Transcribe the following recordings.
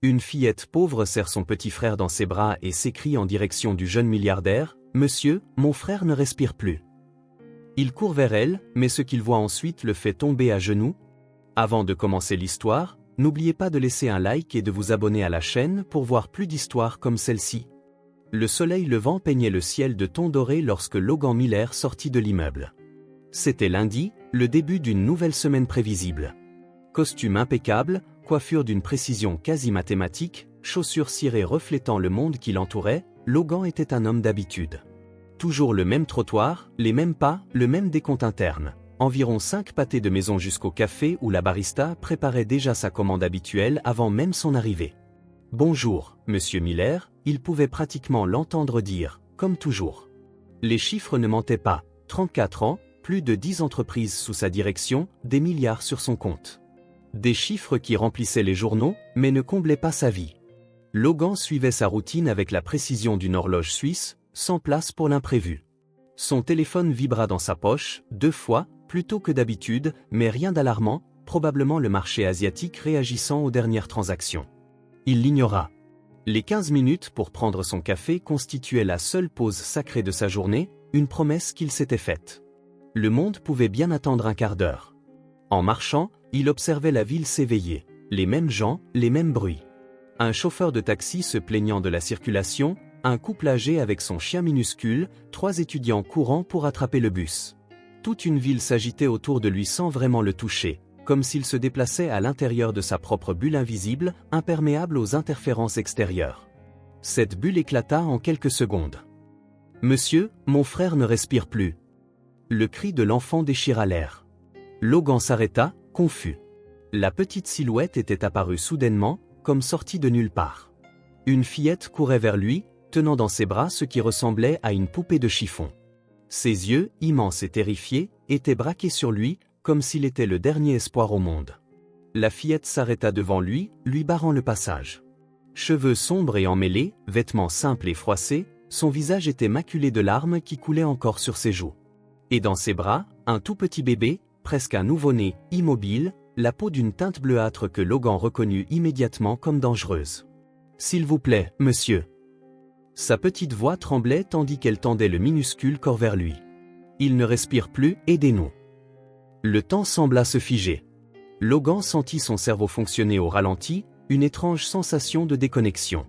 Une fillette pauvre serre son petit frère dans ses bras et s'écrie en direction du jeune milliardaire, « Monsieur, mon frère ne respire plus ». Il court vers elle, mais ce qu'il voit ensuite le fait tomber à genoux. Avant de commencer l'histoire, n'oubliez pas de laisser un like et de vous abonner à la chaîne pour voir plus d'histoires comme celle-ci. Le soleil levant peignait le ciel de tons dorés lorsque Logan Miller sortit de l'immeuble. C'était lundi, le début d'une nouvelle semaine prévisible. Costume impeccable, coiffure d'une précision quasi mathématique, chaussures cirées reflétant le monde qui l'entourait, Logan était un homme d'habitude. Toujours le même trottoir, les mêmes pas, le même décompte interne. Environ 5 pâtés de maison jusqu'au café où la barista préparait déjà sa commande habituelle avant même son arrivée. « Bonjour, Monsieur Miller », il pouvait pratiquement l'entendre dire, comme toujours. Les chiffres ne mentaient pas, 34 ans, plus de 10 entreprises sous sa direction, des milliards sur son compte. Des chiffres qui remplissaient les journaux, mais ne comblaient pas sa vie. Logan suivait sa routine avec la précision d'une horloge suisse, sans place pour l'imprévu. Son téléphone vibra dans sa poche, 2 fois, plus tôt que d'habitude, mais rien d'alarmant, probablement le marché asiatique réagissant aux dernières transactions. Il l'ignora. Les 15 minutes pour prendre son café constituaient la seule pause sacrée de sa journée, une promesse qu'il s'était faite. Le monde pouvait bien attendre un quart d'heure. En marchant, il observait la ville s'éveiller, les mêmes gens, les mêmes bruits. Un chauffeur de taxi se plaignant de la circulation, un couple âgé avec son chien minuscule, 3 étudiants courant pour attraper le bus. Toute une ville s'agitait autour de lui sans vraiment le toucher, comme s'il se déplaçait à l'intérieur de sa propre bulle invisible, imperméable aux interférences extérieures. Cette bulle éclata en quelques secondes. « Monsieur, mon frère ne respire plus !» Le cri de l'enfant déchira l'air. Logan s'arrêta, confus. La petite silhouette était apparue soudainement, comme sortie de nulle part. Une fillette courait vers lui, tenant dans ses bras ce qui ressemblait à une poupée de chiffon. Ses yeux, immenses et terrifiés, étaient braqués sur lui, comme s'il était le dernier espoir au monde. La fillette s'arrêta devant lui, lui barrant le passage. Cheveux sombres et emmêlés, vêtements simples et froissés, son visage était maculé de larmes qui coulaient encore sur ses joues. Et dans ses bras, un tout petit bébé, presque un nouveau-né, immobile, la peau d'une teinte bleuâtre que Logan reconnut immédiatement comme dangereuse. « S'il vous plaît, monsieur !» Sa petite voix tremblait tandis qu'elle tendait le minuscule corps vers lui. « Il ne respire plus, aidez-nous !» Le temps sembla se figer. Logan sentit son cerveau fonctionner au ralenti, une étrange sensation de déconnexion.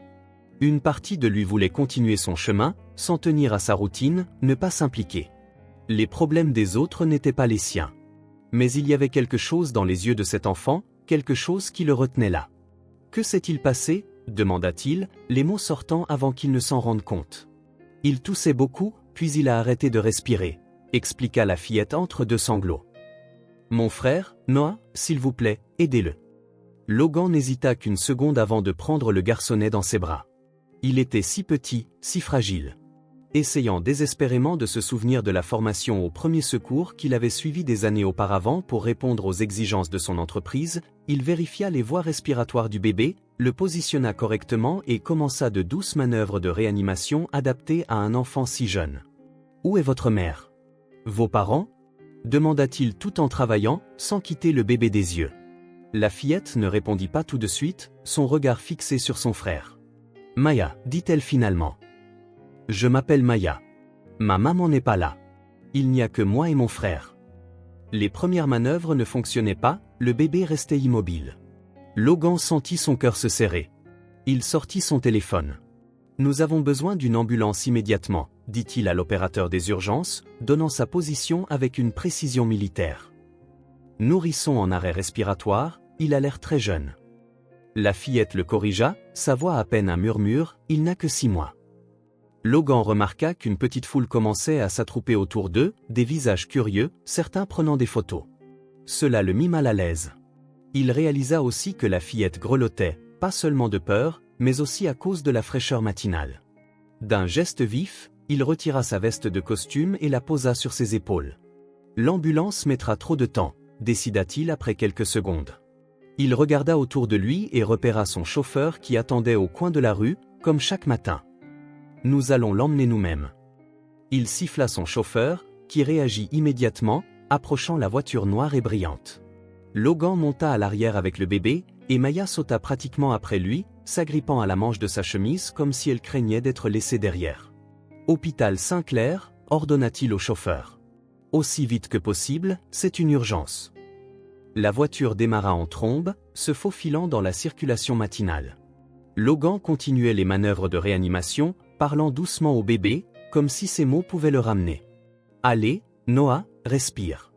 Une partie de lui voulait continuer son chemin, s'en tenir à sa routine, ne pas s'impliquer. Les problèmes des autres n'étaient pas les siens. Mais il y avait quelque chose dans les yeux de cet enfant, quelque chose qui le retenait là. « Que s'est-il passé ?» demanda-t-il, les mots sortant avant qu'il ne s'en rende compte. Il toussait beaucoup, puis il a arrêté de respirer, expliqua la fillette entre 2 sanglots. Mon frère, Noah, s'il vous plaît, aidez-le. Logan n'hésita qu'une seconde avant de prendre le garçonnet dans ses bras. Il était si petit, si fragile. Essayant désespérément de se souvenir de la formation aux premiers secours qu'il avait suivie des années auparavant pour répondre aux exigences de son entreprise, il vérifia les voies respiratoires du bébé, le positionna correctement et commença de douces manœuvres de réanimation adaptées à un enfant si jeune. « Où est votre mère ? Vos parents ?» demanda-t-il tout en travaillant, sans quitter le bébé des yeux. La fillette ne répondit pas tout de suite, son regard fixé sur son frère. « Maya, dit-elle finalement. Je m'appelle Maya. Ma maman n'est pas là. Il n'y a que moi et mon frère. » Les premières manœuvres ne fonctionnaient pas, le bébé restait immobile. Logan sentit son cœur se serrer. Il sortit son téléphone. « Nous avons besoin d'une ambulance immédiatement », dit-il à l'opérateur des urgences, donnant sa position avec une précision militaire. Nourrisson en arrêt respiratoire, il a l'air très jeune. La fillette le corrigea, sa voix à peine un murmure, il n'a que 6 mois. Logan remarqua qu'une petite foule commençait à s'attrouper autour d'eux, des visages curieux, certains prenant des photos. Cela le mit mal à l'aise. Il réalisa aussi que la fillette grelottait, pas seulement de peur, mais aussi à cause de la fraîcheur matinale. D'un geste vif, il retira sa veste de costume et la posa sur ses épaules. « L'ambulance mettra trop de temps », décida-t-il après quelques secondes. Il regarda autour de lui et repéra son chauffeur qui attendait au coin de la rue, comme chaque matin. « Nous allons l'emmener nous-mêmes. » Il siffla son chauffeur, qui réagit immédiatement, approchant la voiture noire et brillante. Logan monta à l'arrière avec le bébé, et Maya sauta pratiquement après lui, s'agrippant à la manche de sa chemise comme si elle craignait d'être laissée derrière. « Hôpital Saint-Clair », ordonna-t-il au chauffeur. « Aussi vite que possible, c'est une urgence. » La voiture démarra en trombe, se faufilant dans la circulation matinale. Logan continuait les manœuvres de réanimation, parlant doucement au bébé, comme si ces mots pouvaient le ramener. « Allez, Noah, respire.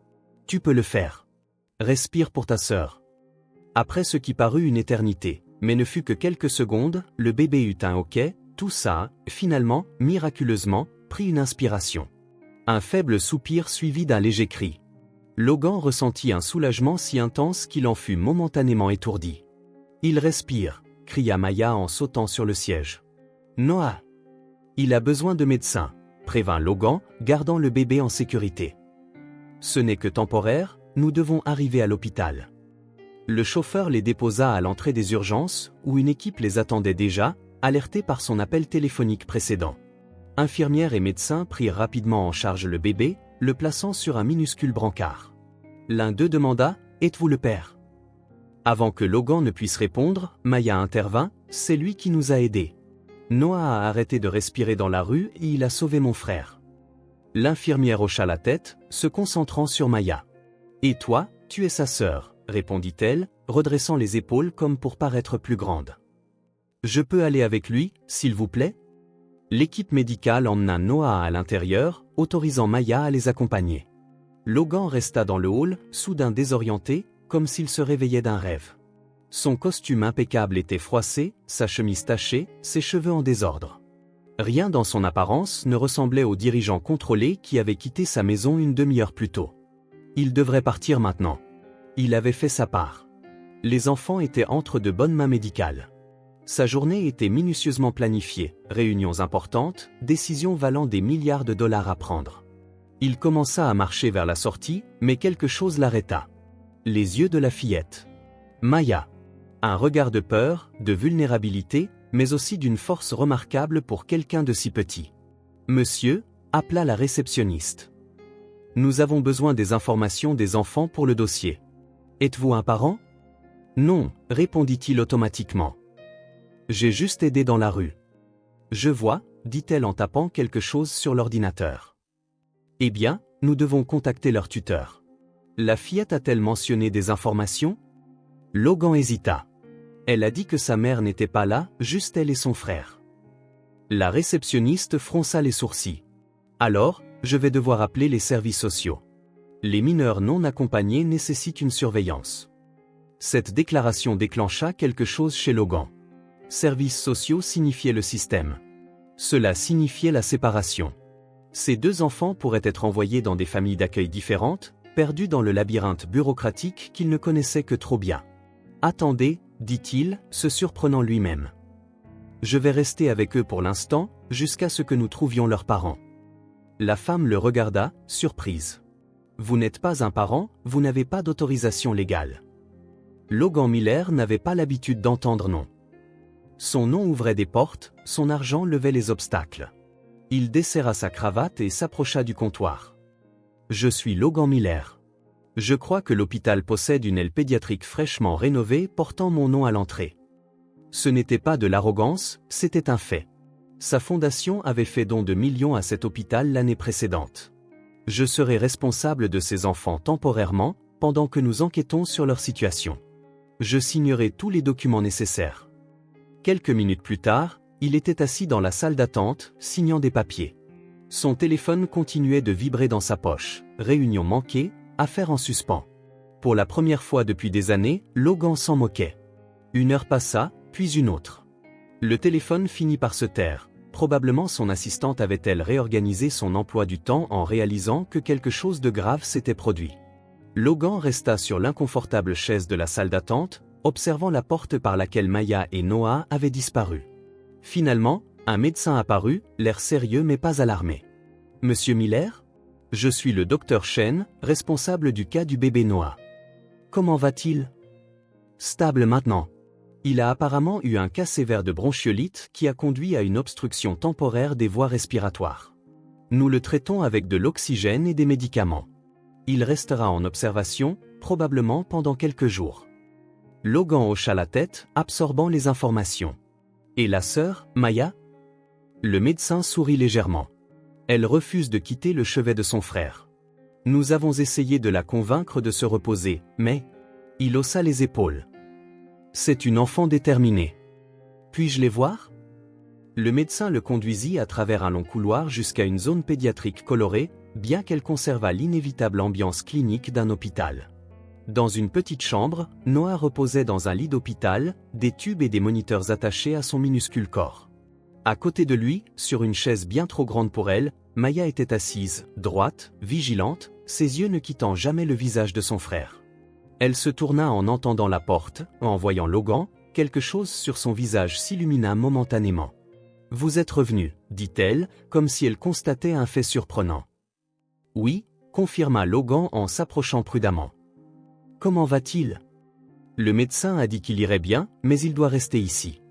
Tu peux le faire. Respire pour ta sœur. » Après ce qui parut une éternité, mais ne fut que quelques secondes, le bébé eut un hoquet, tout ça, finalement, miraculeusement, prit une inspiration. Un faible soupir suivi d'un léger cri. Logan ressentit un soulagement si intense qu'il en fut momentanément étourdi. « Il respire », cria Maya en sautant sur le siège. « Noah. Il a besoin de médecin », prévint Logan, gardant le bébé en sécurité. « Ce n'est que temporaire, nous devons arriver à l'hôpital. » Le chauffeur les déposa à l'entrée des urgences, où une équipe les attendait déjà, alertée par son appel téléphonique précédent. Infirmières et médecins prirent rapidement en charge le bébé, le plaçant sur un minuscule brancard. L'un d'eux demanda « Êtes-vous le père ?» Avant que Logan ne puisse répondre, Maya intervint « C'est lui qui nous a aidés. Noah a arrêté de respirer dans la rue et il a sauvé mon frère. » L'infirmière hocha la tête, se concentrant sur Maya. « Et toi, tu es sa sœur », répondit-elle, redressant les épaules comme pour paraître plus grande. « Je peux aller avec lui, s'il vous plaît ?» L'équipe médicale emmena Noah à l'intérieur, autorisant Maya à les accompagner. Logan resta dans le hall, soudain désorienté, comme s'il se réveillait d'un rêve. Son costume impeccable était froissé, sa chemise tachée, ses cheveux en désordre. Rien dans son apparence ne ressemblait au dirigeant contrôlé qui avait quitté sa maison une demi-heure plus tôt. Il devrait partir maintenant. Il avait fait sa part. Les enfants étaient entre de bonnes mains médicales. Sa journée était minutieusement planifiée, réunions importantes, décisions valant des milliards de dollars à prendre. Il commença à marcher vers la sortie, mais quelque chose l'arrêta. Les yeux de la fillette. Maya. Un regard de peur, de vulnérabilité, mais aussi d'une force remarquable pour quelqu'un de si petit. « Monsieur » appela la réceptionniste. « Nous avons besoin des informations des enfants pour le dossier. Êtes-vous un parent ?»« Non » répondit-il automatiquement. « J'ai juste aidé dans la rue. »« Je vois » dit-elle en tapant quelque chose sur l'ordinateur. « Eh bien, nous devons contacter leur tuteur. » La fillette a-t-elle mentionné des informations? Logan hésita. Elle a dit que sa mère n'était pas là, juste elle et son frère. La réceptionniste fronça les sourcils. Alors, je vais devoir appeler les services sociaux. Les mineurs non accompagnés nécessitent une surveillance. Cette déclaration déclencha quelque chose chez Logan. Services sociaux signifiait le système. Cela signifiait la séparation. Ces deux enfants pourraient être envoyés dans des familles d'accueil différentes, perdus dans le labyrinthe bureaucratique qu'il ne connaissait que trop bien. « Attendez », dit-il, se surprenant lui-même. « Je vais rester avec eux pour l'instant, jusqu'à ce que nous trouvions leurs parents. » La femme le regarda, surprise. « Vous n'êtes pas un parent, vous n'avez pas d'autorisation légale. » Logan Miller n'avait pas l'habitude d'entendre non. Son nom ouvrait des portes, son argent levait les obstacles. Il desserra sa cravate et s'approcha du comptoir. « Je suis Logan Miller. Je crois que l'hôpital possède une aile pédiatrique fraîchement rénovée portant mon nom à l'entrée. » Ce n'était pas de l'arrogance, c'était un fait. Sa fondation avait fait don de millions à cet hôpital l'année précédente. Je serai responsable de ces enfants temporairement, pendant que nous enquêtons sur leur situation. Je signerai tous les documents nécessaires. Quelques minutes plus tard, il était assis dans la salle d'attente, signant des papiers. Son téléphone continuait de vibrer dans sa poche. Réunion manquée, affaire en suspens. Pour la première fois depuis des années, Logan s'en moquait. Une heure passa, puis une autre. Le téléphone finit par se taire. Probablement son assistante avait-elle réorganisé son emploi du temps en réalisant que quelque chose de grave s'était produit. Logan resta sur l'inconfortable chaise de la salle d'attente, observant la porte par laquelle Maya et Noah avaient disparu. Finalement, un médecin apparut, l'air sérieux mais pas alarmé. « Monsieur Miller ? Je suis le docteur Chen, responsable du cas du bébé Noah. Comment va-t-il ? » Stable maintenant. Il a apparemment eu un cas sévère de bronchiolite qui a conduit à une obstruction temporaire des voies respiratoires. Nous le traitons avec de l'oxygène et des médicaments. Il restera en observation, probablement pendant quelques jours. Logan hocha la tête, absorbant les informations. Et la sœur, Maya? Le médecin sourit légèrement. Elle refuse de quitter le chevet de son frère. Nous avons essayé de la convaincre de se reposer, mais... Il haussa les épaules. C'est une enfant déterminée. Puis-je les voir? Le médecin le conduisit à travers un long couloir jusqu'à une zone pédiatrique colorée, bien qu'elle conservât l'inévitable ambiance clinique d'un hôpital. Dans une petite chambre, Noah reposait dans un lit d'hôpital, des tubes et des moniteurs attachés à son minuscule corps. À côté de lui, sur une chaise bien trop grande pour elle, Maya était assise, droite, vigilante, ses yeux ne quittant jamais le visage de son frère. Elle se tourna en entendant la porte, en voyant Logan, quelque chose sur son visage s'illumina momentanément. « Vous êtes revenu, dit-elle, comme si elle constatait un fait surprenant. « Oui, confirma Logan en s'approchant prudemment. « Comment va-t-il? Le médecin a dit qu'il irait bien, mais il doit rester ici. »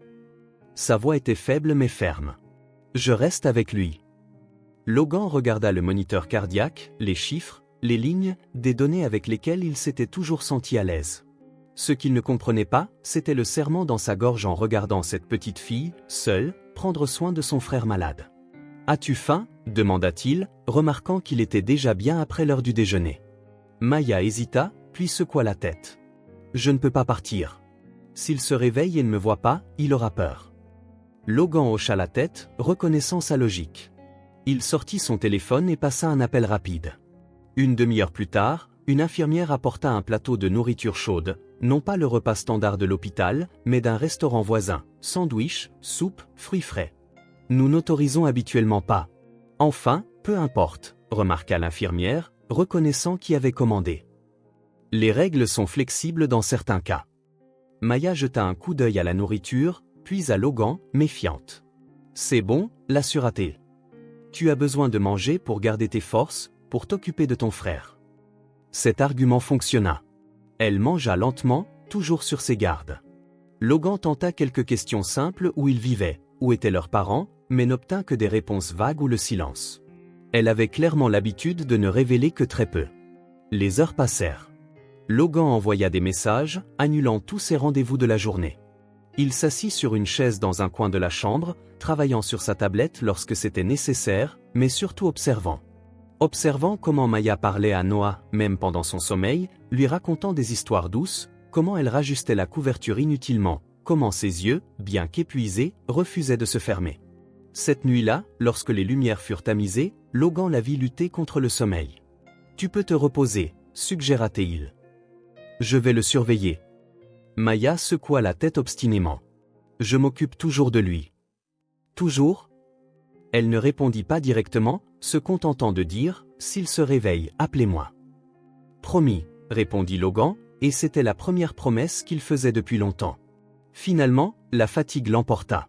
Sa voix était faible mais ferme. « Je reste avec lui. » Logan regarda le moniteur cardiaque, les chiffres, les lignes, des données avec lesquelles il s'était toujours senti à l'aise. Ce qu'il ne comprenait pas, c'était le serrement dans sa gorge en regardant cette petite fille, seule, prendre soin de son frère malade. « As-tu faim » demanda-t-il, remarquant qu'il était déjà bien après l'heure du déjeuner. Maya hésita, puis secoua la tête. « Je ne peux pas partir. S'il se réveille et ne me voit pas, il aura peur. » Logan hocha la tête, reconnaissant sa logique. Il sortit son téléphone et passa un appel rapide. Une demi-heure plus tard, une infirmière apporta un plateau de nourriture chaude, non pas le repas standard de l'hôpital, mais d'un restaurant voisin, sandwich, soupe, fruits frais. « Nous n'autorisons habituellement pas. »« Enfin, peu importe, » remarqua l'infirmière, reconnaissant qui avait commandé. « Les règles sont flexibles dans certains cas. » Maya jeta un coup d'œil à la nourriture, puis à Logan, méfiante. « C'est bon, l'assura-t-il. Tu as besoin de manger pour garder tes forces, pour t'occuper de ton frère. » Cet argument fonctionna. Elle mangea lentement, toujours sur ses gardes. Logan tenta quelques questions simples où ils vivaient, où étaient leurs parents, mais n'obtint que des réponses vagues ou le silence. Elle avait clairement l'habitude de ne révéler que très peu. Les heures passèrent. Logan envoya des messages, annulant tous ses rendez-vous de la journée. Il s'assit sur une chaise dans un coin de la chambre, travaillant sur sa tablette lorsque c'était nécessaire, mais surtout observant. Observant comment Maya parlait à Noah, même pendant son sommeil, lui racontant des histoires douces, comment elle rajustait la couverture inutilement, comment ses yeux, bien qu'épuisés, refusaient de se fermer. Cette nuit-là, lorsque les lumières furent tamisées, Logan la vit lutter contre le sommeil. « Tu peux te reposer, » suggéra-t-il. « Je vais le surveiller. » Maya secoua la tête obstinément. « Je m'occupe toujours de lui. »« Toujours ?» Elle ne répondit pas directement, se contentant de dire « S'il se réveille, appelez-moi. »« Promis », répondit Logan, et c'était la première promesse qu'il faisait depuis longtemps. Finalement, la fatigue l'emporta.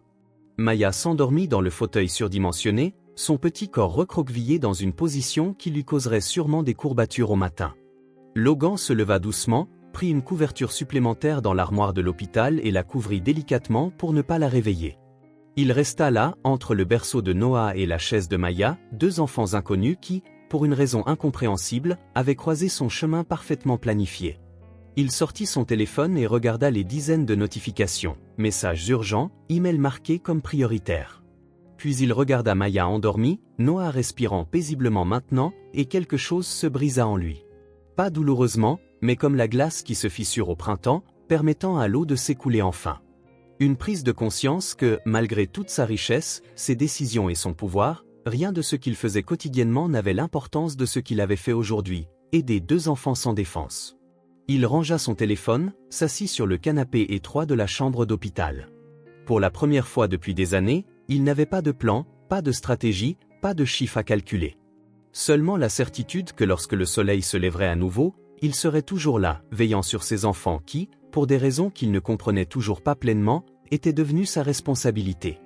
Maya s'endormit dans le fauteuil surdimensionné, son petit corps recroquevillé dans une position qui lui causerait sûrement des courbatures au matin. Logan se leva doucement, prit une couverture supplémentaire dans l'armoire de l'hôpital et la couvrit délicatement pour ne pas la réveiller. Il resta là, entre le berceau de Noah et la chaise de Maya, deux enfants inconnus qui, pour une raison incompréhensible, avaient croisé son chemin parfaitement planifié. Il sortit son téléphone et regarda les dizaines de notifications, messages urgents, emails marqués comme prioritaires. Puis il regarda Maya endormie, Noah respirant paisiblement maintenant, et quelque chose se brisa en lui. Pas douloureusement, mais comme la glace qui se fissure au printemps, permettant à l'eau de s'écouler enfin. Une prise de conscience que, malgré toute sa richesse, ses décisions et son pouvoir, rien de ce qu'il faisait quotidiennement n'avait l'importance de ce qu'il avait fait aujourd'hui, aider deux enfants sans défense. Il rangea son téléphone, s'assit sur le canapé étroit de la chambre d'hôpital. Pour la première fois depuis des années, il n'avait pas de plan, pas de stratégie, pas de chiffre à calculer. Seulement la certitude que lorsque le soleil se lèverait à nouveau, il serait toujours là, veillant sur ses enfants qui, pour des raisons qu'il ne comprenait toujours pas pleinement, étaient devenus sa responsabilité.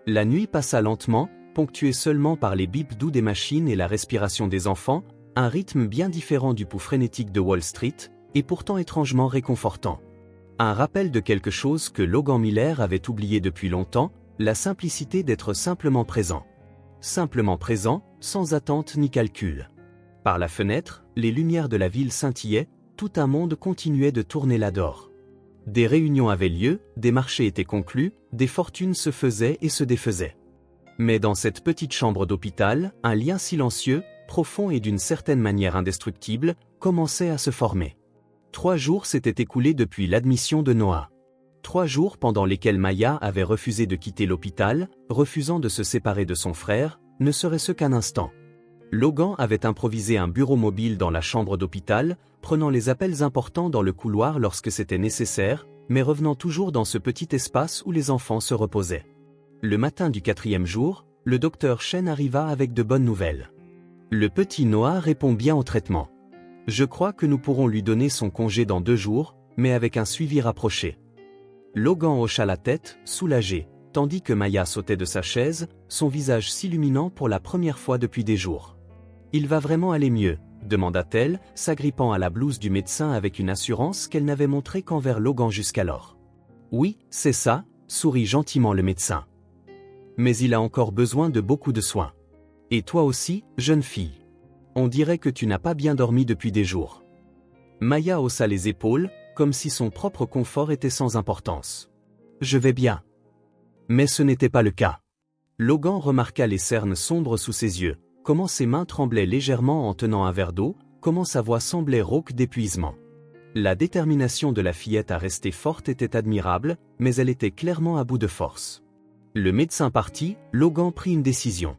La nuit passa lentement, ponctuée seulement par les bips doux des machines et la respiration des enfants, un rythme bien différent du pouls frénétique de Wall Street, et pourtant étrangement réconfortant. Un rappel de quelque chose que Logan Miller avait oublié depuis longtemps, la simplicité d'être simplement présent. Simplement présent, sans attente ni calcul. Par la fenêtre, les lumières de la ville scintillaient, tout un monde continuait de tourner là-dehors. Des réunions avaient lieu, des marchés étaient conclus, des fortunes se faisaient et se défaisaient. Mais dans cette petite chambre d'hôpital, un lien silencieux, profond et d'une certaine manière indestructible, commençait à se former. 3 jours s'étaient écoulés depuis l'admission de Noah. 3 jours pendant lesquels Maya avait refusé de quitter l'hôpital, refusant de se séparer de son frère, ne serait-ce qu'un instant. Logan avait improvisé un bureau mobile dans la chambre d'hôpital, prenant les appels importants dans le couloir lorsque c'était nécessaire, mais revenant toujours dans ce petit espace où les enfants se reposaient. Le matin du 4e jour, le docteur Chen arriva avec de bonnes nouvelles. Le petit Noah répond bien au traitement. Je crois que nous pourrons lui donner son congé dans 2 jours, mais avec un suivi rapproché. Logan hocha la tête, soulagé, tandis que Maya sautait de sa chaise, son visage s'illuminant pour la première fois depuis des jours. « Il va vraiment aller mieux ?» demanda-t-elle, s'agrippant à la blouse du médecin avec une assurance qu'elle n'avait montrée qu'envers Logan jusqu'alors. « Oui, c'est ça », sourit gentiment le médecin. « Mais il a encore besoin de beaucoup de soins. Et toi aussi, jeune fille. On dirait que tu n'as pas bien dormi depuis des jours. » Maya haussa les épaules, comme si son propre confort était sans importance. « Je vais bien. » Mais ce n'était pas le cas. Logan remarqua les cernes sombres sous ses yeux, comment ses mains tremblaient légèrement en tenant un verre d'eau, comment sa voix semblait rauque d'épuisement. La détermination de la fillette à rester forte était admirable, mais elle était clairement à bout de force. Le médecin parti, Logan prit une décision.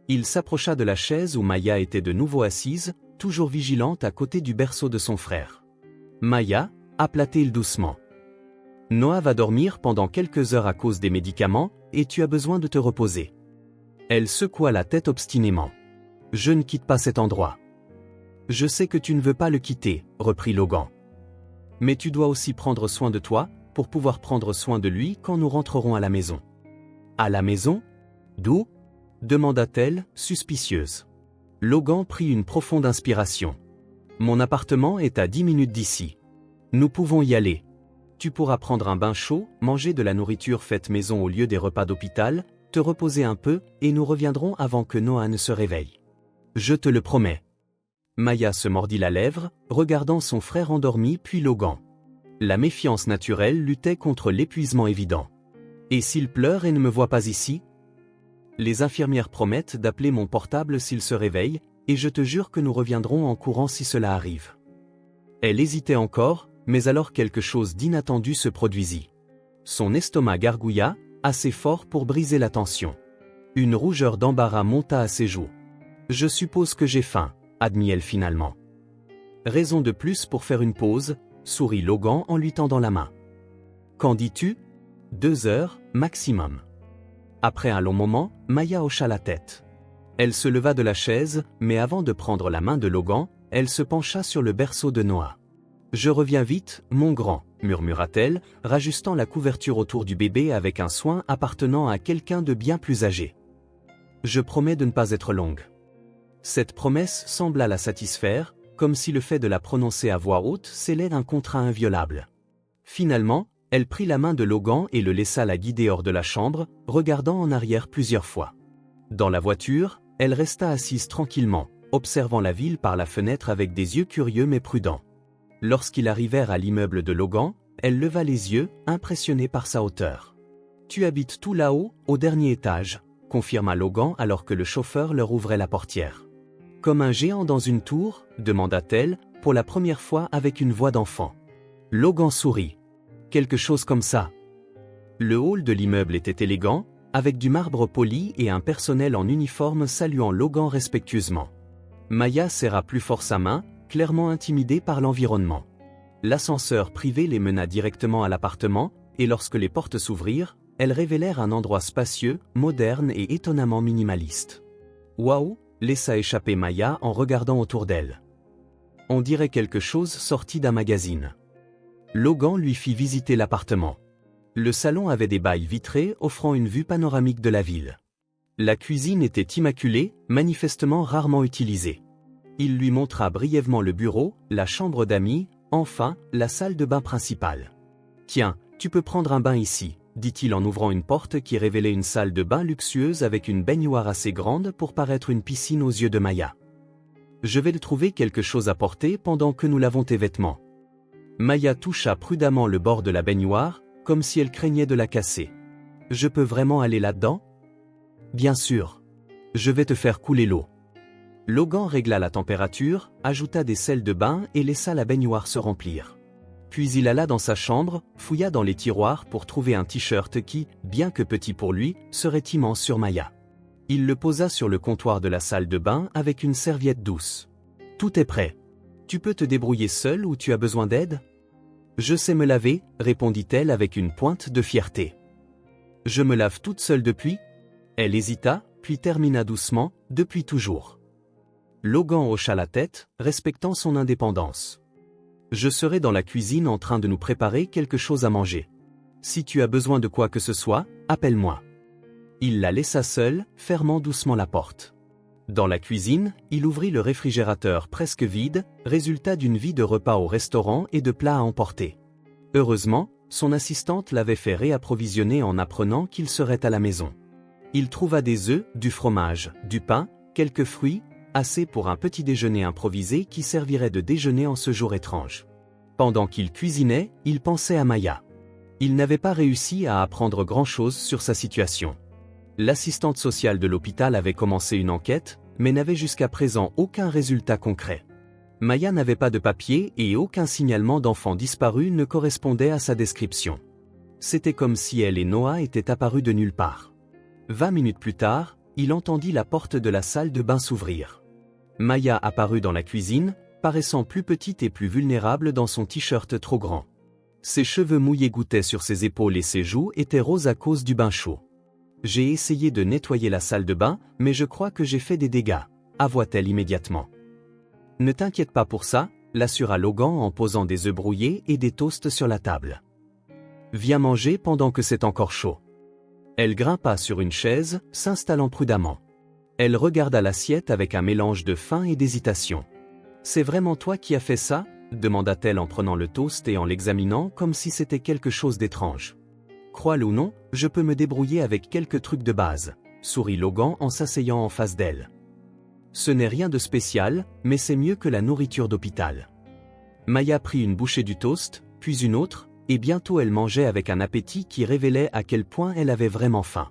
Il s'approcha de la chaise où Maya était de nouveau assise, toujours vigilante à côté du berceau de son frère. « Maya » appela-t-il doucement. « Noah va dormir pendant quelques heures à cause des médicaments, et tu as besoin de te reposer. » Elle secoua la tête obstinément. « Je ne quitte pas cet endroit. »« Je sais que tu ne veux pas le quitter, » reprit Logan. « Mais tu dois aussi prendre soin de toi, pour pouvoir prendre soin de lui quand nous rentrerons à la maison. »« À la maison ? D'où ?» demanda-t-elle, suspicieuse. Logan prit une profonde inspiration. « Mon appartement est à 10 minutes d'ici. Nous pouvons y aller. Tu pourras prendre un bain chaud, manger de la nourriture faite maison au lieu des repas d'hôpital, te reposer un peu, et nous reviendrons avant que Noah ne se réveille. Je te le promets. » Maya se mordit la lèvre, regardant son frère endormi puis Logan. La méfiance naturelle luttait contre l'épuisement évident. « Et s'il pleure et ne me voit pas ici ? Les infirmières promettent d'appeler mon portable s'il se réveille, et je te jure que nous reviendrons en courant si cela arrive. » Elle hésitait encore, mais alors quelque chose d'inattendu se produisit. Son estomac gargouilla, assez fort pour briser la tension. Une rougeur d'embarras monta à ses joues. « Je suppose que j'ai faim, » admit-elle finalement. « Raison de plus pour faire une pause, » sourit Logan en lui tendant la main. « Qu'en dis-tu ? 2 heures, maximum. » Après un long moment, Maya hocha la tête. Elle se leva de la chaise, mais avant de prendre la main de Logan, elle se pencha sur le berceau de Noah. « Je reviens vite, mon grand, » murmura-t-elle, rajustant la couverture autour du bébé avec un soin appartenant à quelqu'un de bien plus âgé. « Je promets de ne pas être longue. » Cette promesse sembla la satisfaire, comme si le fait de la prononcer à voix haute scellait un contrat inviolable. Finalement, elle prit la main de Logan et le laissa la guider hors de la chambre, regardant en arrière plusieurs fois. Dans la voiture, elle resta assise tranquillement, observant la ville par la fenêtre avec des yeux curieux mais prudents. Lorsqu'ils arrivèrent à l'immeuble de Logan, elle leva les yeux, impressionnée par sa hauteur. « Tu habites tout là-haut, au dernier étage », confirma Logan alors que le chauffeur leur ouvrait la portière. « Comme un géant dans une tour ?» demanda-t-elle, pour la première fois avec une voix d'enfant. Logan sourit. « Quelque chose comme ça. » Le hall de l'immeuble était élégant, avec du marbre poli et un personnel en uniforme saluant Logan respectueusement. Maya serra plus fort sa main, clairement intimidée par l'environnement. L'ascenseur privé les mena directement à l'appartement, et lorsque les portes s'ouvrirent, elles révélèrent un endroit spacieux, moderne et étonnamment minimaliste. « Waouh !» laissa échapper Maya en regardant autour d'elle. « On dirait quelque chose sorti d'un magazine. » Logan lui fit visiter l'appartement. Le salon avait des bails vitrés offrant une vue panoramique de la ville. La cuisine était immaculée, manifestement rarement utilisée. Il lui montra brièvement le bureau, la chambre d'amis, enfin, la salle de bain principale. « Tiens, tu peux prendre un bain ici, » dit-il en ouvrant une porte qui révélait une salle de bain luxueuse avec une baignoire assez grande pour paraître une piscine aux yeux de Maya. « Je vais te trouver quelque chose à porter pendant que nous lavons tes vêtements. » Maya toucha prudemment le bord de la baignoire, comme si elle craignait de la casser. « Je peux vraiment aller là-dedans ?»« Bien sûr. Je vais te faire couler l'eau. » Logan régla la température, ajouta des sels de bain et laissa la baignoire se remplir. Puis il alla dans sa chambre, fouilla dans les tiroirs pour trouver un t-shirt qui, bien que petit pour lui, serait immense sur Maya. Il le posa sur le comptoir de la salle de bain avec une serviette douce. « Tout est prêt. Tu peux te débrouiller seul ou tu as besoin d'aide ?»« Je sais me laver, » répondit-elle avec une pointe de fierté. « Je me lave toute seule depuis ?» Elle hésita, puis termina doucement, « Depuis toujours. » Logan hocha la tête, respectant son indépendance. « Je serai dans la cuisine en train de nous préparer quelque chose à manger. Si tu as besoin de quoi que ce soit, appelle-moi. » Il la laissa seule, fermant doucement la porte. Dans la cuisine, il ouvrit le réfrigérateur presque vide, résultat d'une vie de repas au restaurant et de plats à emporter. Heureusement, son assistante l'avait fait réapprovisionner en apprenant qu'il serait à la maison. Il trouva des œufs, du fromage, du pain, quelques fruits, assez pour un petit déjeuner improvisé qui servirait de déjeuner en ce jour étrange. Pendant qu'il cuisinait, il pensait à Maya. Il n'avait pas réussi à apprendre grand-chose sur sa situation. L'assistante sociale de l'hôpital avait commencé une enquête, mais n'avait jusqu'à présent aucun résultat concret. Maya n'avait pas de papier et aucun signalement d'enfant disparu ne correspondait à sa description. C'était comme si elle et Noah étaient apparus de nulle part. 20 minutes plus tard, il entendit la porte de la salle de bain s'ouvrir. Maya apparut dans la cuisine, paraissant plus petite et plus vulnérable dans son t-shirt trop grand. Ses cheveux mouillés gouttaient sur ses épaules et ses joues étaient roses à cause du bain chaud. « J'ai essayé de nettoyer la salle de bain, mais je crois que j'ai fait des dégâts, » avoua-t-elle immédiatement. « Ne t'inquiète pas pour ça, » l'assura Logan en posant des œufs brouillés et des toasts sur la table. « Viens manger pendant que c'est encore chaud. » Elle grimpa sur une chaise, s'installant prudemment. Elle regarda l'assiette avec un mélange de faim et d'hésitation. « C'est vraiment toi qui as fait ça ?» demanda-t-elle en prenant le toast et en l'examinant comme si c'était quelque chose d'étrange. « Crois-le ou non, je peux me débrouiller avec quelques trucs de base, » sourit Logan en s'asseyant en face d'elle. « Ce n'est rien de spécial, mais c'est mieux que la nourriture d'hôpital. » Maya prit une bouchée du toast, puis une autre, et bientôt elle mangeait avec un appétit qui révélait à quel point elle avait vraiment faim.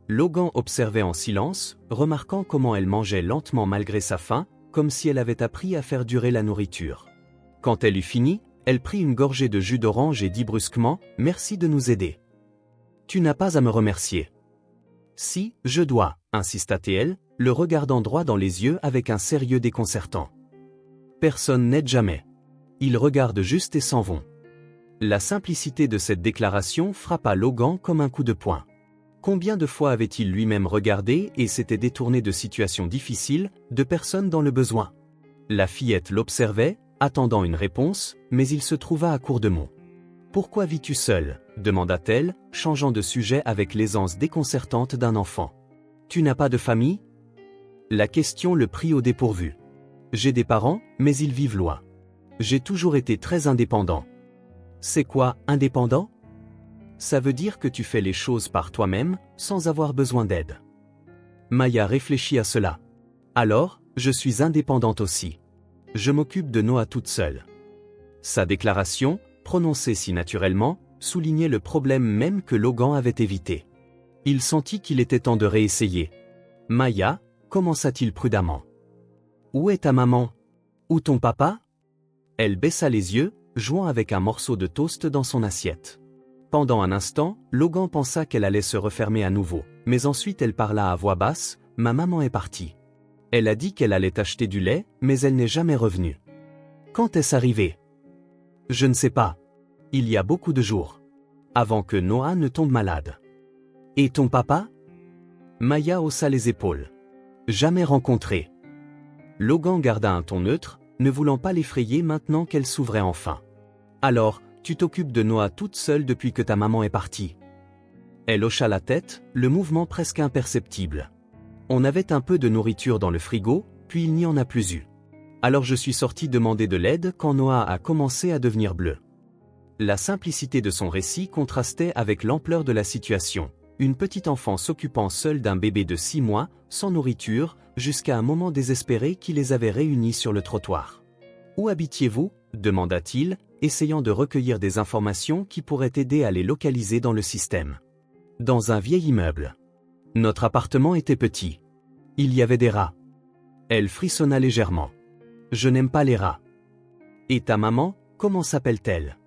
Logan observait en silence, remarquant comment elle mangeait lentement malgré sa faim, comme si elle avait appris à faire durer la nourriture. Quand elle eut fini, elle prit une gorgée de jus d'orange et dit brusquement « Merci de nous aider. »« Tu n'as pas à me remercier. »« Si, je dois, » insista-t-elle, le regardant droit dans les yeux avec un sérieux déconcertant. « Personne n'aide jamais. Ils regardent juste et s'en vont. » La simplicité de cette déclaration frappa Logan comme un coup de poing. Combien de fois avait-il lui-même regardé et s'était détourné de situations difficiles, de personnes dans le besoin? La fillette l'observait, attendant une réponse, mais il se trouva à court de mots. « Pourquoi vis-tu seule ?» demanda-t-elle, changeant de sujet avec l'aisance déconcertante d'un enfant. « Tu n'as pas de famille ?» La question le prit au dépourvu. « J'ai des parents, mais ils vivent loin. J'ai toujours été très indépendant. » « C'est quoi, indépendant ? » Ça veut dire que tu fais les choses par toi-même, sans avoir besoin d'aide. Maya réfléchit à cela. Alors, je suis indépendante aussi. Je m'occupe de Noah toute seule. Sa déclaration, prononcée si naturellement, soulignait le problème même que Logan avait évité. Il sentit qu'il était temps de réessayer. Maya, commença-t-il prudemment. Où est ta maman ? Ou ton papa ? Elle baissa les yeux, jouant avec un morceau de toast dans son assiette. Pendant un instant, Logan pensa qu'elle allait se refermer à nouveau, mais ensuite elle parla à voix basse, « Ma maman est partie. Elle a dit qu'elle allait acheter du lait, mais elle n'est jamais revenue. » Quand est-ce arrivé ? Je ne sais pas. Il y a beaucoup de jours. Avant que Noah ne tombe malade. Et ton papa ? Maya haussa les épaules. Jamais rencontré. Logan garda un ton neutre, ne voulant pas l'effrayer maintenant qu'elle s'ouvrait enfin. Alors, tu t'occupes de Noah toute seule depuis que ta maman est partie. Elle hocha la tête, le mouvement presque imperceptible. On avait un peu de nourriture dans le frigo, puis il n'y en a plus eu. Alors je suis sorti demander de l'aide quand Noah a commencé à devenir bleu. La simplicité de son récit contrastait avec l'ampleur de la situation. Une petite enfant s'occupant seule d'un bébé de 6 mois, sans nourriture, jusqu'à un moment désespéré qui les avait réunis sur le trottoir. « Où habitiez-vous ? demanda-t-il, essayant de recueillir des informations qui pourraient aider à les localiser dans le système. Dans un vieil immeuble. Notre appartement était petit. Il y avait des rats. Elle frissonna légèrement. Je n'aime pas les rats. Et ta maman, comment s'appelle-t-elle?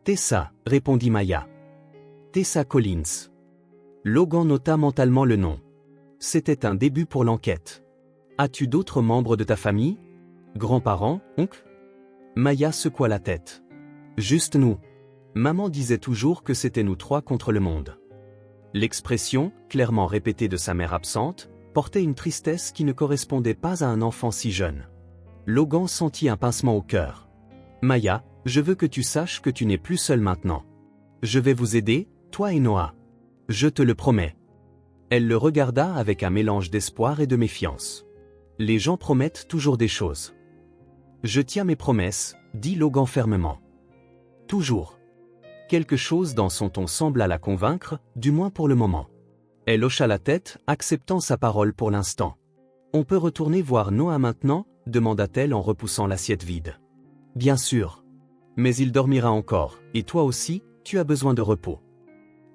Tessa, répondit Maya. Tessa Collins. Logan nota mentalement le nom. C'était un début pour l'enquête. As-tu d'autres membres de ta famille? Grands-parents, oncles? Maya secoua la tête. Juste nous. Maman disait toujours que c'était nous trois contre le monde. L'expression, clairement répétée de sa mère absente, portait une tristesse qui ne correspondait pas à un enfant si jeune. Logan sentit un pincement au cœur. Maya, je veux que tu saches que tu n'es plus seule maintenant. Je vais vous aider, toi et Noah. Je te le promets. Elle le regarda avec un mélange d'espoir et de méfiance. Les gens promettent toujours des choses. Je tiens mes promesses, dit Logan fermement. Toujours. Quelque chose dans son ton sembla la convaincre, du moins pour le moment. Elle hocha la tête, acceptant sa parole pour l'instant. On peut retourner voir Noah maintenant, demanda-t-elle en repoussant l'assiette vide. Bien sûr. Mais il dormira encore, et toi aussi, tu as besoin de repos.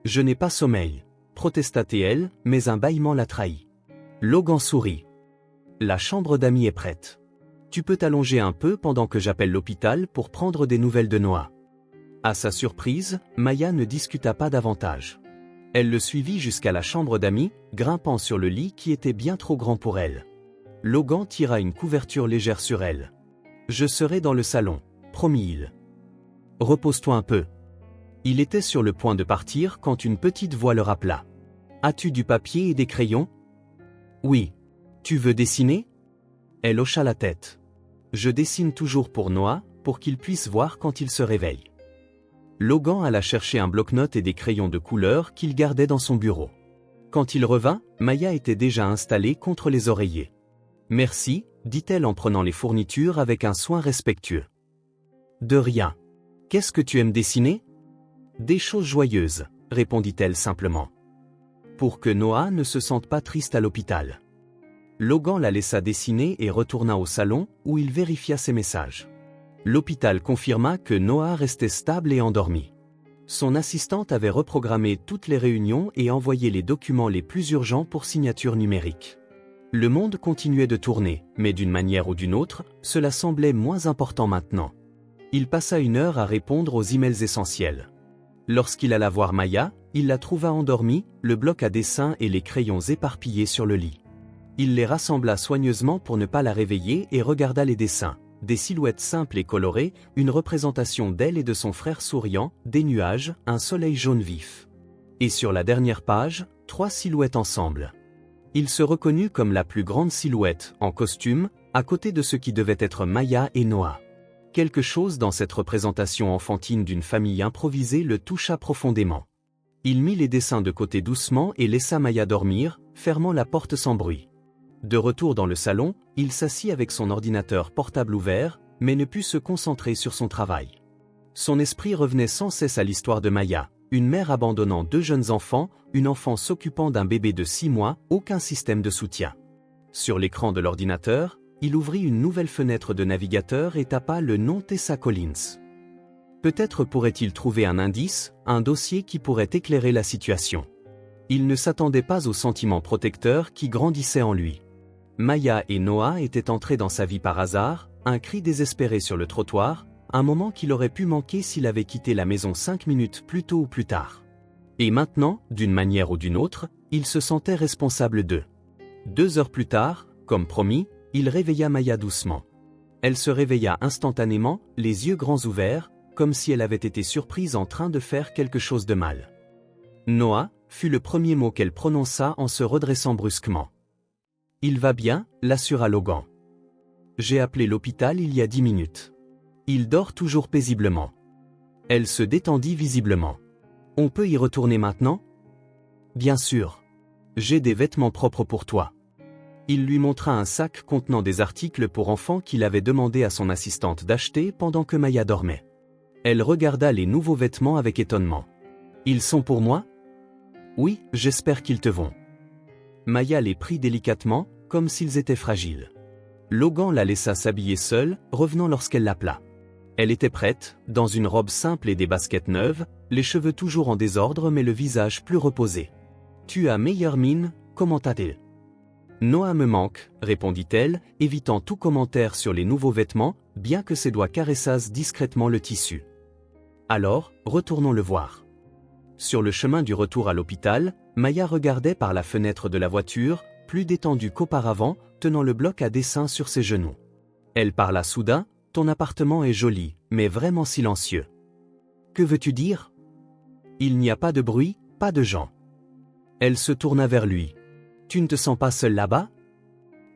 Je n'ai pas sommeil, protesta-t-elle, mais un bâillement la trahit. Logan sourit. La chambre d'amis est prête. Tu peux t'allonger un peu pendant que j'appelle l'hôpital pour prendre des nouvelles de Noah. À sa surprise, Maya ne discuta pas davantage. Elle le suivit jusqu'à la chambre d'amis, grimpant sur le lit qui était bien trop grand pour elle. Logan tira une couverture légère sur elle. Je serai dans le salon, promit-il. Repose-toi un peu. Il était sur le point de partir quand une petite voix le rappela. As-tu du papier et des crayons? Oui. Tu veux dessiner? Elle hocha la tête. Je dessine toujours pour Noah, pour qu'il puisse voir quand il se réveille. Logan alla chercher un bloc-notes et des crayons de couleur qu'il gardait dans son bureau. Quand il revint, Maya était déjà installée contre les oreillers. Merci, dit-elle en prenant les fournitures avec un soin respectueux. De rien. Qu'est-ce que tu aimes dessiner? Des choses joyeuses, répondit-elle simplement. Pour que Noah ne se sente pas triste à l'hôpital. Logan la laissa dessiner et retourna au salon, où il vérifia ses messages. L'hôpital confirma que Noah restait stable et endormi. Son assistante avait reprogrammé toutes les réunions et envoyé les documents les plus urgents pour signature numérique. Le monde continuait de tourner, mais d'une manière ou d'une autre, cela semblait moins important maintenant. Il passa 1 heure à répondre aux emails essentiels. Lorsqu'il alla voir Maya, il la trouva endormie, le bloc à dessin et les crayons éparpillés sur le lit. Il les rassembla soigneusement pour ne pas la réveiller et regarda les dessins. Des silhouettes simples et colorées, une représentation d'elle et de son frère souriant, des nuages, un soleil jaune vif. Et sur la dernière page, 3 silhouettes ensemble. Il se reconnut comme la plus grande silhouette, en costume, à côté de ce qui devait être Maya et Noah. Quelque chose dans cette représentation enfantine d'une famille improvisée le toucha profondément. Il mit les dessins de côté doucement et laissa Maya dormir, fermant la porte sans bruit. De retour dans le salon, il s'assit avec son ordinateur portable ouvert, mais ne put se concentrer sur son travail. Son esprit revenait sans cesse à l'histoire de Maya, une mère abandonnant 2 jeunes enfants, une enfant s'occupant d'un bébé de 6 mois, aucun système de soutien. Sur l'écran de l'ordinateur, il ouvrit une nouvelle fenêtre de navigateur et tapa le nom Tessa Collins. Peut-être pourrait-il trouver un indice, un dossier qui pourrait éclairer la situation. Il ne s'attendait pas au sentiment protecteur qui grandissait en lui. Maya et Noah étaient entrés dans sa vie par hasard, un cri désespéré sur le trottoir, un moment qu'il aurait pu manquer s'il avait quitté la maison 5 minutes plus tôt ou plus tard. Et maintenant, d'une manière ou d'une autre, il se sentait responsable d'eux. 2 heures plus tard, comme promis, il réveilla Maya doucement. Elle se réveilla instantanément, les yeux grands ouverts, comme si elle avait été surprise en train de faire quelque chose de mal. Noah fut le premier mot qu'elle prononça en se redressant brusquement. Il va bien, l'assura Logan. J'ai appelé l'hôpital il y a 10 minutes. Il dort toujours paisiblement. Elle se détendit visiblement. On peut y retourner maintenant? Bien sûr. J'ai des vêtements propres pour toi. Il lui montra un sac contenant des articles pour enfants qu'il avait demandé à son assistante d'acheter pendant que Maya dormait. Elle regarda les nouveaux vêtements avec étonnement. Ils sont pour moi? Oui, j'espère qu'ils te vont. Maya les prit délicatement, comme s'ils étaient fragiles. Logan la laissa s'habiller seule, revenant lorsqu'elle l'appela. Elle était prête, dans une robe simple et des baskets neuves, les cheveux toujours en désordre mais le visage plus reposé. « Tu as meilleure mine, commenta-t-elle. »« Noah me manque, répondit-elle, évitant tout commentaire sur les nouveaux vêtements, bien que ses doigts caressassent discrètement le tissu. Alors, retournons le voir. Sur le chemin du retour à l'hôpital, Maya regardait par la fenêtre de la voiture, plus détendue qu'auparavant, tenant le bloc à dessin sur ses genoux. Elle parla soudain. Ton appartement est joli, mais vraiment silencieux. Que veux-tu dire? Il n'y a pas de bruit, pas de gens. Elle se tourna vers lui. Tu ne te sens pas seul là-bas?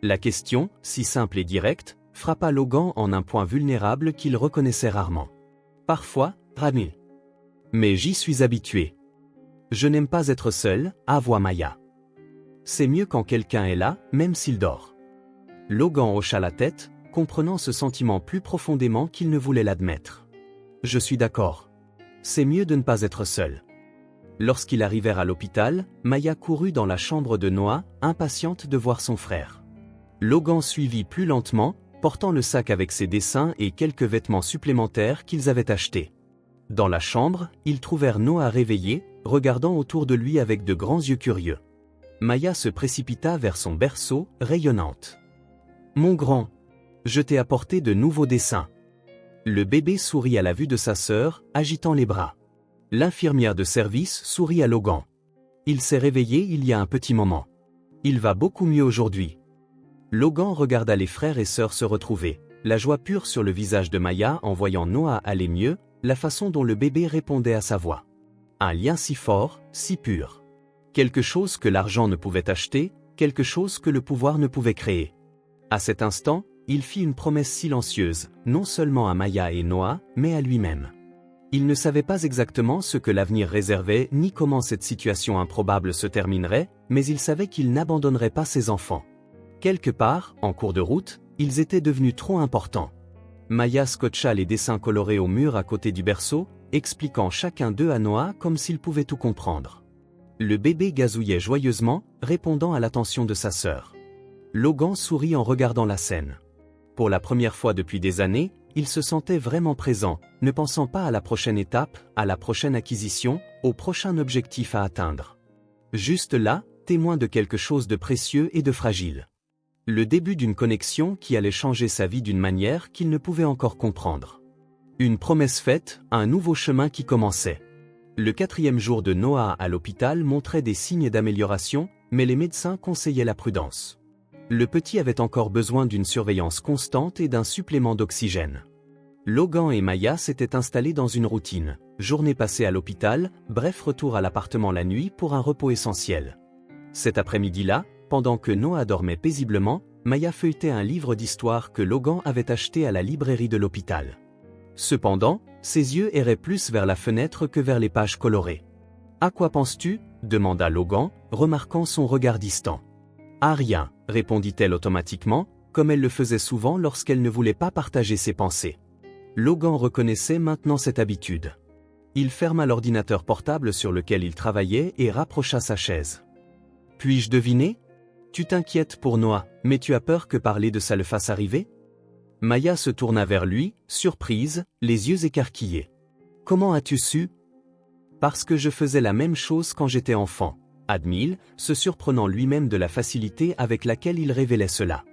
La question, si simple et directe, frappa Logan en un point vulnérable qu'il reconnaissait rarement. Parfois, Rami. Mais j'y suis habitué. Je n'aime pas être seul, avoua Maya. C'est mieux quand quelqu'un est là, même s'il dort. Logan hocha la tête, comprenant ce sentiment plus profondément qu'il ne voulait l'admettre. Je suis d'accord. C'est mieux de ne pas être seul. Lorsqu'ils arrivèrent à l'hôpital, Maya courut dans la chambre de Noah, impatiente de voir son frère. Logan suivit plus lentement, portant le sac avec ses dessins et quelques vêtements supplémentaires qu'ils avaient achetés. Dans la chambre, ils trouvèrent Noah réveillé, regardant autour de lui avec de grands yeux curieux. Maya se précipita vers son berceau, rayonnante. « Mon grand, je t'ai apporté de nouveaux dessins. » Le bébé sourit à la vue de sa sœur, agitant les bras. L'infirmière de service sourit à Logan. Il s'est réveillé il y a un petit moment. Il va beaucoup mieux aujourd'hui. Logan regarda les frères et sœurs se retrouver, la joie pure sur le visage de Maya en voyant Noah aller mieux, la façon dont le bébé répondait à sa voix. Un lien si fort, si pur. Quelque chose que l'argent ne pouvait acheter, quelque chose que le pouvoir ne pouvait créer. À cet instant, il fit une promesse silencieuse, non seulement à Maya et Noah, mais à lui-même. Il ne savait pas exactement ce que l'avenir réservait ni comment cette situation improbable se terminerait, mais il savait qu'il n'abandonnerait pas ses enfants. Quelque part, en cours de route, ils étaient devenus trop importants. Maya scotcha les dessins colorés au mur à côté du berceau, expliquant chacun d'eux à Noah comme s'il pouvait tout comprendre. Le bébé gazouillait joyeusement, répondant à l'attention de sa sœur. Logan sourit en regardant la scène. Pour la première fois depuis des années, il se sentait vraiment présent, ne pensant pas à la prochaine étape, à la prochaine acquisition, au prochain objectif à atteindre. Juste là, témoin de quelque chose de précieux et de fragile. Le début d'une connexion qui allait changer sa vie d'une manière qu'il ne pouvait encore comprendre. Une promesse faite, un nouveau chemin qui commençait. Le 4e jour de Noah à l'hôpital montrait des signes d'amélioration, mais les médecins conseillaient la prudence. Le petit avait encore besoin d'une surveillance constante et d'un supplément d'oxygène. Logan et Maya s'étaient installés dans une routine, journée passée à l'hôpital, bref retour à l'appartement la nuit pour un repos essentiel. Cet après-midi-là, pendant que Noah dormait paisiblement, Maya feuilletait un livre d'histoire que Logan avait acheté à la librairie de l'hôpital. Cependant, ses yeux erraient plus vers la fenêtre que vers les pages colorées. « À quoi penses-tu » demanda Logan, remarquant son regard distant. « À rien », répondit-elle automatiquement, comme elle le faisait souvent lorsqu'elle ne voulait pas partager ses pensées. Logan reconnaissait maintenant cette habitude. Il ferma l'ordinateur portable sur lequel il travaillait et rapprocha sa chaise. « Puis-je deviner ? Tu t'inquiètes pour Noah, mais tu as peur que parler de ça le fasse arriver ?» Maya se tourna vers lui, surprise, les yeux écarquillés. « Comment as-tu su ?»« Parce que je faisais la même chose quand j'étais enfant. » admit-il, se surprenant lui-même de la facilité avec laquelle il révélait cela.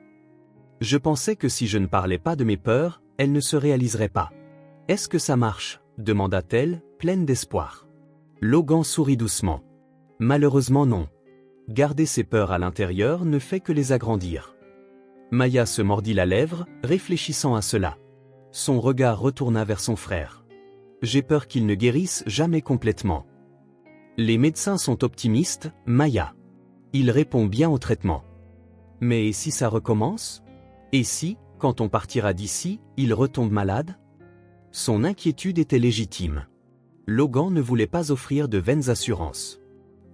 Je pensais que si je ne parlais pas de mes peurs, elles ne se réaliseraient pas. Est-ce que ça marche ? demanda-t-elle, pleine d'espoir. Logan sourit doucement. Malheureusement non. Garder ses peurs à l'intérieur ne fait que les agrandir. Maya se mordit la lèvre, réfléchissant à cela. Son regard retourna vers son frère. J'ai peur qu'il ne guérisse jamais complètement. Les médecins sont optimistes, Maya. Il répond bien au traitement. Mais et si ça recommence ? Et si, quand on partira d'ici, il retombe malade ? Son inquiétude était légitime. Logan ne voulait pas offrir de vaines assurances.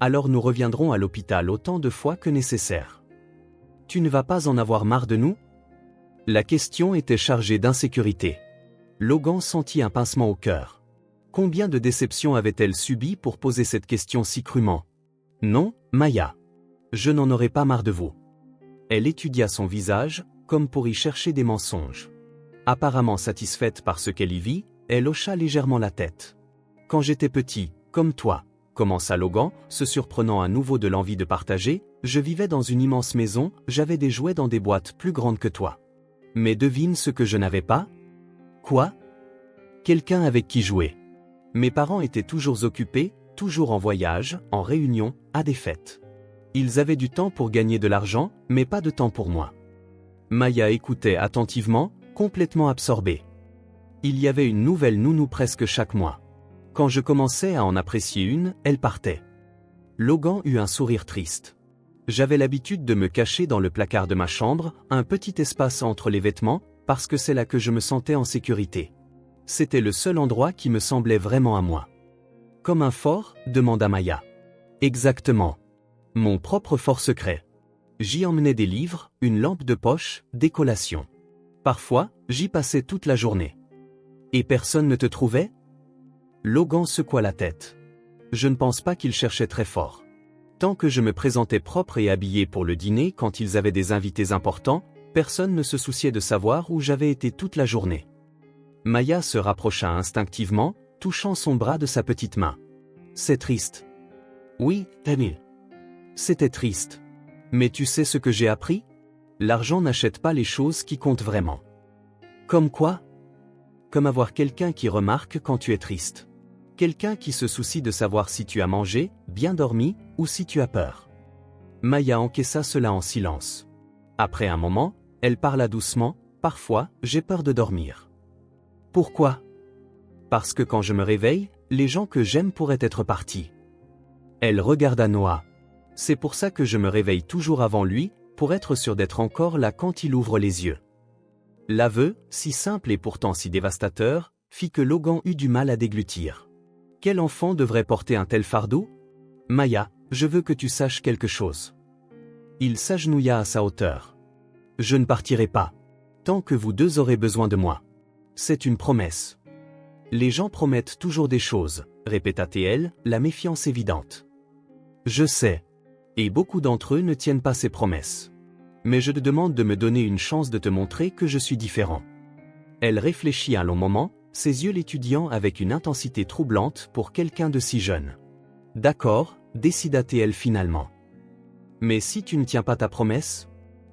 Alors nous reviendrons à l'hôpital autant de fois que nécessaire. Tu ne vas pas en avoir marre de nous ? La question était chargée d'insécurité. Logan sentit un pincement au cœur. Combien de déceptions avait-elle subies pour poser cette question si crûment ? Non, Maya. Je n'en aurai pas marre de vous. Elle étudia son visage, comme pour y chercher des mensonges. Apparemment satisfaite par ce qu'elle y vit, elle hocha légèrement la tête. Quand j'étais petit, comme toi, commença Logan, se surprenant à nouveau de l'envie de partager, je vivais dans une immense maison, j'avais des jouets dans des boîtes plus grandes que toi. Mais devine ce que je n'avais pas? Quoi? Quelqu'un avec qui jouer. Mes parents étaient toujours occupés, toujours en voyage, en réunion, à des fêtes. Ils avaient du temps pour gagner de l'argent, mais pas de temps pour moi. Maya écoutait attentivement, complètement absorbée. Il y avait une nouvelle nounou presque chaque mois. Quand je commençais à en apprécier une, elle partait. Logan eut un sourire triste. J'avais l'habitude de me cacher dans le placard de ma chambre, un petit espace entre les vêtements, parce que c'est là que je me sentais en sécurité. C'était le seul endroit qui me semblait vraiment à moi. Comme un fort? Demanda Maya. Exactement. Mon propre fort secret. J'y emmenais des livres, une lampe de poche, des collations. Parfois, j'y passais toute la journée. Et personne ne te trouvait? Logan secoua la tête. Je ne pense pas qu'il cherchait très fort. Tant que je me présentais propre et habillé pour le dîner quand ils avaient des invités importants, personne ne se souciait de savoir où j'avais été toute la journée. Maya se rapprocha instinctivement, touchant son bras de sa petite main. C'est triste. Oui, Tamil. C'était triste. Mais tu sais ce que j'ai appris? L'argent n'achète pas les choses qui comptent vraiment. Comme quoi? Comme avoir quelqu'un qui remarque quand tu es triste. Quelqu'un qui se soucie de savoir si tu as mangé, bien dormi, ou si tu as peur. Maya encaissa cela en silence. Après un moment, elle parla doucement, parfois, j'ai peur de dormir. Pourquoi? Parce que quand je me réveille, les gens que j'aime pourraient être partis. Elle regarda Noah. C'est pour ça que je me réveille toujours avant lui, pour être sûr d'être encore là quand il ouvre les yeux. L'aveu, si simple et pourtant si dévastateur, fit que Logan eut du mal à déglutir. Quel enfant devrait porter un tel fardeau? Maya, je veux que tu saches quelque chose. Il s'agenouilla à sa hauteur. Je ne partirai pas. Tant que vous deux aurez besoin de moi. C'est une promesse. Les gens promettent toujours des choses, répéta-t-elle, la méfiance évidente. Je sais. Et beaucoup d'entre eux ne tiennent pas ces promesses. Mais je te demande de me donner une chance de te montrer que je suis différent. Elle réfléchit un long moment, ses yeux l'étudiant avec une intensité troublante pour quelqu'un de si jeune. D'accord, décida-t-elle finalement. Mais si tu ne tiens pas ta promesse?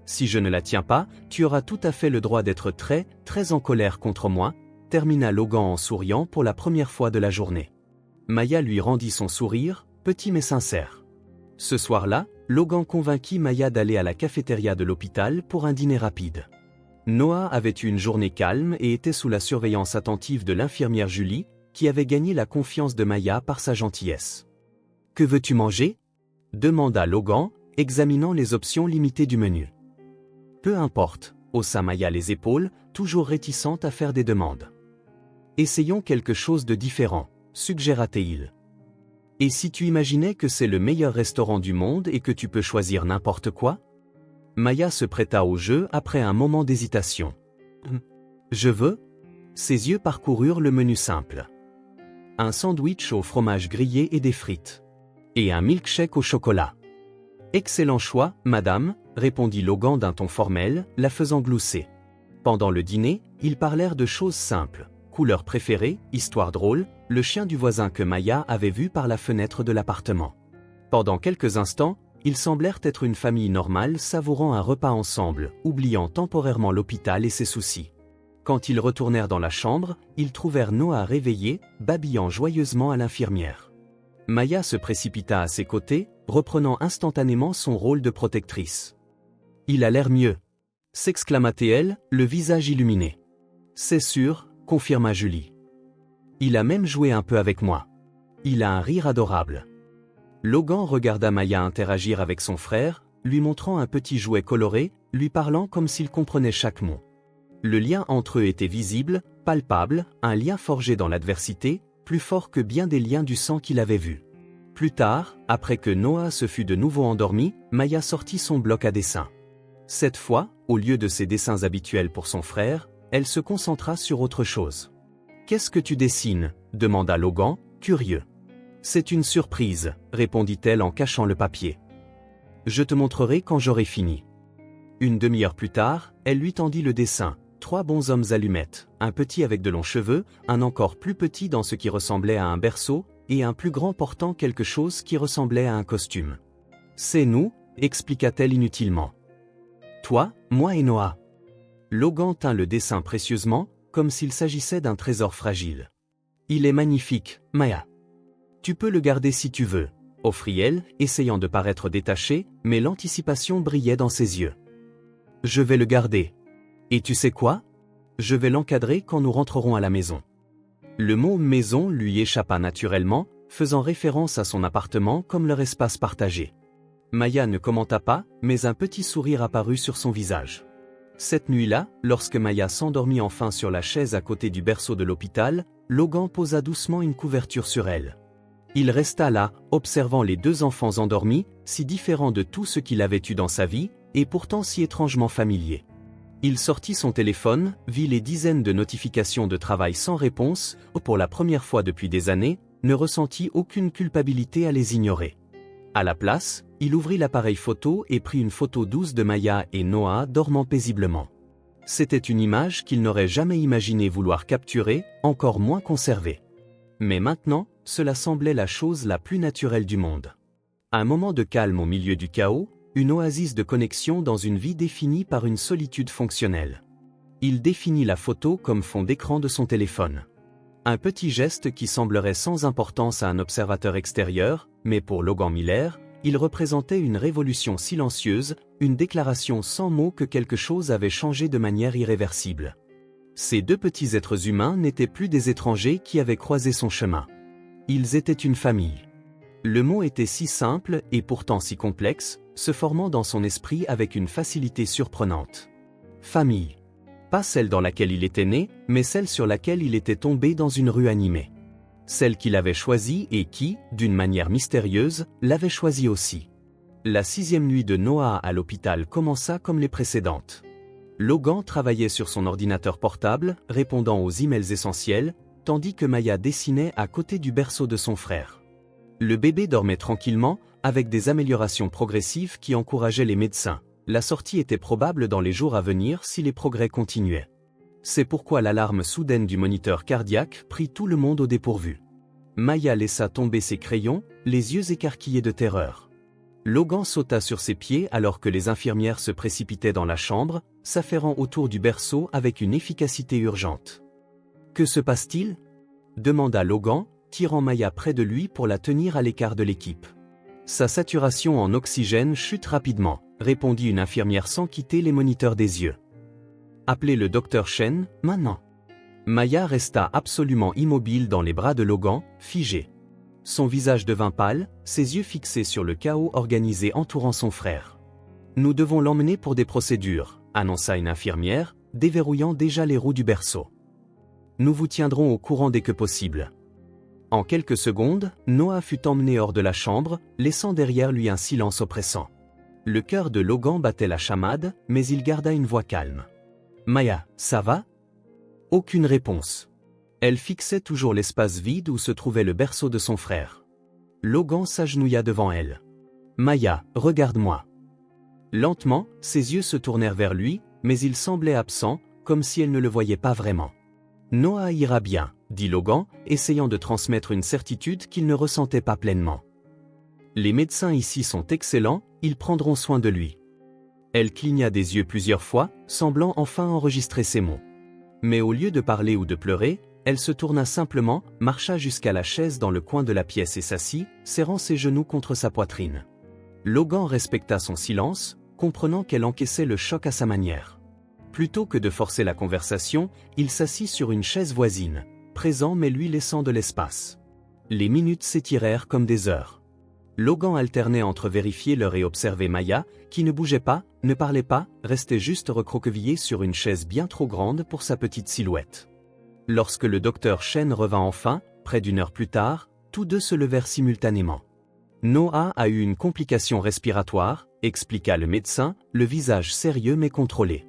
Si je ne la tiens pas, tu auras tout à fait le droit d'être très, très en colère contre moi, termina Logan en souriant pour la première fois de la journée. Maya lui rendit son sourire, petit mais sincère. Ce soir-là, Logan convainquit Maya d'aller à la cafétéria de l'hôpital pour un dîner rapide. Noah avait eu une journée calme et était sous la surveillance attentive de l'infirmière Julie, qui avait gagné la confiance de Maya par sa gentillesse. « Que veux-tu manger » demanda Logan, examinant les options limitées du menu. « Peu importe » haussa Maya les épaules, toujours réticente à faire des demandes. « Essayons quelque chose de différent » suggéra-t-il. « Et si tu imaginais que c'est le meilleur restaurant du monde et que tu peux choisir n'importe quoi » Maya se prêta au jeu après un moment d'hésitation. « Je veux » Ses yeux parcoururent le menu simple. Un sandwich au fromage grillé et des frites. Et un milkshake au chocolat. « Excellent choix, madame » répondit Logan d'un ton formel, la faisant glousser. Pendant le dîner, ils parlèrent de choses simples. Couleur préférée, histoire drôle, le chien du voisin que Maya avait vu par la fenêtre de l'appartement. Pendant quelques instants, ils semblèrent être une famille normale savourant un repas ensemble, oubliant temporairement l'hôpital et ses soucis. Quand ils retournèrent dans la chambre, ils trouvèrent Noah réveillé, babillant joyeusement à l'infirmière. Maya se précipita à ses côtés, reprenant instantanément son rôle de protectrice. « Il a l'air mieux » s'exclama-t-elle, le visage illuminé. « C'est sûr » confirma Julie. « Il a même joué un peu avec moi. Il a un rire adorable. » Logan regarda Maya interagir avec son frère, lui montrant un petit jouet coloré, lui parlant comme s'il comprenait chaque mot. Le lien entre eux était visible, palpable, un lien forgé dans l'adversité, plus fort que bien des liens du sang qu'il avait vus. Plus tard, après que Noah se fut de nouveau endormi, Maya sortit son bloc à dessin. Cette fois, au lieu de ses dessins habituels pour son frère, elle se concentra sur autre chose. « Qu'est-ce que tu dessines » demanda Logan, curieux. « C'est une surprise » répondit-elle en cachant le papier. « Je te montrerai quand j'aurai fini. » Une demi-heure plus tard, elle lui tendit le dessin. 3 bonshommes allumettes, un petit avec de longs cheveux, un encore plus petit dans ce qui ressemblait à un berceau, et un plus grand portant quelque chose qui ressemblait à un costume. C'est nous, expliqua-t-elle inutilement. Toi, moi et Noah. Logan tint le dessin précieusement, comme s'il s'agissait d'un trésor fragile. Il est magnifique, Maya. Tu peux le garder si tu veux, offrit-elle, essayant de paraître détachée, mais l'anticipation brillait dans ses yeux. Je vais le garder. Et tu sais quoi? Je vais l'encadrer quand nous rentrerons à la maison. Le mot maison lui échappa naturellement, faisant référence à son appartement comme leur espace partagé. Maya ne commenta pas, mais un petit sourire apparut sur son visage. Cette nuit-là, lorsque Maya s'endormit enfin sur la chaise à côté du berceau de l'hôpital, Logan posa doucement une couverture sur elle. Il resta là, observant les 2 enfants endormis, si différents de tout ce qu'il avait eu dans sa vie, et pourtant si étrangement familiers. Il sortit son téléphone, vit les dizaines de notifications de travail sans réponse, pour la première fois depuis des années, ne ressentit aucune culpabilité à les ignorer. À la place, il ouvrit l'appareil photo et prit une photo douce de Maya et Noah dormant paisiblement. C'était une image qu'il n'aurait jamais imaginé vouloir capturer, encore moins conserver. Mais maintenant, cela semblait la chose la plus naturelle du monde. Un moment de calme au milieu du chaos, une oasis de connexion dans une vie définie par une solitude fonctionnelle. Il définit la photo comme fond d'écran de son téléphone. Un petit geste qui semblerait sans importance à un observateur extérieur, mais pour Logan Miller, il représentait une révolution silencieuse, une déclaration sans mots que quelque chose avait changé de manière irréversible. Ces 2 petits êtres humains n'étaient plus des étrangers qui avaient croisé son chemin. Ils étaient une famille. Le mot était si simple et pourtant si complexe, se formant dans son esprit avec une facilité surprenante. Famille. Pas celle dans laquelle il était né, mais celle sur laquelle il était tombé dans une rue animée. Celle qu'il avait choisie et qui, d'une manière mystérieuse, l'avait choisie aussi. La 6e nuit de Noah à l'hôpital commença comme les précédentes. Logan travaillait sur son ordinateur portable, répondant aux emails essentiels, tandis que Maya dessinait à côté du berceau de son frère. Le bébé dormait tranquillement, avec des améliorations progressives qui encourageaient les médecins. La sortie était probable dans les jours à venir si les progrès continuaient. C'est pourquoi l'alarme soudaine du moniteur cardiaque prit tout le monde au dépourvu. Maya laissa tomber ses crayons, les yeux écarquillés de terreur. Logan sauta sur ses pieds alors que les infirmières se précipitaient dans la chambre, s'affairant autour du berceau avec une efficacité urgente. « Que se passe-t-il » demanda Logan, tirant Maya près de lui pour la tenir à l'écart de l'équipe. Sa saturation en oxygène chute rapidement, répondit une infirmière sans quitter les moniteurs des yeux. Appelez le docteur Chen, maintenant. Maya resta absolument immobile dans les bras de Logan, figée. Son visage devint pâle, ses yeux fixés sur le chaos organisé entourant son frère. Nous devons l'emmener pour des procédures, annonça une infirmière, déverrouillant déjà les roues du berceau. Nous vous tiendrons au courant dès que possible. En quelques secondes, Noah fut emmené hors de la chambre, laissant derrière lui un silence oppressant. Le cœur de Logan battait la chamade, mais il garda une voix calme. « Maya, ça va ?» Aucune réponse. Elle fixait toujours l'espace vide où se trouvait le berceau de son frère. Logan s'agenouilla devant elle. « Maya, regarde-moi. » Lentement, ses yeux se tournèrent vers lui, mais il semblait absent, comme si elle ne le voyait pas vraiment. « Noah ira bien, » dit Logan, essayant de transmettre une certitude qu'il ne ressentait pas pleinement. « Les médecins ici sont excellents, ils prendront soin de lui. » Elle cligna des yeux plusieurs fois, semblant enfin enregistrer ses mots. Mais au lieu de parler ou de pleurer, elle se tourna simplement, marcha jusqu'à la chaise dans le coin de la pièce et s'assit, serrant ses genoux contre sa poitrine. Logan respecta son silence, comprenant qu'elle encaissait le choc à sa manière. Plutôt que de forcer la conversation, il s'assit sur une chaise voisine, présent mais lui laissant de l'espace. Les minutes s'étirèrent comme des heures. Logan alternait entre vérifier l'heure et observer Maya, qui ne bougeait pas, ne parlait pas, restait juste recroquevillée sur une chaise bien trop grande pour sa petite silhouette. Lorsque le docteur Chen revint enfin, près d'une heure plus tard, tous 2 se levèrent simultanément. Noah a eu une complication respiratoire, expliqua le médecin, le visage sérieux mais contrôlé.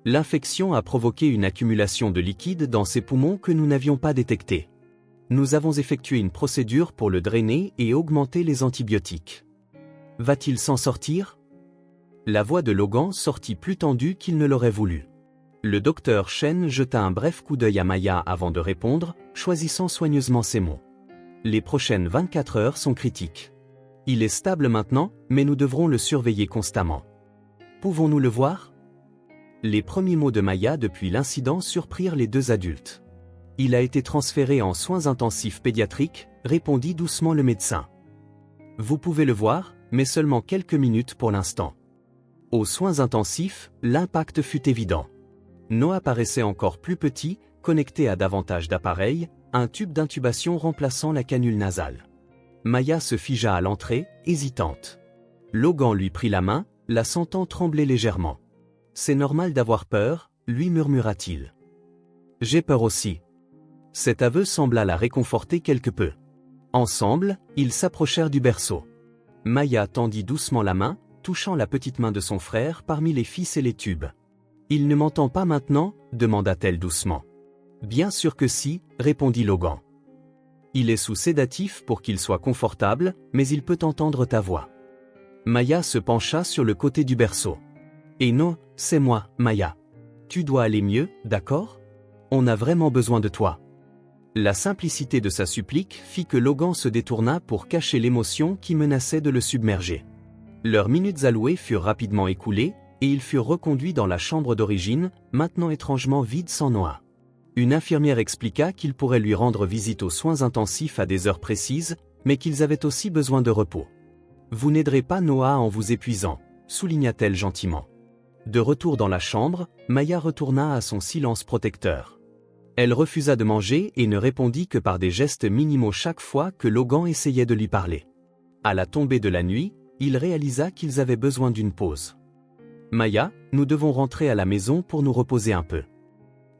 L'infection a provoqué une accumulation de liquide dans ses poumons que nous n'avions pas détecté. Nous avons effectué une procédure pour le drainer et augmenter les antibiotiques. Va-t-il s'en sortir ? La voix de Logan sortit plus tendue qu'il ne l'aurait voulu. Le docteur Chen jeta un bref coup d'œil à Maya avant de répondre, choisissant soigneusement ses mots. Les prochaines 24 heures sont critiques. Il est stable maintenant, mais nous devrons le surveiller constamment. Pouvons-nous le voir? Les premiers mots de Maya depuis l'incident surprirent les deux adultes. Il a été transféré en soins intensifs pédiatriques, répondit doucement le médecin. Vous pouvez le voir, mais seulement quelques minutes pour l'instant. Aux soins intensifs, l'impact fut évident. Noah paraissait encore plus petit, connecté à davantage d'appareils, un tube d'intubation remplaçant la canule nasale. Maya se figea à l'entrée, hésitante. Logan lui prit la main, la sentant trembler légèrement. C'est normal d'avoir peur, lui murmura-t-il. J'ai peur aussi. Cet aveu sembla la réconforter quelque peu. Ensemble, ils s'approchèrent du berceau. Maya tendit doucement la main, touchant la petite main de son frère parmi les fils et les tubes. « Il ne m'entend pas maintenant » demanda-t-elle doucement. « Bien sûr que si » répondit Logan. « Il est sous sédatif pour qu'il soit confortable, mais il peut entendre ta voix. » Maya se pencha sur le côté du berceau. « Et non, c'est moi, Maya. Tu dois aller mieux, d'accord? On a vraiment besoin de toi. » La simplicité de sa supplique fit que Logan se détourna pour cacher l'émotion qui menaçait de le submerger. Leurs minutes allouées furent rapidement écoulées, et ils furent reconduits dans la chambre d'origine, maintenant étrangement vide sans Noah. Une infirmière expliqua qu'ils pourraient lui rendre visite aux soins intensifs à des heures précises, mais qu'ils avaient aussi besoin de repos. « Vous n'aiderez pas Noah en vous épuisant », souligna-t-elle gentiment. De retour dans la chambre, Maya retourna à son silence protecteur. Elle refusa de manger et ne répondit que par des gestes minimaux chaque fois que Logan essayait de lui parler. À la tombée de la nuit, il réalisa qu'ils avaient besoin d'une pause. « Maya, nous devons rentrer à la maison pour nous reposer un peu. »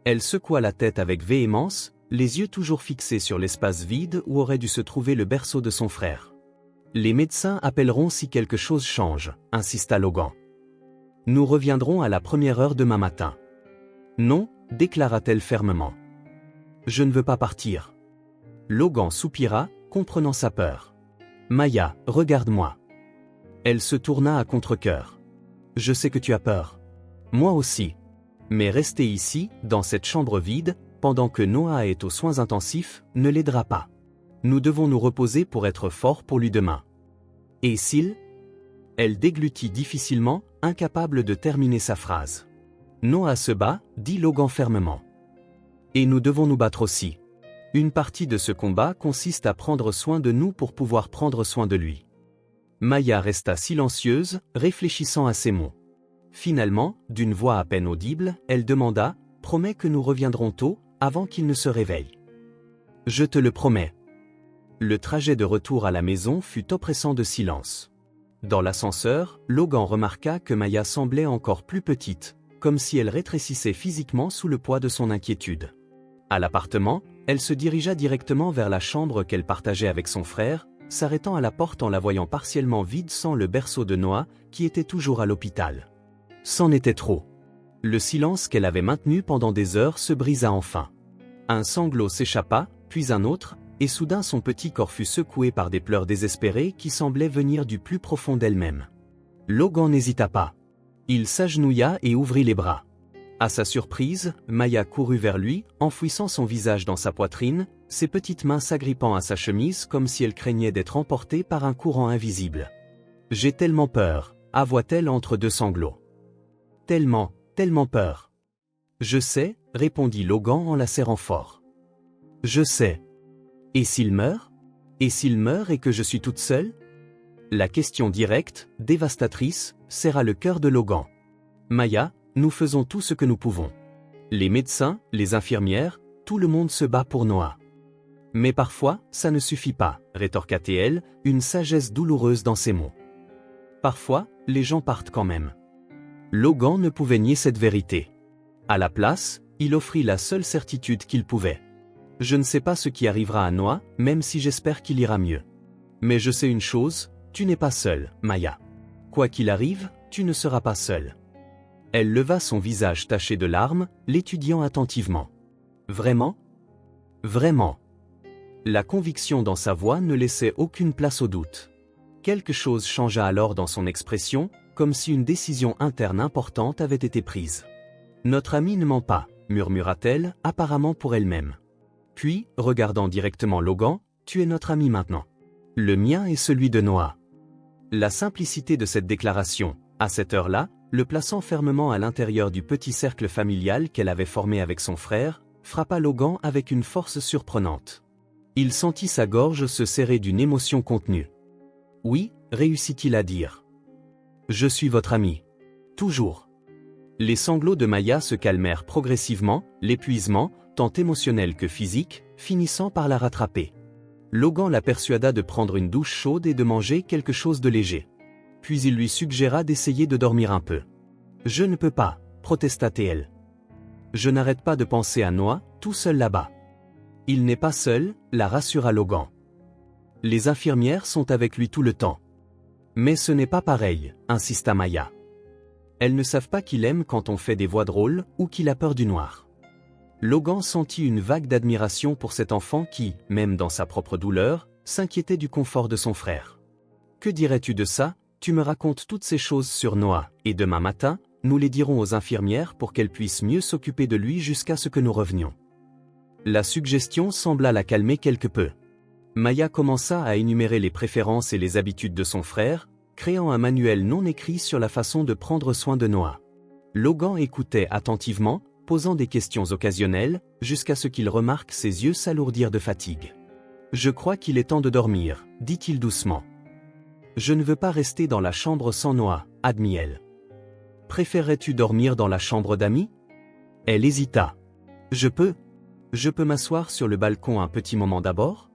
Elle secoua la tête avec véhémence, les yeux toujours fixés sur l'espace vide où aurait dû se trouver le berceau de son frère. « Les médecins appelleront si quelque chose change, » insista Logan. « Nous reviendrons à la première heure demain matin. »« Non, » déclara-t-elle fermement. « Je ne veux pas partir. » Logan soupira, comprenant sa peur. « Maya, regarde-moi. » Elle se tourna à contre-cœur. « Je sais que tu as peur. Moi aussi. Mais rester ici, dans cette chambre vide, pendant que Noah est aux soins intensifs, ne l'aidera pas. Nous devons nous reposer pour être forts pour lui demain. » Et s'il... Elle déglutit difficilement, incapable de terminer sa phrase. « Noah se bat, » dit Logan fermement. « Et nous devons nous battre aussi. Une partie de ce combat consiste à prendre soin de nous pour pouvoir prendre soin de lui. » Maya resta silencieuse, réfléchissant à ces mots. Finalement, d'une voix à peine audible, elle demanda « Promets que nous reviendrons tôt, avant qu'il ne se réveille. »« Je te le promets. » Le trajet de retour à la maison fut oppressant de silence. Dans l'ascenseur, Logan remarqua que Maya semblait encore plus petite, comme si elle rétrécissait physiquement sous le poids de son inquiétude. À l'appartement, elle se dirigea directement vers la chambre qu'elle partageait avec son frère, s'arrêtant à la porte en la voyant partiellement vide sans le berceau de Noah, qui était toujours à l'hôpital. C'en était trop. Le silence qu'elle avait maintenu pendant des heures se brisa enfin. Un sanglot s'échappa, puis un autre, et soudain son petit corps fut secoué par des pleurs désespérés qui semblaient venir du plus profond d'elle-même. Logan n'hésita pas. Il s'agenouilla et ouvrit les bras. À sa surprise, Maya courut vers lui, enfouissant son visage dans sa poitrine, ses petites mains s'agrippant à sa chemise comme si elle craignait d'être emportée par un courant invisible. « J'ai tellement peur » avoua-t-elle entre deux sanglots. « Tellement, tellement peur. »« Je sais » répondit Logan en la serrant fort. « Je sais. » « Et s'il meurt ? Et s'il meurt et que je suis toute seule ?» La question directe, dévastatrice, serra le cœur de Logan. « Maya, nous faisons tout ce que nous pouvons. Les médecins, les infirmières, tout le monde se bat pour Noah. Mais parfois, ça ne suffit pas, rétorqua-t-elle, une sagesse douloureuse dans ses mots. Parfois, les gens partent quand même. » Logan ne pouvait nier cette vérité. À la place, il offrit la seule certitude qu'il pouvait. « Je ne sais pas ce qui arrivera à Noah, même si j'espère qu'il ira mieux. Mais je sais une chose, tu n'es pas seule, Maya. Quoi qu'il arrive, tu ne seras pas seule. » Elle leva son visage taché de larmes, l'étudiant attentivement. « Vraiment ? Vraiment ?» La conviction dans sa voix ne laissait aucune place au doute. Quelque chose changea alors dans son expression, comme si une décision interne importante avait été prise. « Notre amie ne ment pas, murmura-t-elle, apparemment pour elle-même. Puis, regardant directement Logan, tu es notre ami maintenant. Le mien est celui de Noah. La simplicité de cette déclaration, à cette heure-là, le plaçant fermement à l'intérieur du petit cercle familial qu'elle avait formé avec son frère, frappa Logan avec une force surprenante. Il sentit sa gorge se serrer d'une émotion contenue. Oui, réussit-il à dire. Je suis votre ami. Toujours. Les sanglots de Maya se calmèrent progressivement, l'épuisement, tant émotionnel que physique, finissant par la rattraper. Logan la persuada de prendre une douche chaude et de manger quelque chose de léger. Puis il lui suggéra d'essayer de dormir un peu. Je ne peux pas, protesta-t-elle. Je n'arrête pas de penser à Noah, tout seul là-bas. Il n'est pas seul, la rassura Logan. Les infirmières sont avec lui tout le temps. Mais ce n'est pas pareil, insista Maya. Elles ne savent pas qu'il aime quand on fait des voix drôles ou qu'il a peur du noir. Logan sentit une vague d'admiration pour cet enfant qui, même dans sa propre douleur, s'inquiétait du confort de son frère. Que dirais-tu de ça? Tu me racontes toutes ces choses sur Noah, et demain matin, nous les dirons aux infirmières pour qu'elles puissent mieux s'occuper de lui jusqu'à ce que nous revenions. La suggestion sembla la calmer quelque peu. Maya commença à énumérer les préférences et les habitudes de son frère, créant un manuel non écrit sur la façon de prendre soin de Noah. Logan écoutait attentivement, posant des questions occasionnelles, jusqu'à ce qu'il remarque ses yeux s'alourdir de fatigue. « Je crois qu'il est temps de dormir, » dit-il doucement. « Je ne veux pas rester dans la chambre sans Noah, » admit-elle. « Préférerais-tu dormir dans la chambre d'amis » Elle hésita. « Je peux m'asseoir sur le balcon un petit moment d'abord ?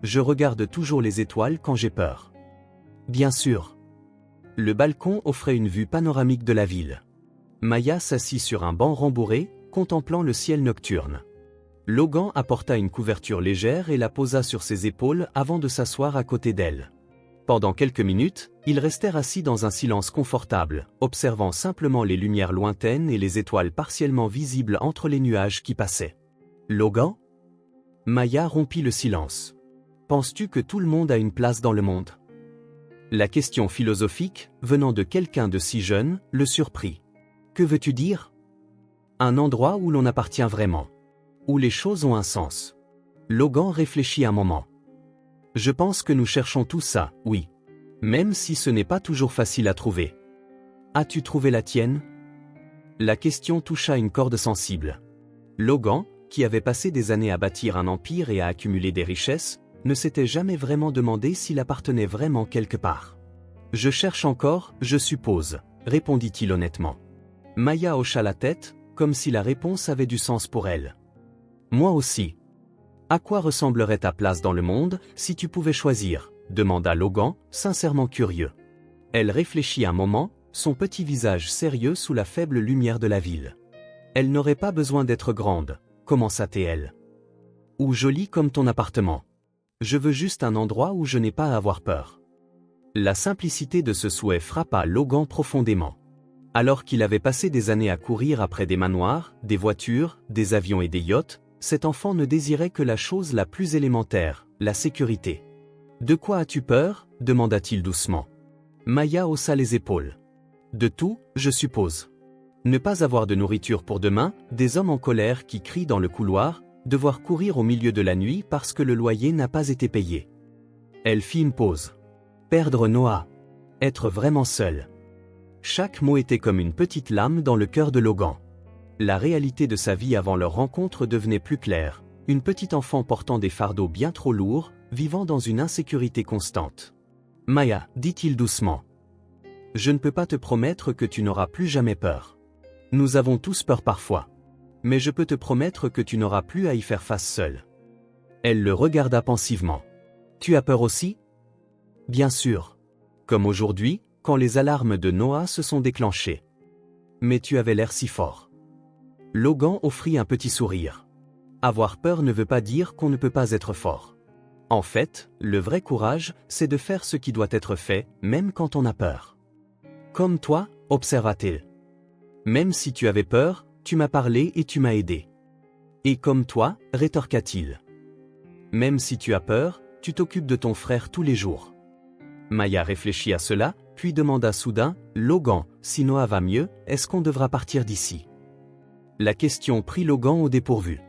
Je regarde toujours les étoiles quand j'ai peur. » Bien sûr. Le balcon offrait une vue panoramique de la ville. Maya s'assit sur un banc rembourré, contemplant le ciel nocturne. Logan apporta une couverture légère et la posa sur ses épaules avant de s'asseoir à côté d'elle. Pendant quelques minutes, ils restèrent assis dans un silence confortable, observant simplement les lumières lointaines et les étoiles partiellement visibles entre les nuages qui passaient. « Logan ?» Maya rompit le silence. « Penses-tu que tout le monde a une place dans le monde ?» La question philosophique, venant de quelqu'un de si jeune, le surprit. « Que veux-tu dire ?»« Un endroit où l'on appartient vraiment. Où les choses ont un sens. » Logan réfléchit un moment. « Je pense que nous cherchons tout ça, oui. Même si ce n'est pas toujours facile à trouver. As-tu trouvé la tienne ?» La question toucha une corde sensible. Logan, qui avait passé des années à bâtir un empire et à accumuler des richesses, ne s'était jamais vraiment demandé s'il appartenait vraiment quelque part. « Je cherche encore, je suppose, » répondit-il honnêtement. Maya hocha la tête, comme si la réponse avait du sens pour elle. « Moi aussi. »« À quoi ressemblerait ta place dans le monde, si tu pouvais choisir ?» demanda Logan, sincèrement curieux. Elle réfléchit un moment, son petit visage sérieux sous la faible lumière de la ville. « Elle n'aurait pas besoin d'être grande, » commença-t-elle. « Ou jolie comme ton appartement. Je veux juste un endroit où je n'ai pas à avoir peur. » La simplicité de ce souhait frappa Logan profondément. Alors qu'il avait passé des années à courir après des manoirs, des voitures, des avions et des yachts, cet enfant ne désirait que la chose la plus élémentaire, la sécurité. « De quoi as-tu peur ?» demanda-t-il doucement. Maya haussa les épaules. « De tout, je suppose. Ne pas avoir de nourriture pour demain, des hommes en colère qui crient dans le couloir, devoir courir au milieu de la nuit parce que le loyer n'a pas été payé. » Elle fit une pause. Perdre Noah. Être vraiment seul. Chaque mot était comme une petite lame dans le cœur de Logan. La réalité de sa vie avant leur rencontre devenait plus claire. Une petite enfant portant des fardeaux bien trop lourds, vivant dans une insécurité constante. « Maya, dit-il doucement. Je ne peux pas te promettre que tu n'auras plus jamais peur. Nous avons tous peur parfois. Mais je peux te promettre que tu n'auras plus à y faire face seul. » Elle le regarda pensivement. « Tu as peur aussi ? » Bien sûr. Comme aujourd'hui, quand les alarmes de Noah se sont déclenchées. Mais tu avais l'air si fort. Logan offrit un petit sourire. Avoir peur ne veut pas dire qu'on ne peut pas être fort. En fait, le vrai courage, c'est de faire ce qui doit être fait, même quand on a peur. Comme toi, observa-t-il. Même si tu avais peur, tu m'as parlé et tu m'as aidé. Et comme toi, rétorqua-t-il. Même si tu as peur, tu t'occupes de ton frère tous les jours. Maya réfléchit à cela, puis demanda soudain, « Logan, si Noah va mieux, est-ce qu'on devra partir d'ici ?» La question prit Logan au dépourvu.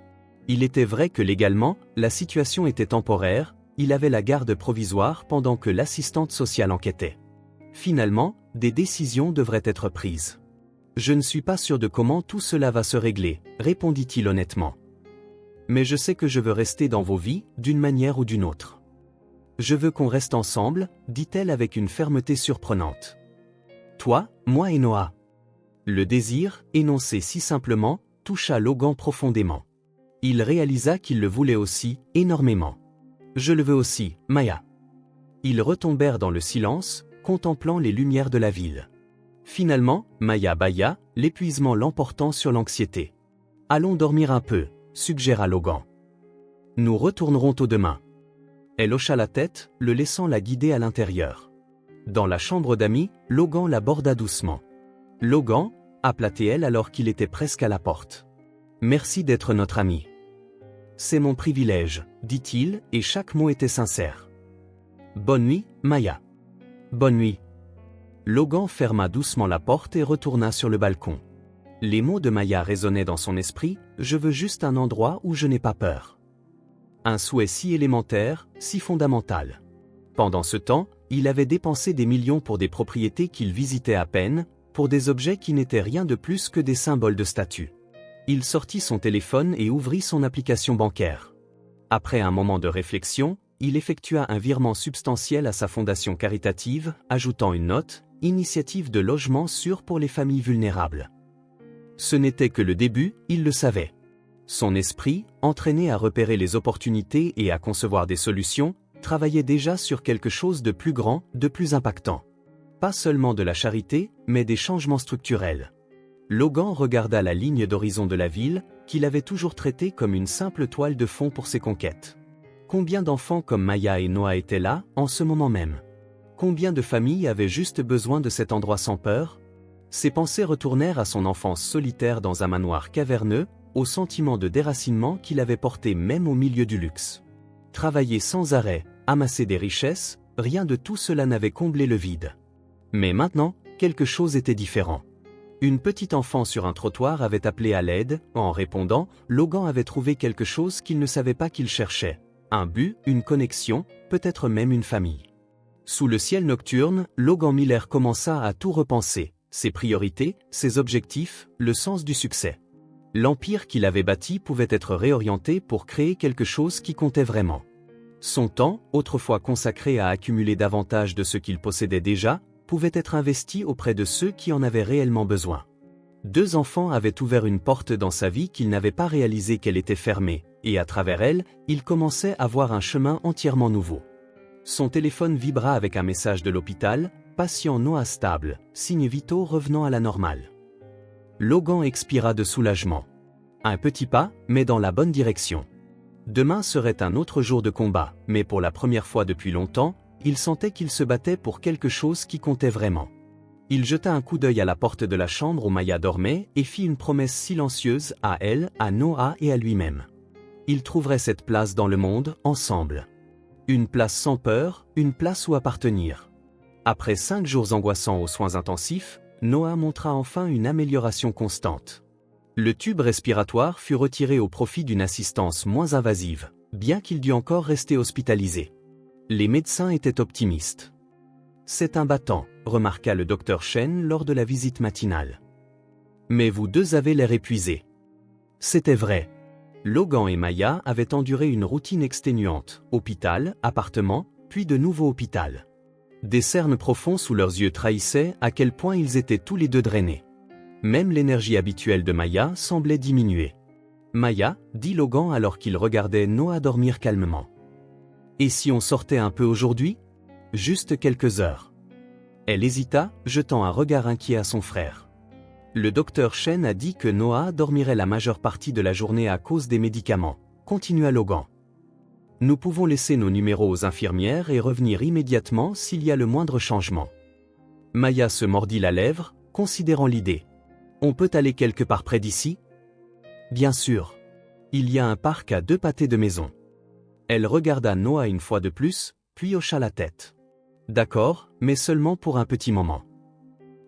Il était vrai que légalement, la situation était temporaire, il avait la garde provisoire pendant que l'assistante sociale enquêtait. Finalement, des décisions devraient être prises. Je ne suis pas sûr de comment tout cela va se régler, répondit-il honnêtement. Mais je sais que je veux rester dans vos vies, d'une manière ou d'une autre. Je veux qu'on reste ensemble, dit-elle avec une fermeté surprenante. Toi, moi et Noah. Le désir, énoncé si simplement, toucha Logan profondément. Il réalisa qu'il le voulait aussi, énormément. Je le veux aussi, Maya. Ils retombèrent dans le silence, contemplant les lumières de la ville. Finalement, Maya bâilla, l'épuisement l'emportant sur l'anxiété. Allons dormir un peu, suggéra Logan. Nous retournerons tôt demain. Elle hocha la tête, le laissant la guider à l'intérieur. Dans la chambre d'amis, Logan l'aborda doucement. Logan, appela-t-elle alors qu'il était presque à la porte. Merci d'être notre ami. C'est mon privilège, dit-il, et chaque mot était sincère. Bonne nuit, Maya. Bonne nuit. Logan ferma doucement la porte et retourna sur le balcon. Les mots de Maya résonnaient dans son esprit, je veux juste un endroit où je n'ai pas peur. Un souhait si élémentaire, si fondamental. Pendant ce temps, il avait dépensé des millions pour des propriétés qu'il visitait à peine, pour des objets qui n'étaient rien de plus que des symboles de statut. Il sortit son téléphone et ouvrit son application bancaire. Après un moment de réflexion, il effectua un virement substantiel à sa fondation caritative, ajoutant une note, initiative de logement sûr pour les familles vulnérables. Ce n'était que le début, il le savait. Son esprit, entraîné à repérer les opportunités et à concevoir des solutions, travaillait déjà sur quelque chose de plus grand, de plus impactant. Pas seulement de la charité, mais des changements structurels. Logan regarda la ligne d'horizon de la ville, qu'il avait toujours traitée comme une simple toile de fond pour ses conquêtes. Combien d'enfants comme Maya et Noah étaient là, en ce moment même? Combien de familles avaient juste besoin de cet endroit sans peur? Ses pensées retournèrent à son enfance solitaire dans un manoir caverneux, au sentiment de déracinement qu'il avait porté même au milieu du luxe. Travailler sans arrêt, amasser des richesses, rien de tout cela n'avait comblé le vide. Mais maintenant, quelque chose était différent. Une petite enfant sur un trottoir avait appelé à l'aide, en répondant, Logan avait trouvé quelque chose qu'il ne savait pas qu'il cherchait. Un but, une connexion, peut-être même une famille. Sous le ciel nocturne, Logan Miller commença à tout repenser, ses priorités, ses objectifs, le sens du succès. L'empire qu'il avait bâti pouvait être réorienté pour créer quelque chose qui comptait vraiment. Son temps, autrefois consacré à accumuler davantage de ce qu'il possédait déjà, pouvait être investi auprès de ceux qui en avaient réellement besoin. 2 enfants avaient ouvert une porte dans sa vie qu'il n'avait pas réalisé qu'elle était fermée, et à travers elle, il commençait à voir un chemin entièrement nouveau. Son téléphone vibra avec un message de l'hôpital, patient Noah stable, signes vitaux revenant à la normale. Logan expira de soulagement. Un petit pas, mais dans la bonne direction. Demain serait un autre jour de combat, mais pour la première fois depuis longtemps, il sentait qu'il se battait pour quelque chose qui comptait vraiment. Il jeta un coup d'œil à la porte de la chambre où Maya dormait et fit une promesse silencieuse à elle, à Noah et à lui-même. Ils trouveraient cette place dans le monde, ensemble. Une place sans peur, une place où appartenir. Après 5 jours angoissants aux soins intensifs, Noah montra enfin une amélioration constante. Le tube respiratoire fut retiré au profit d'une assistance moins invasive, bien qu'il dût encore rester hospitalisé. Les médecins étaient optimistes. C'est un battant, remarqua le docteur Chen lors de la visite matinale. Mais vous deux avez l'air épuisés. C'était vrai. Logan et Maya avaient enduré une routine exténuante, hôpital, appartement, puis de nouveau hôpital. Des cernes profonds sous leurs yeux trahissaient à quel point ils étaient tous les deux drainés. Même l'énergie habituelle de Maya semblait diminuer. Maya, dit Logan alors qu'il regardait Noah dormir calmement. Et si on sortait un peu aujourd'hui? Juste quelques heures. Elle hésita, jetant un regard inquiet à son frère. Le docteur Chen a dit que Noah dormirait la majeure partie de la journée à cause des médicaments, continua Logan. Nous pouvons laisser nos numéros aux infirmières et revenir immédiatement s'il y a le moindre changement. Maya se mordit la lèvre, considérant l'idée. On peut aller quelque part près d'ici? Bien sûr. Il y a un parc à 2 pâtés de maison. Elle regarda Noah une fois de plus, puis hocha la tête. D'accord, mais seulement pour un petit moment.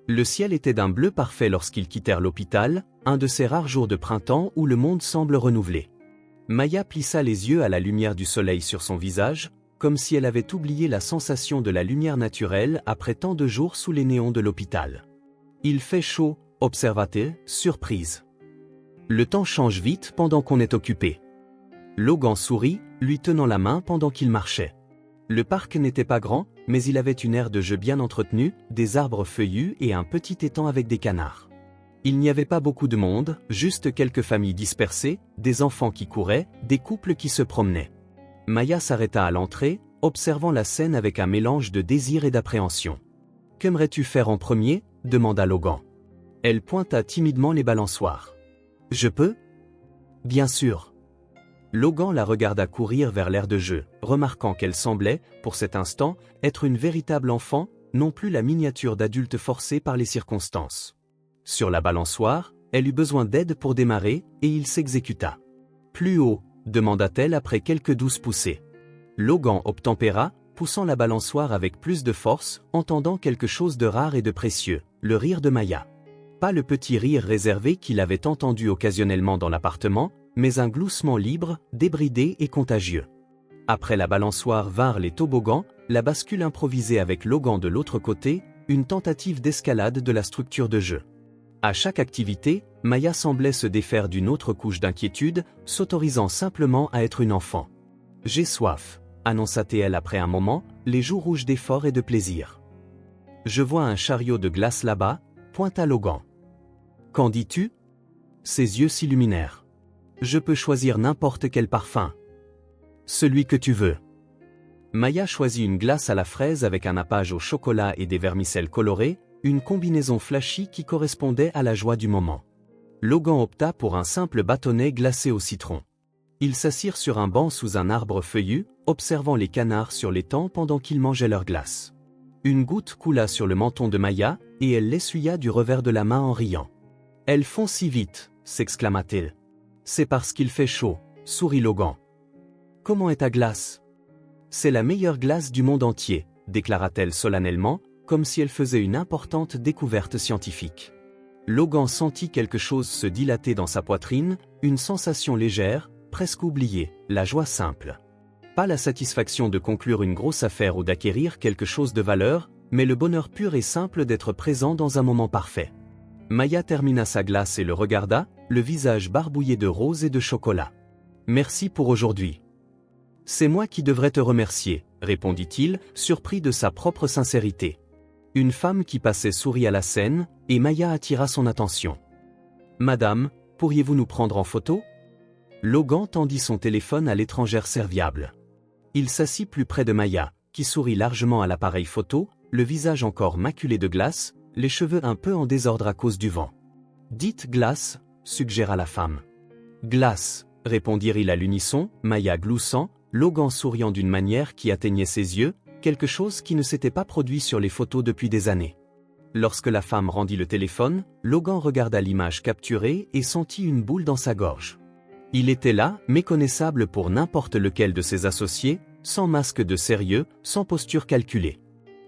Le ciel était d'un bleu parfait lorsqu'ils quittèrent l'hôpital, un de ces rares jours de printemps où le monde semble renouvelé. Maya plissa les yeux à la lumière du soleil sur son visage, comme si elle avait oublié la sensation de la lumière naturelle après tant de jours sous les néons de l'hôpital. « Il fait chaud », observa-t-elle, surprise. « Le temps change vite pendant qu'on est occupé. » Logan sourit, lui tenant la main pendant qu'il marchait. Le parc n'était pas grand, mais il avait une aire de jeu bien entretenue, des arbres feuillus et un petit étang avec des canards. Il n'y avait pas beaucoup de monde, juste quelques familles dispersées, des enfants qui couraient, des couples qui se promenaient. Maya s'arrêta à l'entrée, observant la scène avec un mélange de désir et d'appréhension. « Qu'aimerais-tu faire en premier » demanda Logan. Elle pointa timidement les balançoires. « Je peux ?» ?»« Bien sûr. » Logan la regarda courir vers l'aire de jeu, remarquant qu'elle semblait, pour cet instant, être une véritable enfant, non plus la miniature d'adulte forcée par les circonstances. Sur la balançoire, elle eut besoin d'aide pour démarrer, et il s'exécuta. « Plus haut ?» demanda-t-elle après quelques douces poussées. Logan obtempéra, poussant la balançoire avec plus de force, entendant quelque chose de rare et de précieux, le rire de Maya. Pas le petit rire réservé qu'il avait entendu occasionnellement dans l'appartement, mais un gloussement libre, débridé et contagieux. Après la balançoire vinrent les toboggans, la bascule improvisée avec Logan de l'autre côté, une tentative d'escalade de la structure de jeu. À chaque activité, Maya semblait se défaire d'une autre couche d'inquiétude, s'autorisant simplement à être une enfant. « J'ai soif », annonça-t-elle après un moment, les joues rouges d'effort et de plaisir. « Je vois un chariot de glace là-bas », pointa Logan. « Qu'en dis-tu » Ses yeux s'illuminèrent. « Je peux choisir n'importe quel parfum. »« Celui que tu veux. » Maya choisit une glace à la fraise avec un nappage au chocolat et des vermicelles colorées, une combinaison flashy qui correspondait à la joie du moment. Logan opta pour un simple bâtonnet glacé au citron. Ils s'assirent sur un banc sous un arbre feuillu, observant les canards sur l'étang pendant qu'ils mangeaient leur glace. Une goutte coula sur le menton de Maya, et elle l'essuya du revers de la main en riant. « Elles font si vite » s'exclama-t-elle. « C'est parce qu'il fait chaud » sourit Logan. « Comment est ta glace ?»« C'est la meilleure glace du monde entier » déclara-t-elle solennellement, comme si elle faisait une importante découverte scientifique. Logan sentit quelque chose se dilater dans sa poitrine, une sensation légère, presque oubliée, la joie simple. Pas la satisfaction de conclure une grosse affaire ou d'acquérir quelque chose de valeur, mais le bonheur pur et simple d'être présent dans un moment parfait. Maya termina sa glace et le regarda, le visage barbouillé de rose et de chocolat. « Merci pour aujourd'hui. »« C'est moi qui devrais te remercier, » répondit-il, surpris de sa propre sincérité. Une femme qui passait sourit à la scène, et Maya attira son attention. « Madame, pourriez-vous nous prendre en photo ?» Logan tendit son téléphone à l'étrangère serviable. Il s'assit plus près de Maya, qui sourit largement à l'appareil photo, le visage encore maculé de glace, les cheveux un peu en désordre à cause du vent. « Dites glace », suggéra la femme. « Glace », répondirent-ils à l'unisson, Maya gloussant, Logan souriant d'une manière qui atteignait ses yeux, quelque chose qui ne s'était pas produit sur les photos depuis des années. Lorsque la femme rendit le téléphone, Logan regarda l'image capturée et sentit une boule dans sa gorge. Il était là, méconnaissable pour n'importe lequel de ses associés, sans masque de sérieux, sans posture calculée.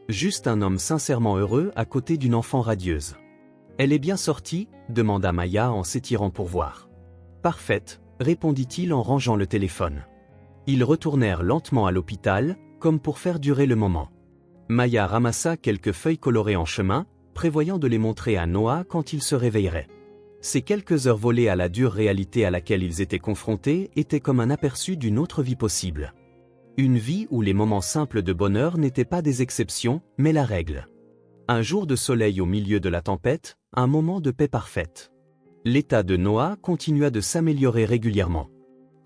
Juste un homme sincèrement heureux à côté d'une enfant radieuse. « Elle est bien sortie » demanda Maya en s'étirant pour voir. « Parfaite » répondit-il en rangeant le téléphone. Ils retournèrent lentement à l'hôpital, comme pour faire durer le moment. Maya ramassa quelques feuilles colorées en chemin, prévoyant de les montrer à Noah quand il se réveillerait. Ces quelques heures volées à la dure réalité à laquelle ils étaient confrontés étaient comme un aperçu d'une autre vie possible. Une vie où les moments simples de bonheur n'étaient pas des exceptions, mais la règle. Un jour de soleil au milieu de la tempête, un moment de paix parfaite. L'état de Noah continua de s'améliorer régulièrement.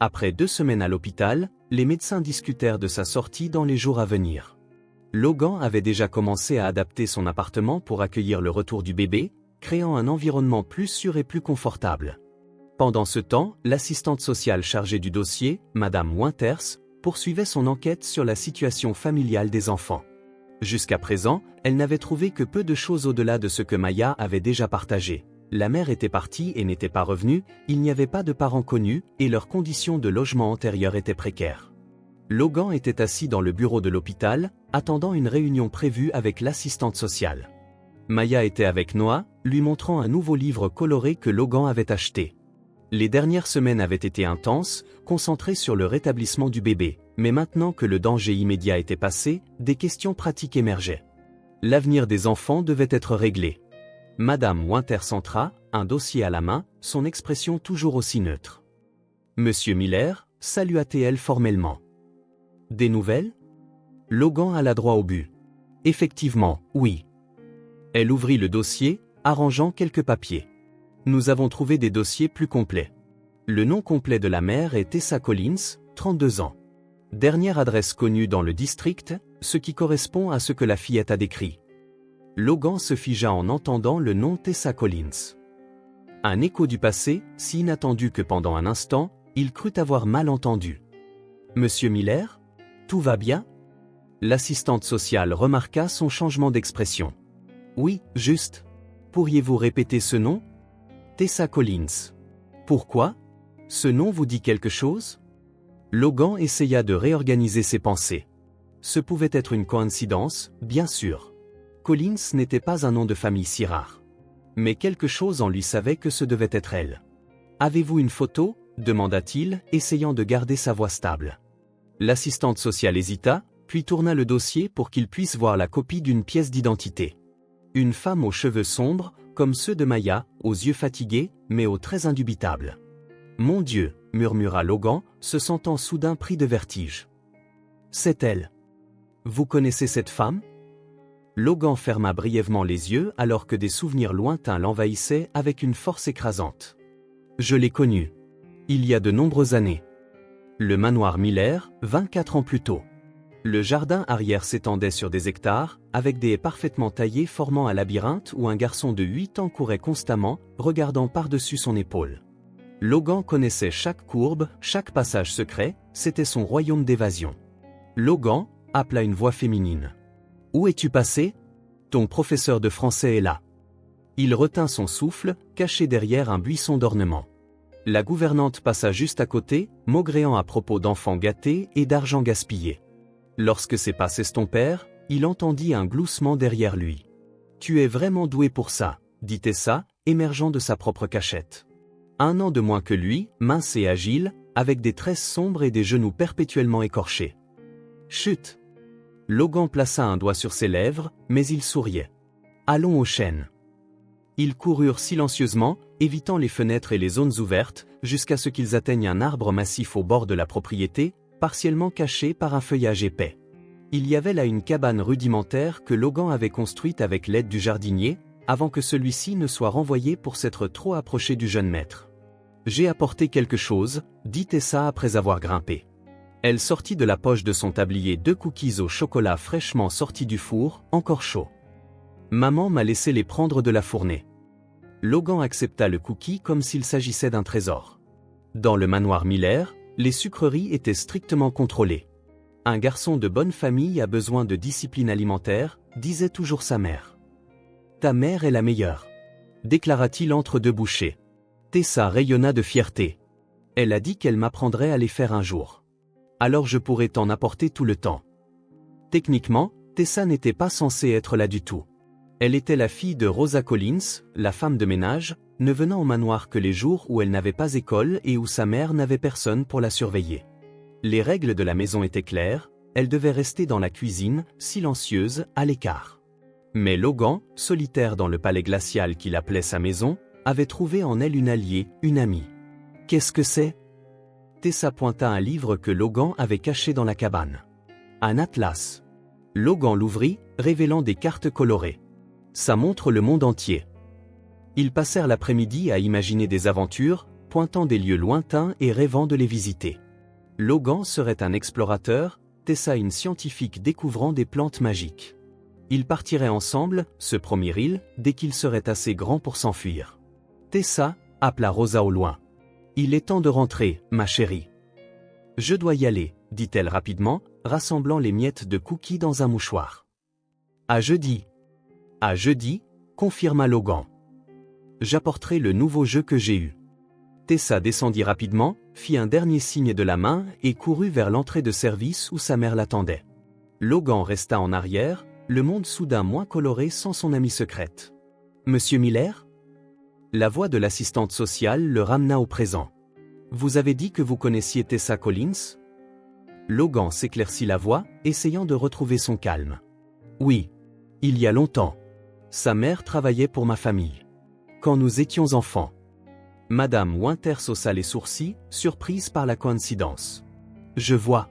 Après 2 semaines à l'hôpital, les médecins discutèrent de sa sortie dans les jours à venir. Logan avait déjà commencé à adapter son appartement pour accueillir le retour du bébé, créant un environnement plus sûr et plus confortable. Pendant ce temps, l'assistante sociale chargée du dossier, Madame Winters, poursuivait son enquête sur la situation familiale des enfants. Jusqu'à présent, elle n'avait trouvé que peu de choses au-delà de ce que Maya avait déjà partagé. La mère était partie et n'était pas revenue, il n'y avait pas de parents connus, et leurs conditions de logement antérieures étaient précaires. Logan était assis dans le bureau de l'hôpital, attendant une réunion prévue avec l'assistante sociale. Maya était avec Noah, lui montrant un nouveau livre coloré que Logan avait acheté. Les dernières semaines avaient été intenses, concentrées sur le rétablissement du bébé, mais maintenant que le danger immédiat était passé, des questions pratiques émergeaient. L'avenir des enfants devait être réglé. Madame Winter s'entra, un dossier à la main, son expression toujours aussi neutre. Monsieur Miller, salua-t-elle formellement. Des nouvelles? Logan alla droit au but. Effectivement, oui. Elle ouvrit le dossier, arrangeant quelques papiers. Nous avons trouvé des dossiers plus complets. Le nom complet de la mère est Tessa Collins, 32 ans. Dernière adresse connue dans le district, ce qui correspond à ce que la fillette a décrit. Logan se figea en entendant le nom Tessa Collins. Un écho du passé, si inattendu que pendant un instant, il crut avoir mal entendu. Monsieur Miller? Tout va bien? L'assistante sociale remarqua son changement d'expression. Oui, juste. Pourriez-vous répéter ce nom? Tessa Collins. Pourquoi? Ce nom vous dit quelque chose? Logan essaya de réorganiser ses pensées. Ce pouvait être une coïncidence, bien sûr. Collins n'était pas un nom de famille si rare. Mais quelque chose en lui savait que ce devait être elle. Avez-vous une photo? Demanda-t-il, essayant de garder sa voix stable. L'assistante sociale hésita, puis tourna le dossier pour qu'il puisse voir la copie d'une pièce d'identité. Une femme aux cheveux sombres, comme ceux de Maya, aux yeux fatigués, mais aux traits indubitables. Mon Dieu, murmura Logan, se sentant soudain pris de vertige. C'est elle. Vous connaissez cette femme? Logan ferma brièvement les yeux alors que des souvenirs lointains l'envahissaient avec une force écrasante. Je l'ai connue. Il y a de nombreuses années. Le manoir Miller, 24 ans plus tôt. Le jardin arrière s'étendait sur des hectares, avec des haies parfaitement taillées formant un labyrinthe où un garçon de 8 ans courait constamment, regardant par-dessus son épaule. Logan connaissait chaque courbe, chaque passage secret, c'était son royaume d'évasion. Logan, appela une voix féminine. Où es-tu passé? Ton professeur de français est là. Il retint son souffle, caché derrière un buisson d'ornements. La gouvernante passa juste à côté, maugréant à propos d'enfants gâtés et d'argent gaspillé. Lorsque ses pas s'estompèrent, il entendit un gloussement derrière lui. « Tu es vraiment doué pour ça, » dit Tessa, émergeant de sa propre cachette. 1 an de moins que lui, mince et agile, avec des tresses sombres et des genoux perpétuellement écorchés. « Chut !» Logan plaça un doigt sur ses lèvres, mais il souriait. « Allons au chêne. » Ils coururent silencieusement, évitant les fenêtres et les zones ouvertes, jusqu'à ce qu'ils atteignent un arbre massif au bord de la propriété, partiellement caché par un feuillage épais. Il y avait là une cabane rudimentaire que Logan avait construite avec l'aide du jardinier, avant que celui-ci ne soit renvoyé pour s'être trop approché du jeune maître. « J'ai apporté quelque chose, » dit Tessa après avoir grimpé. Elle sortit de la poche de son tablier 2 cookies au chocolat fraîchement sortis du four, encore chauds. « Maman m'a laissé les prendre de la fournée. » Logan accepta le cookie comme s'il s'agissait d'un trésor. Dans le manoir Miller, les sucreries étaient strictement contrôlées. Un garçon de bonne famille a besoin de discipline alimentaire, disait toujours sa mère. Ta mère est la meilleure, déclara-t-il entre 2 bouchées. Tessa rayonna de fierté. Elle a dit qu'elle m'apprendrait à les faire un jour. Alors je pourrais t'en apporter tout le temps. Techniquement, Tessa n'était pas censée être là du tout. Elle était la fille de Rosa Collins, la femme de ménage, ne venant au manoir que les jours où elle n'avait pas école et où sa mère n'avait personne pour la surveiller. Les règles de la maison étaient claires, elle devait rester dans la cuisine, silencieuse, à l'écart. Mais Logan, solitaire dans le palais glacial qu'il appelait sa maison, avait trouvé en elle une alliée, une amie. Qu'est-ce que c'est? Tessa pointa un livre que Logan avait caché dans la cabane. Un atlas. Logan l'ouvrit, révélant des cartes colorées. Ça montre le monde entier. Ils passèrent l'après-midi à imaginer des aventures, pointant des lieux lointains et rêvant de les visiter. Logan serait un explorateur, Tessa une scientifique découvrant des plantes magiques. Ils partiraient ensemble, se promirent-ils, dès qu'ils seraient assez grands pour s'enfuir. Tessa, appela Rosa au loin. Il est temps de rentrer, ma chérie. Je dois y aller, dit-elle rapidement, rassemblant les miettes de cookies dans un mouchoir. À jeudi. À jeudi, confirma Logan. J'apporterai le nouveau jeu que j'ai eu. Tessa descendit rapidement, fit un dernier signe de la main et courut vers l'entrée de service où sa mère l'attendait. Logan resta en arrière, le monde soudain moins coloré sans son amie secrète. Monsieur Miller? La voix de l'assistante sociale le ramena au présent. Vous avez dit que vous connaissiez Tessa Collins? Logan s'éclaircit la voix, essayant de retrouver son calme. Oui. Il y a longtemps. Sa mère travaillait pour ma famille. Quand nous étions enfants. Madame Winter haussa les sourcils, surprise par la coïncidence. Je vois.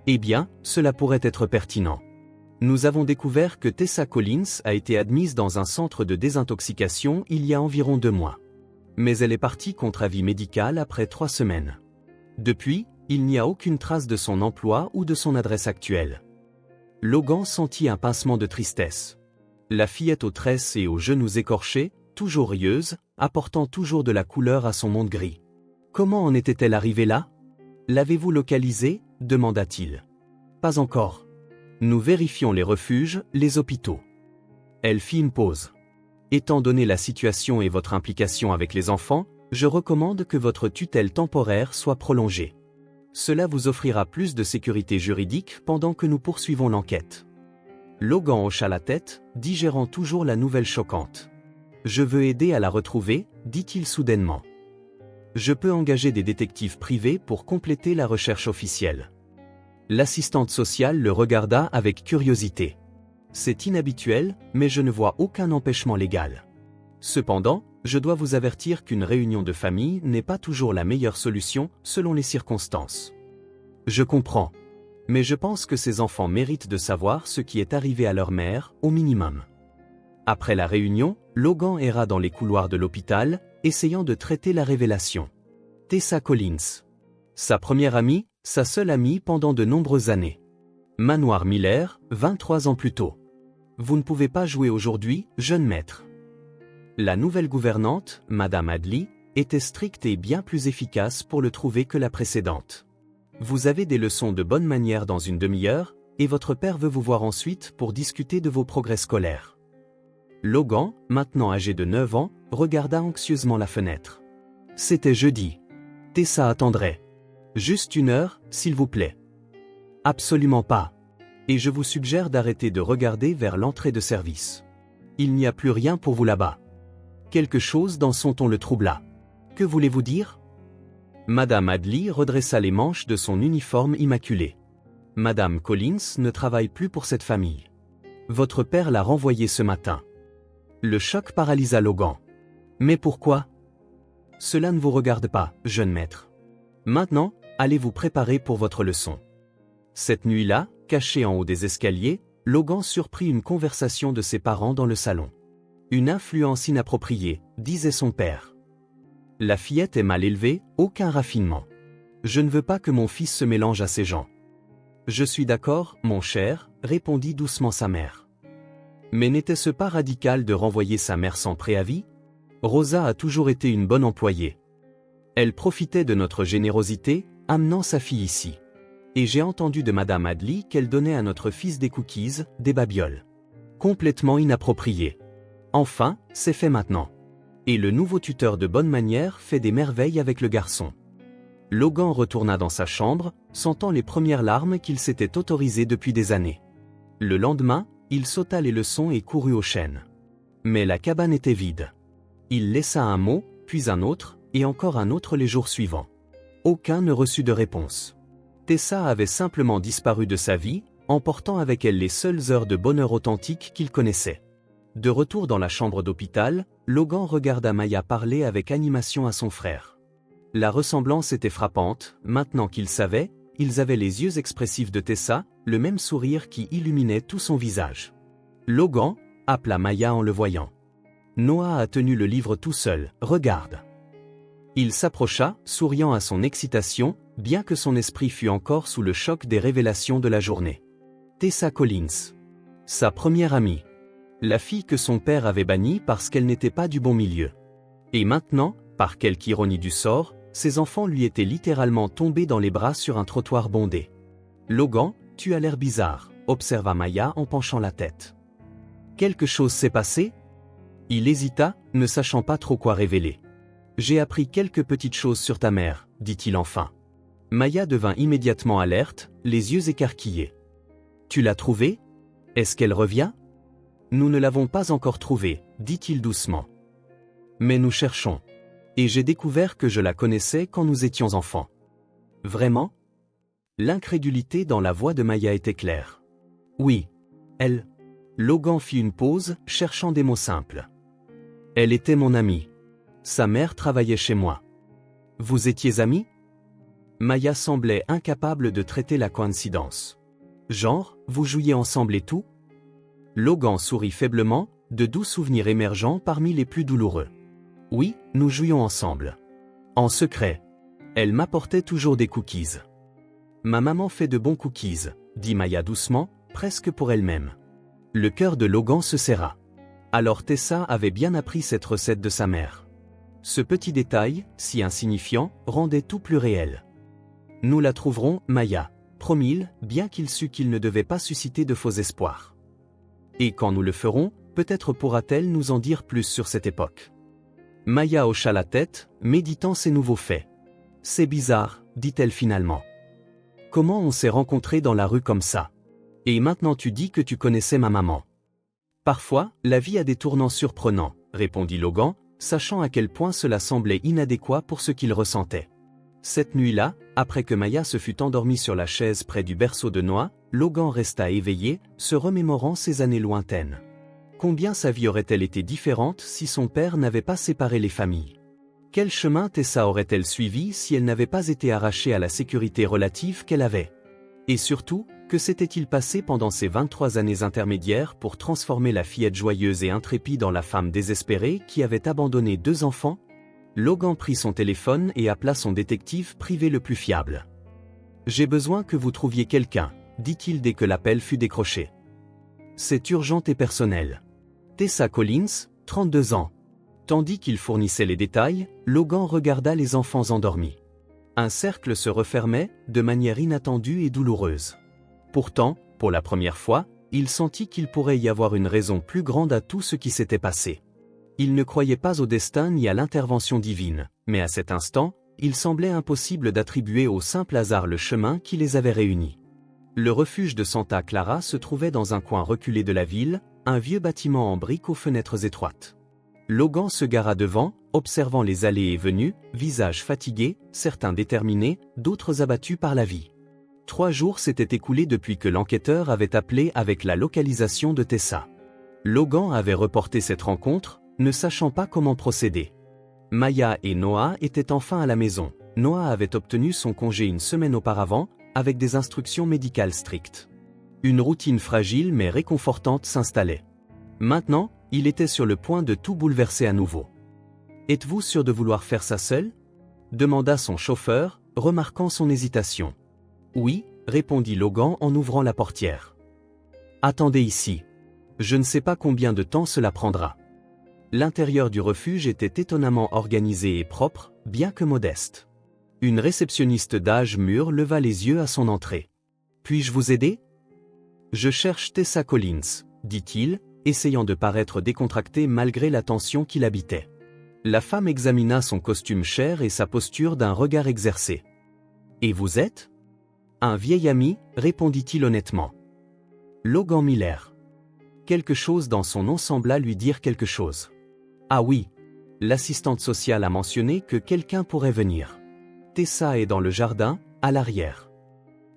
Eh bien, cela pourrait être pertinent. Nous avons découvert que Tessa Collins a été admise dans un centre de désintoxication il y a environ 2 mois. Mais elle est partie contre avis médical après 3 semaines. Depuis, il n'y a aucune trace de son emploi ou de son adresse actuelle. Logan sentit un pincement de tristesse. La fillette aux tresses et aux genoux écorchés, toujours rieuse, apportant toujours de la couleur à son monde gris. Comment en était-elle arrivée là? L'avez-vous localisée? Demanda-t-il. Pas encore. Nous vérifions les refuges, les hôpitaux. Elle fit une pause. Étant donné la situation et votre implication avec les enfants, je recommande que votre tutelle temporaire soit prolongée. Cela vous offrira plus de sécurité juridique pendant que nous poursuivons l'enquête. Logan hocha la tête, digérant toujours la nouvelle choquante. Je veux aider à la retrouver, dit-il soudainement. Je peux engager des détectives privés pour compléter la recherche officielle. L'assistante sociale le regarda avec curiosité. C'est inhabituel, mais je ne vois aucun empêchement légal. Cependant, je dois vous avertir qu'une réunion de famille n'est pas toujours la meilleure solution selon les circonstances. Je comprends. Mais je pense que ces enfants méritent de savoir ce qui est arrivé à leur mère, au minimum. Après la réunion, Logan erra dans les couloirs de l'hôpital, essayant de traiter la révélation. Tessa Collins. Sa première amie, sa seule amie pendant de nombreuses années. Manoir Miller, 23 ans plus tôt. Vous ne pouvez pas jouer aujourd'hui, jeune maître. La nouvelle gouvernante, Madame Hadley, était stricte et bien plus efficace pour le trouver que la précédente. Vous avez des leçons de bonne manière dans une demi-heure, et votre père veut vous voir ensuite pour discuter de vos progrès scolaires. Logan, maintenant âgé de 9 ans, regarda anxieusement la fenêtre. C'était jeudi. Tessa attendrait. Juste 1 heure, s'il vous plaît. Absolument pas. Et je vous suggère d'arrêter de regarder vers l'entrée de service. Il n'y a plus rien pour vous là-bas. Quelque chose dans son ton le troubla. Que voulez-vous dire? Madame Hadley redressa les manches de son uniforme immaculé. Madame Collins ne travaille plus pour cette famille. Votre père l'a renvoyée ce matin. Le choc paralysa Logan. Mais pourquoi? Cela ne vous regarde pas, jeune maître. Maintenant, allez vous préparer pour votre leçon. Cette nuit-là, caché en haut des escaliers, Logan surprit une conversation de ses parents dans le salon. Une influence inappropriée, disait son père. La fillette est mal élevée, aucun raffinement. Je ne veux pas que mon fils se mélange à ces gens. Je suis d'accord, mon cher, répondit doucement sa mère. Mais n'était-ce pas radical de renvoyer sa mère sans préavis? Rosa a toujours été une bonne employée. Elle profitait de notre générosité, amenant sa fille ici. Et j'ai entendu de Madame Hadley qu'elle donnait à notre fils des cookies, des babioles. Complètement inapproprié. Enfin, c'est fait maintenant. Et le nouveau tuteur de bonne manière fait des merveilles avec le garçon. Logan retourna dans sa chambre, sentant les premières larmes qu'il s'était autorisées depuis des années. Le lendemain, il sauta les leçons et courut aux chênes. Mais la cabane était vide. Il laissa un mot, puis un autre, et encore un autre les jours suivants. Aucun ne reçut de réponse. Tessa avait simplement disparu de sa vie, emportant avec elle les seules heures de bonheur authentique qu'il connaissait. De retour dans la chambre d'hôpital, Logan regarda Maya parler avec animation à son frère. La ressemblance était frappante, maintenant qu'ils savaient, ils avaient les yeux expressifs de Tessa, le même sourire qui illuminait tout son visage. Logan, appela Maya en le voyant. Noah a tenu le livre tout seul, regarde. Il s'approcha, souriant à son excitation, bien que son esprit fût encore sous le choc des révélations de la journée. Tessa Collins. Sa première amie. La fille que son père avait bannie parce qu'elle n'était pas du bon milieu. Et maintenant, par quelque ironie du sort, ses enfants lui étaient littéralement tombés dans les bras sur un trottoir bondé. Logan, tu as l'air bizarre, observa Maya en penchant la tête. Quelque chose s'est passé? Il hésita, ne sachant pas trop quoi révéler. J'ai appris quelques petites choses sur ta mère, dit-il enfin. Maya devint immédiatement alerte, les yeux écarquillés. Tu l'as trouvée? Est-ce qu'elle revient? Nous ne l'avons pas encore trouvée, dit-il doucement. Mais nous cherchons. Et j'ai découvert que je la connaissais quand nous étions enfants. Vraiment? L'incrédulité dans la voix de Maya était claire. Oui. Elle. Logan fit une pause, cherchant des mots simples. Elle était mon amie. Sa mère travaillait chez moi. Vous étiez amis? Maya semblait incapable de traiter la coïncidence. Genre, vous jouiez ensemble et tout? Logan sourit faiblement, de doux souvenirs émergeant parmi les plus douloureux. Oui, nous jouions ensemble. En secret. Elle m'apportait toujours des cookies. Ma maman fait de bons cookies, dit Maya doucement, presque pour elle-même. Le cœur de Logan se serra. Alors Tessa avait bien appris cette recette de sa mère. Ce petit détail, si insignifiant, rendait tout plus réel. Nous la trouverons, Maya, promit-il, bien qu'il sût qu'il ne devait pas susciter de faux espoirs. Et quand nous le ferons, peut-être pourra-t-elle nous en dire plus sur cette époque. Maya hocha la tête, méditant ces nouveaux faits. C'est bizarre, dit-elle finalement. Comment on s'est rencontrés dans la rue comme ça? Et maintenant tu dis que tu connaissais ma maman. Parfois, la vie a des tournants surprenants, répondit Logan, sachant à quel point cela semblait inadéquat pour ce qu'il ressentait. Cette nuit-là, après que Maya se fut endormie sur la chaise près du berceau de Noah, Logan resta éveillé, se remémorant ses années lointaines. Combien sa vie aurait-elle été différente si son père n'avait pas séparé les familles? Quel chemin Tessa aurait-elle suivi si elle n'avait pas été arrachée à la sécurité relative qu'elle avait? Et surtout, que s'était-il passé pendant ces 23 années intermédiaires pour transformer la fillette joyeuse et intrépide en la femme désespérée qui avait abandonné 2 enfants? Logan prit son téléphone et appela son détective privé le plus fiable. « J'ai besoin que vous trouviez quelqu'un, » dit-il dès que l'appel fut décroché. « C'est urgent et personnel. Tessa Collins, 32 ans. » Tandis qu'il fournissait les détails, Logan regarda les enfants endormis. Un cercle se refermait, de manière inattendue et douloureuse. Pourtant, pour la première fois, il sentit qu'il pourrait y avoir une raison plus grande à tout ce qui s'était passé. Il ne croyait pas au destin ni à l'intervention divine, mais à cet instant, il semblait impossible d'attribuer au simple hasard le chemin qui les avait réunis. Le refuge de Santa Clara se trouvait dans un coin reculé de la ville, un vieux bâtiment en briques aux fenêtres étroites. Logan se gara devant, observant les allées et venues, visages fatigués, certains déterminés, d'autres abattus par la vie. 3 jours s'étaient écoulés depuis que l'enquêteur avait appelé avec la localisation de Tessa. Logan avait reporté cette rencontre, ne sachant pas comment procéder. Maya et Noah étaient enfin à la maison. Noah avait obtenu son congé une semaine auparavant, avec des instructions médicales strictes. Une routine fragile mais réconfortante s'installait. Maintenant, il était sur le point de tout bouleverser à nouveau. « Êtes-vous sûr de vouloir faire ça seul ?» demanda son chauffeur, remarquant son hésitation. « Oui », répondit Logan en ouvrant la portière. « Attendez ici. Je ne sais pas combien de temps cela prendra. » L'intérieur du refuge était étonnamment organisé et propre, bien que modeste. Une réceptionniste d'âge mûr leva les yeux à son entrée. « Puis-je vous aider ?»« Je cherche Tessa Collins, » dit-il, essayant de paraître décontracté malgré la tension qui l'habitait. La femme examina son costume cher et sa posture d'un regard exercé. « Et vous êtes ?» Un vieil ami, répondit-il honnêtement. Logan Miller. Quelque chose dans son nom sembla lui dire quelque chose. Ah oui. L'assistante sociale a mentionné que quelqu'un pourrait venir. Tessa est dans le jardin, à l'arrière.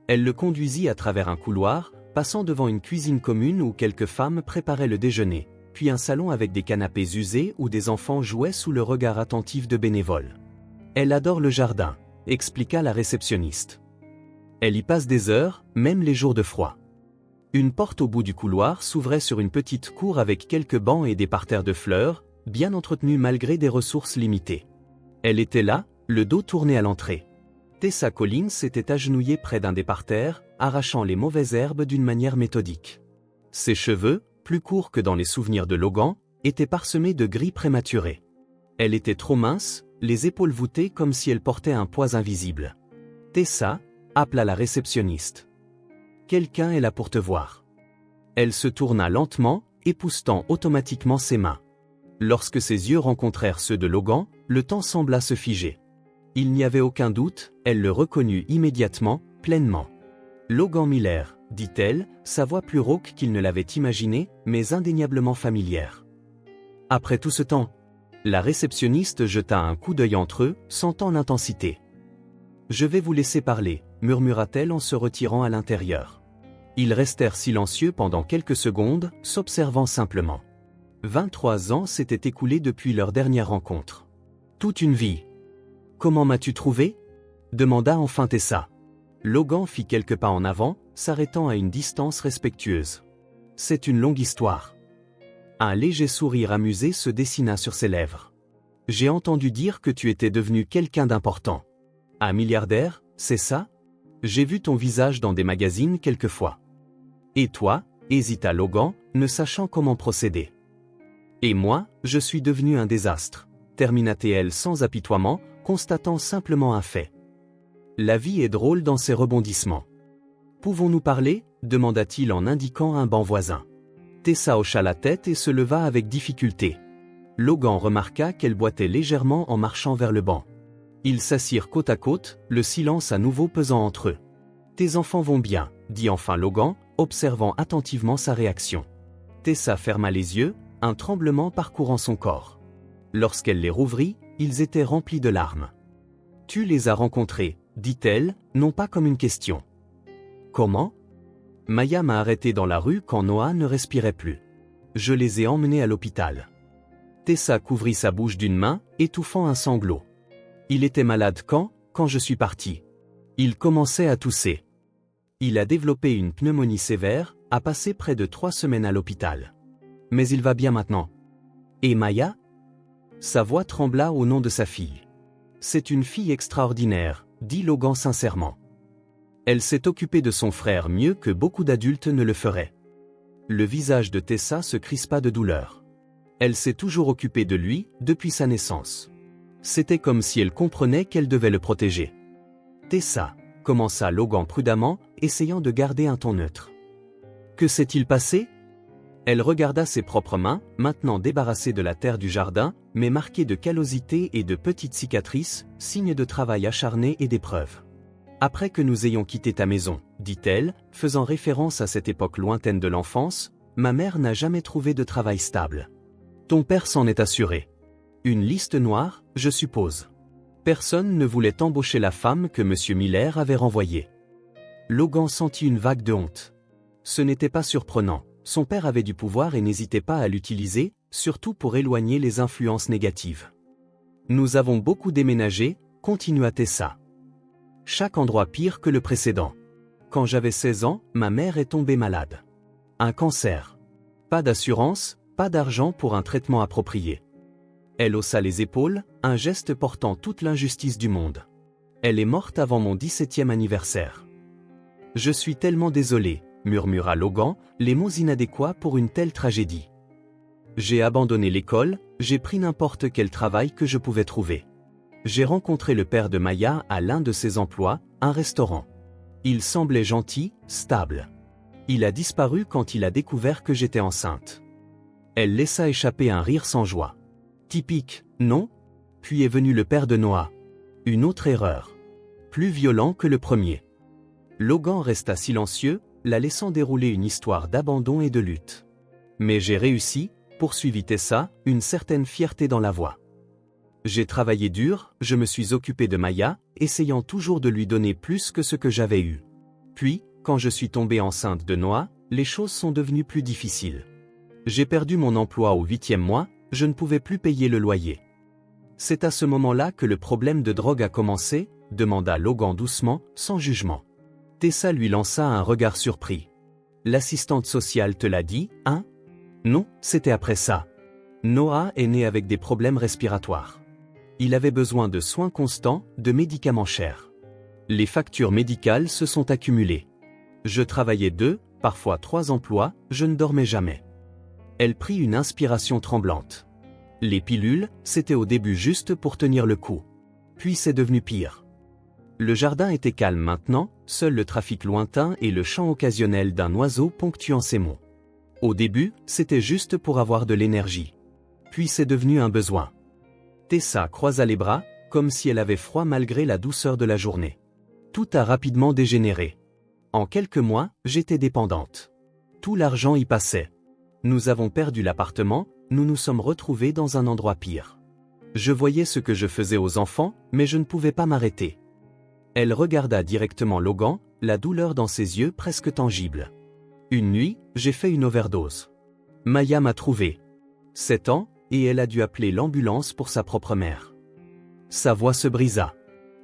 Elle le conduisit à travers un couloir, passant devant une cuisine commune où quelques femmes préparaient le déjeuner, puis un salon avec des canapés usés où des enfants jouaient sous le regard attentif de bénévoles. Elle adore le jardin, expliqua la réceptionniste. Elle y passe des heures, même les jours de froid. Une porte au bout du couloir s'ouvrait sur une petite cour avec quelques bancs et des parterres de fleurs, bien entretenus malgré des ressources limitées. Elle était là, le dos tourné à l'entrée. Tessa Collins s'était agenouillée près d'un des parterres, arrachant les mauvaises herbes d'une manière méthodique. Ses cheveux, plus courts que dans les souvenirs de Logan, étaient parsemés de gris prématurés. Elle était trop mince, les épaules voûtées comme si elle portait un poids invisible. « Tessa » appela la réceptionniste. « Quelqu'un est là pour te voir. » Elle se tourna lentement, époussetant automatiquement ses mains. Lorsque ses yeux rencontrèrent ceux de Logan, le temps sembla se figer. Il n'y avait aucun doute, elle le reconnut immédiatement, pleinement. « Logan Miller », dit-elle, sa voix plus rauque qu'il ne l'avait imaginé, mais indéniablement familière. Après tout ce temps, la réceptionniste jeta un coup d'œil entre eux, sentant l'intensité. Je vais vous laisser parler, murmura-t-elle en se retirant à l'intérieur. Ils restèrent silencieux pendant quelques secondes, s'observant simplement. 23 ans s'étaient écoulés depuis leur dernière rencontre. Toute une vie. Comment m'as-tu trouvé ? Demanda enfin Tessa. Logan fit quelques pas en avant, s'arrêtant à une distance respectueuse. C'est une longue histoire. Un léger sourire amusé se dessina sur ses lèvres. J'ai entendu dire que tu étais devenu quelqu'un d'important. Un milliardaire, c'est ça ? J'ai vu ton visage dans des magazines quelquefois. Et toi ? Hésita Logan, ne sachant comment procéder. Et moi, je suis devenu un désastre, termina-t-elle sans apitoiement, constatant simplement un fait. La vie est drôle dans ses rebondissements. Pouvons-nous parler ? Demanda-t-il en indiquant un banc voisin. Tessa hocha la tête et se leva avec difficulté. Logan remarqua qu'elle boitait légèrement en marchant vers le banc. Ils s'assirent côte à côte, le silence à nouveau pesant entre eux. « Tes enfants vont bien », dit enfin Logan, observant attentivement sa réaction. Tessa ferma les yeux, un tremblement parcourant son corps. Lorsqu'elle les rouvrit, ils étaient remplis de larmes. « Tu les as rencontrés », dit-elle, non pas comme une question. « Comment ? Maya m'a arrêté dans la rue quand Noah ne respirait plus. Je les ai emmenés à l'hôpital. » Tessa couvrit sa bouche d'une main, étouffant un sanglot. « Il était malade quand je suis parti. Il commençait à tousser. Il a développé une pneumonie sévère, a passé près de 3 semaines à l'hôpital. Mais il va bien maintenant. Et Maya ? » Sa voix trembla au nom de sa fille. « C'est une fille extraordinaire, » dit Logan sincèrement. Elle s'est occupée de son frère mieux que beaucoup d'adultes ne le feraient. Le visage de Tessa se crispa de douleur. Elle s'est toujours occupée de lui, depuis sa naissance. C'était comme si elle comprenait qu'elle devait le protéger. « Tessa », commença Logan prudemment, essayant de garder un ton neutre. « Que s'est-il passé ?» Elle regarda ses propres mains, maintenant débarrassées de la terre du jardin, mais marquées de callosité et de petites cicatrices, signes de travail acharné et d'épreuve. « Après que nous ayons quitté ta maison, dit-elle, faisant référence à cette époque lointaine de l'enfance, ma mère n'a jamais trouvé de travail stable. Ton père s'en est assuré. Une liste noire, je suppose. Personne ne voulait embaucher la femme que M. Miller avait renvoyée. » Logan sentit une vague de honte. Ce n'était pas surprenant. Son père avait du pouvoir et n'hésitait pas à l'utiliser, surtout pour éloigner les influences négatives. « Nous avons beaucoup déménagé, » continua Tessa. « Chaque endroit pire que le précédent. Quand j'avais 16 ans, ma mère est tombée malade. Un cancer. Pas d'assurance, pas d'argent pour un traitement approprié. Elle haussa les épaules, un geste portant toute l'injustice du monde. Elle est morte avant mon 17e anniversaire. Je suis tellement désolé, murmura Logan, les mots inadéquats pour une telle tragédie. J'ai abandonné l'école, j'ai pris n'importe quel travail que je pouvais trouver. J'ai rencontré le père de Maya à l'un de ses emplois, un restaurant. Il semblait gentil, stable. Il a disparu quand il a découvert que j'étais enceinte. Elle laissa échapper un rire sans joie. Typique, non ? Puis est venu le père de Noah. Une autre erreur. Plus violent que le premier. Logan resta silencieux, la laissant dérouler une histoire d'abandon et de lutte. Mais j'ai réussi, poursuivit Tessa, une certaine fierté dans la voix. J'ai travaillé dur, je me suis occupé de Maya, essayant toujours de lui donner plus que ce que j'avais eu. Puis, quand je suis tombée enceinte de Noah, les choses sont devenues plus difficiles. J'ai perdu mon emploi au 8e mois, je ne pouvais plus payer le loyer. C'est à ce moment-là que le problème de drogue a commencé, demanda Logan doucement, sans jugement. Tessa lui lança un regard surpris. L'assistante sociale te l'a dit, hein ? Non, c'était après ça. Noah est né avec des problèmes respiratoires. Il avait besoin de soins constants, de médicaments chers. Les factures médicales se sont accumulées. Je travaillais 2, parfois 3 emplois, je ne dormais jamais. Elle prit une inspiration tremblante. Les pilules, c'était au début juste pour tenir le coup. Puis c'est devenu pire. Le jardin était calme maintenant, seul le trafic lointain et le chant occasionnel d'un oiseau ponctuant ses mots. Au début, c'était juste pour avoir de l'énergie. Puis c'est devenu un besoin. Tessa croisa les bras, comme si elle avait froid malgré la douceur de la journée. Tout a rapidement dégénéré. En quelques mois, j'étais dépendante. Tout l'argent y passait. Nous avons perdu l'appartement, nous nous sommes retrouvés dans un endroit pire. Je voyais ce que je faisais aux enfants, mais je ne pouvais pas m'arrêter. Elle regarda directement Logan, la douleur dans ses yeux presque tangible. Une nuit, j'ai fait une overdose. Maya m'a trouvé. 7 ans, et elle a dû appeler l'ambulance pour sa propre mère. Sa voix se brisa.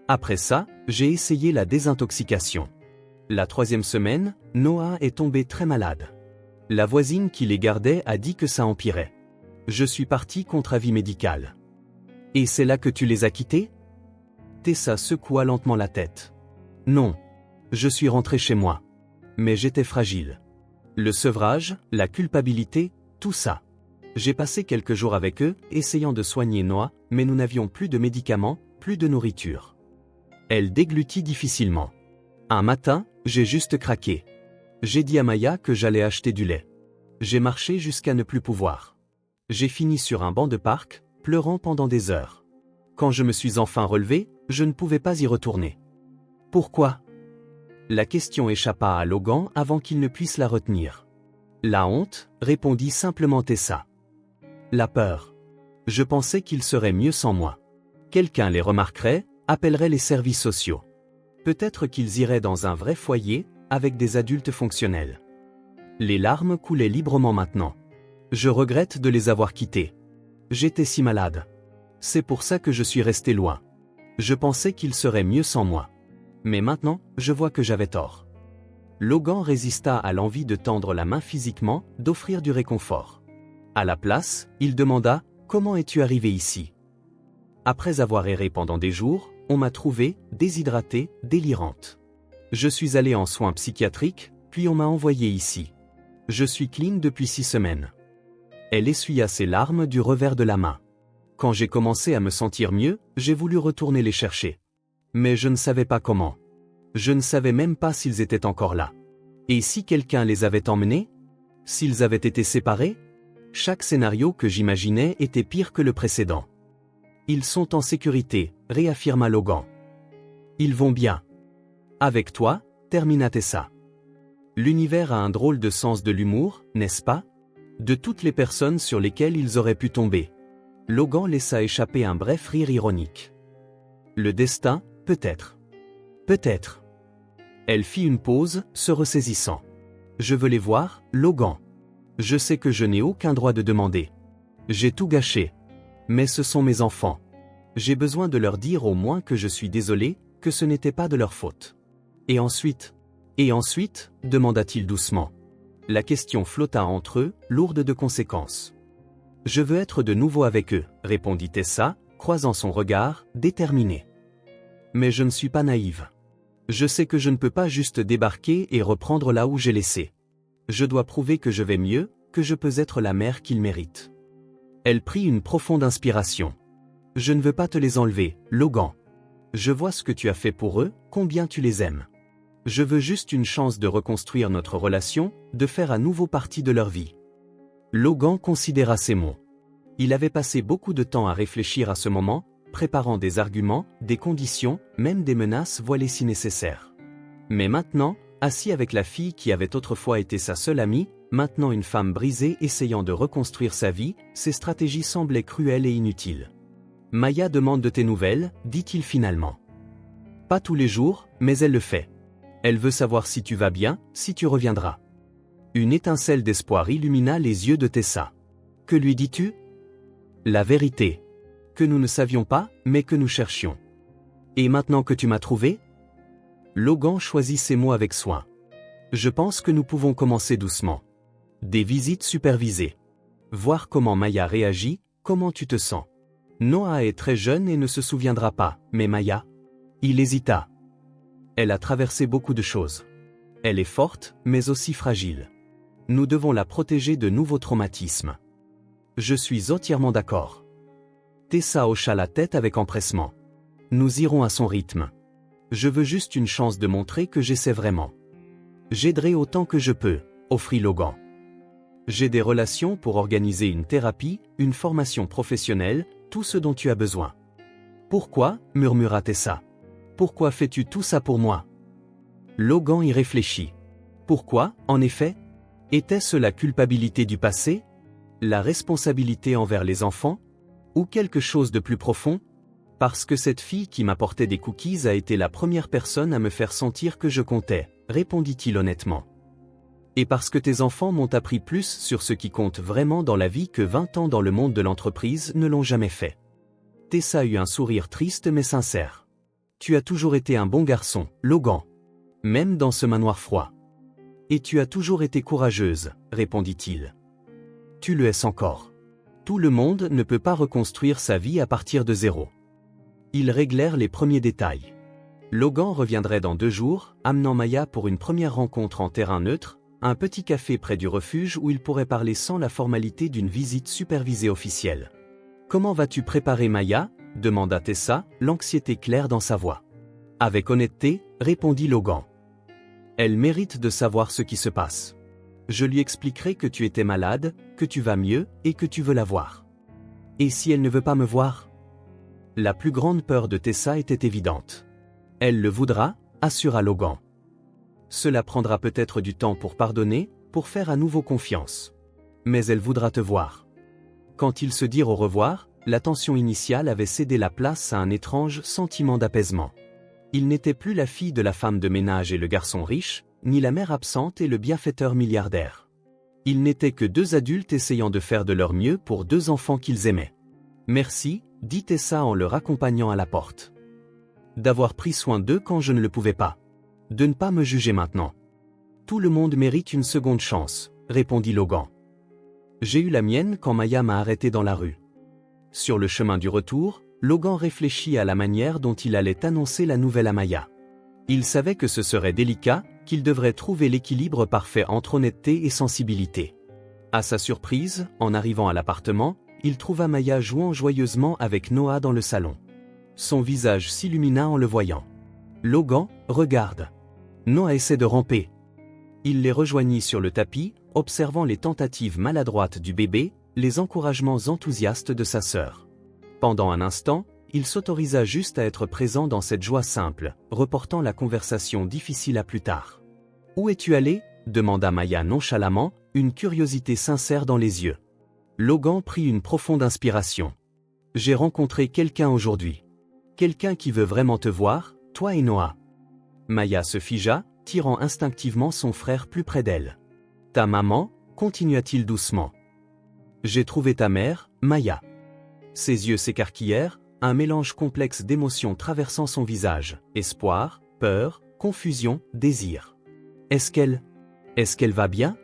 Après ça, j'ai essayé la désintoxication. La 3e semaine, Noah est tombé très malade. La voisine qui les gardait a dit que ça empirait. Je suis parti contre avis médical. Et c'est là que tu les as quittés? Tessa secoua lentement la tête. Non. Je suis rentré chez moi. Mais j'étais fragile. Le sevrage, la culpabilité, tout ça. J'ai passé quelques jours avec eux, essayant de soigner Noah, mais nous n'avions plus de médicaments, plus de nourriture. Elle déglutit difficilement. Un matin, j'ai juste craqué. J'ai dit à Maya que j'allais acheter du lait. J'ai marché jusqu'à ne plus pouvoir. J'ai fini sur un banc de parc, pleurant pendant des heures. Quand je me suis enfin relevé, je ne pouvais pas y retourner. Pourquoi? La question échappa à Logan avant qu'il ne puisse la retenir. La honte, répondit simplement Tessa. La peur. Je pensais qu'ils seraient mieux sans moi. Quelqu'un les remarquerait, appellerait les services sociaux. Peut-être qu'ils iraient dans un vrai foyer, avec des adultes fonctionnels. Les larmes coulaient librement maintenant. Je regrette de les avoir quittés. J'étais si malade. C'est pour ça que je suis resté loin. Je pensais qu'ils seraient mieux sans moi. Mais maintenant, je vois que j'avais tort. Logan résista à l'envie de tendre la main physiquement, d'offrir du réconfort. À la place, il demanda « Comment es-tu arrivé ici ?» Après avoir erré pendant des jours, on m'a trouvée, déshydratée, délirante. Je suis allé en soins psychiatriques, puis on m'a envoyé ici. Je suis clean depuis 6 semaines. Elle essuya ses larmes du revers de la main. Quand j'ai commencé à me sentir mieux, j'ai voulu retourner les chercher. Mais je ne savais pas comment. Je ne savais même pas s'ils étaient encore là. Et si quelqu'un les avait emmenés? S'ils avaient été séparés? Chaque scénario que j'imaginais était pire que le précédent. Ils sont en sécurité, réaffirma Logan. Ils vont bien. Avec toi, termina Tessa. L'univers a un drôle de sens de l'humour, n'est-ce pas? De toutes les personnes sur lesquelles ils auraient pu tomber. Logan laissa échapper un bref rire ironique. Le destin, peut-être. Peut-être. Elle fit une pause, se ressaisissant. Je veux les voir, Logan. Je sais que je n'ai aucun droit de demander. J'ai tout gâché. Mais ce sont mes enfants. J'ai besoin de leur dire au moins que je suis désolé, que ce n'était pas de leur faute. Et ensuite, demanda-t-il doucement. La question flotta entre eux, lourde de conséquences. Je veux être de nouveau avec eux, répondit Tessa, croisant son regard, déterminée. Mais je ne suis pas naïve. Je sais que je ne peux pas juste débarquer et reprendre là où j'ai laissé. Je dois prouver que je vais mieux, que je peux être la mère qu'ils méritent. Elle prit une profonde inspiration. Je ne veux pas te les enlever, Logan. Je vois ce que tu as fait pour eux, combien tu les aimes. Je veux juste une chance de reconstruire notre relation, de faire à nouveau partie de leur vie. Logan considéra ces mots. Il avait passé beaucoup de temps à réfléchir à ce moment, préparant des arguments, des conditions, même des menaces voilées si nécessaires. Mais maintenant, assis avec la fille qui avait autrefois été sa seule amie, maintenant une femme brisée essayant de reconstruire sa vie, ses stratégies semblaient cruelles et inutiles. Maya demande de tes nouvelles, dit-il finalement. Pas tous les jours, mais elle le fait. Elle veut savoir si tu vas bien, si tu reviendras. Une étincelle d'espoir illumina les yeux de Tessa. Que lui dis-tu? La vérité. Que nous ne savions pas, mais que nous cherchions. Et maintenant que tu m'as trouvé? Logan choisit ses mots avec soin. Je pense que nous pouvons commencer doucement. Des visites supervisées. Voir comment Maya réagit, comment tu te sens. Noah est très jeune et ne se souviendra pas, mais Maya? Il hésita. Elle a traversé beaucoup de choses. Elle est forte, mais aussi fragile. Nous devons la protéger de nouveaux traumatismes. Je suis entièrement d'accord. Tessa hocha la tête avec empressement. Nous irons à son rythme. Je veux juste une chance de montrer que j'essaie vraiment. J'aiderai autant que je peux, offrit Logan. J'ai des relations pour organiser une thérapie, une formation professionnelle, tout ce dont tu as besoin. Pourquoi, murmura Tessa. Pourquoi fais-tu tout ça pour moi? Logan y réfléchit. Pourquoi, en effet? Était-ce la culpabilité du passé? La responsabilité envers les enfants? Ou quelque chose de plus profond? Parce que cette fille qui m'apportait des cookies a été la première personne à me faire sentir que je comptais, répondit-il honnêtement. Et parce que tes enfants m'ont appris plus sur ce qui compte vraiment dans la vie que 20 ans dans le monde de l'entreprise ne l'ont jamais fait. Tessa eut un sourire triste mais sincère. Tu as toujours été un bon garçon, Logan. Même dans ce manoir froid. Et tu as toujours été courageuse, répondit-il. Tu le es encore. Tout le monde ne peut pas reconstruire sa vie à partir de zéro. Ils réglèrent les premiers détails. Logan reviendrait dans 2 jours, amenant Maya pour une première rencontre en terrain neutre, un petit café près du refuge où ils pourraient parler sans la formalité d'une visite supervisée officielle. « Comment vas-tu préparer Maya » demanda Tessa, l'anxiété claire dans sa voix. Avec honnêteté, répondit Logan. Elle mérite de savoir ce qui se passe. Je lui expliquerai que tu étais malade, que tu vas mieux et que tu veux la voir. Et si elle ne veut pas me voir? La plus grande peur de Tessa était évidente. Elle le voudra, assura Logan. Cela prendra peut-être du temps pour pardonner, pour faire à nouveau confiance. Mais elle voudra te voir. Quand ils se dirent au revoir, la tension initiale avait cédé la place à un étrange sentiment d'apaisement. Il n'était plus la fille de la femme de ménage et le garçon riche, ni la mère absente et le bienfaiteur milliardaire. Ils n'étaient que 2 adultes essayant de faire de leur mieux pour 2 enfants qu'ils aimaient. Merci, dit Tessa en le raccompagnant à la porte. D'avoir pris soin d'eux quand je ne le pouvais pas. De ne pas me juger maintenant. Tout le monde mérite une seconde chance, répondit Logan. J'ai eu la mienne quand Maya m'a arrêté dans la rue. Sur le chemin du retour, Logan réfléchit à la manière dont il allait annoncer la nouvelle à Maya. Il savait que ce serait délicat, qu'il devrait trouver l'équilibre parfait entre honnêteté et sensibilité. À sa surprise, en arrivant à l'appartement, il trouva Maya jouant joyeusement avec Noah dans le salon. Son visage s'illumina en le voyant. « Logan, regarde. Noah essaie de ramper. » Il les rejoignit sur le tapis, observant les tentatives maladroites du bébé, les encouragements enthousiastes de sa sœur. Pendant un instant, il s'autorisa juste à être présent dans cette joie simple, reportant la conversation difficile à plus tard. « Où es-tu allé » demanda Maya nonchalamment, une curiosité sincère dans les yeux. Logan prit une profonde inspiration. « J'ai rencontré quelqu'un aujourd'hui. Quelqu'un qui veut vraiment te voir, toi et Noah. » Maya se figea, tirant instinctivement son frère plus près d'elle. « Ta maman » continua-t-il doucement. « J'ai trouvé ta mère, Maya. » Ses yeux s'écarquillèrent, un mélange complexe d'émotions traversant son visage, espoir, peur, confusion, désir. « Est-ce qu'elle va bien »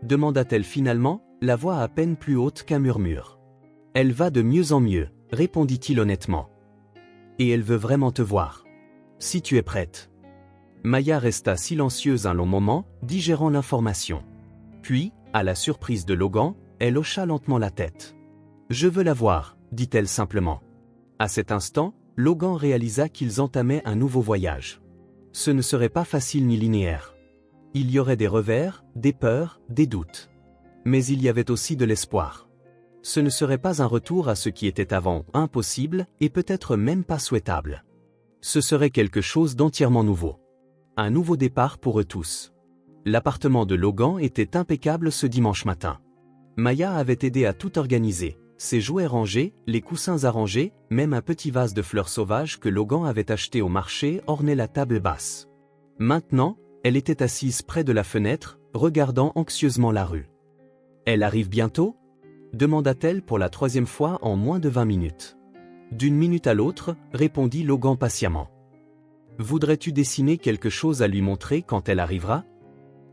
demanda-t-elle finalement, la voix à peine plus haute qu'un murmure. « Elle va de mieux en mieux, répondit-il honnêtement. Et elle veut vraiment te voir. Si tu es prête. » Maya resta silencieuse un long moment, digérant l'information. Puis, à la surprise de Logan, elle hocha lentement la tête. « Je veux la voir, » dit-elle simplement. À cet instant, Logan réalisa qu'ils entamaient un nouveau voyage. Ce ne serait pas facile ni linéaire. Il y aurait des revers, des peurs, des doutes. Mais il y avait aussi de l'espoir. Ce ne serait pas un retour à ce qui était avant impossible et peut-être même pas souhaitable. Ce serait quelque chose d'entièrement nouveau. Un nouveau départ pour eux tous. L'appartement de Logan était impeccable ce dimanche matin. Maya avait aidé à tout organiser, ses jouets rangés, les coussins arrangés, même un petit vase de fleurs sauvages que Logan avait acheté au marché ornait la table basse. Maintenant, elle était assise près de la fenêtre, regardant anxieusement la rue. « Elle arrive bientôt » demanda-t-elle pour la 3e fois en moins de 20 minutes. « D'une minute à l'autre » répondit Logan patiemment. « Voudrais-tu dessiner quelque chose à lui montrer quand elle arrivera »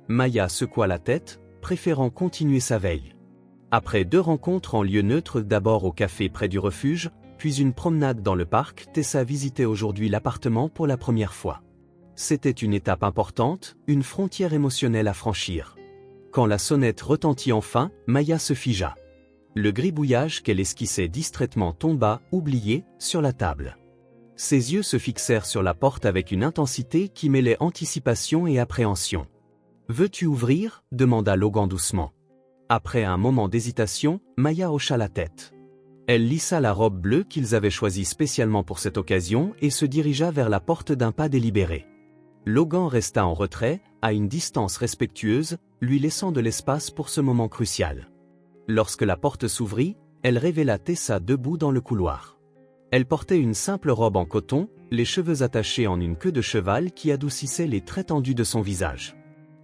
Maya secoua la tête, préférant continuer sa veille. Après 2 rencontres en lieu neutre, d'abord au café près du refuge, puis une promenade dans le parc, Tessa visitait aujourd'hui l'appartement pour la première fois. C'était une étape importante, une frontière émotionnelle à franchir. Quand la sonnette retentit enfin, Maya se figea. Le gribouillage qu'elle esquissait distraitement tomba, oublié, sur la table. Ses yeux se fixèrent sur la porte avec une intensité qui mêlait anticipation et appréhension. « Veux-tu ouvrir » demanda Logan doucement. Après un moment d'hésitation, Maya hocha la tête. Elle lissa la robe bleue qu'ils avaient choisie spécialement pour cette occasion et se dirigea vers la porte d'un pas délibéré. Logan resta en retrait, à une distance respectueuse, lui laissant de l'espace pour ce moment crucial. Lorsque la porte s'ouvrit, elle révéla Tessa debout dans le couloir. Elle portait une simple robe en coton, les cheveux attachés en une queue de cheval qui adoucissait les traits tendus de son visage.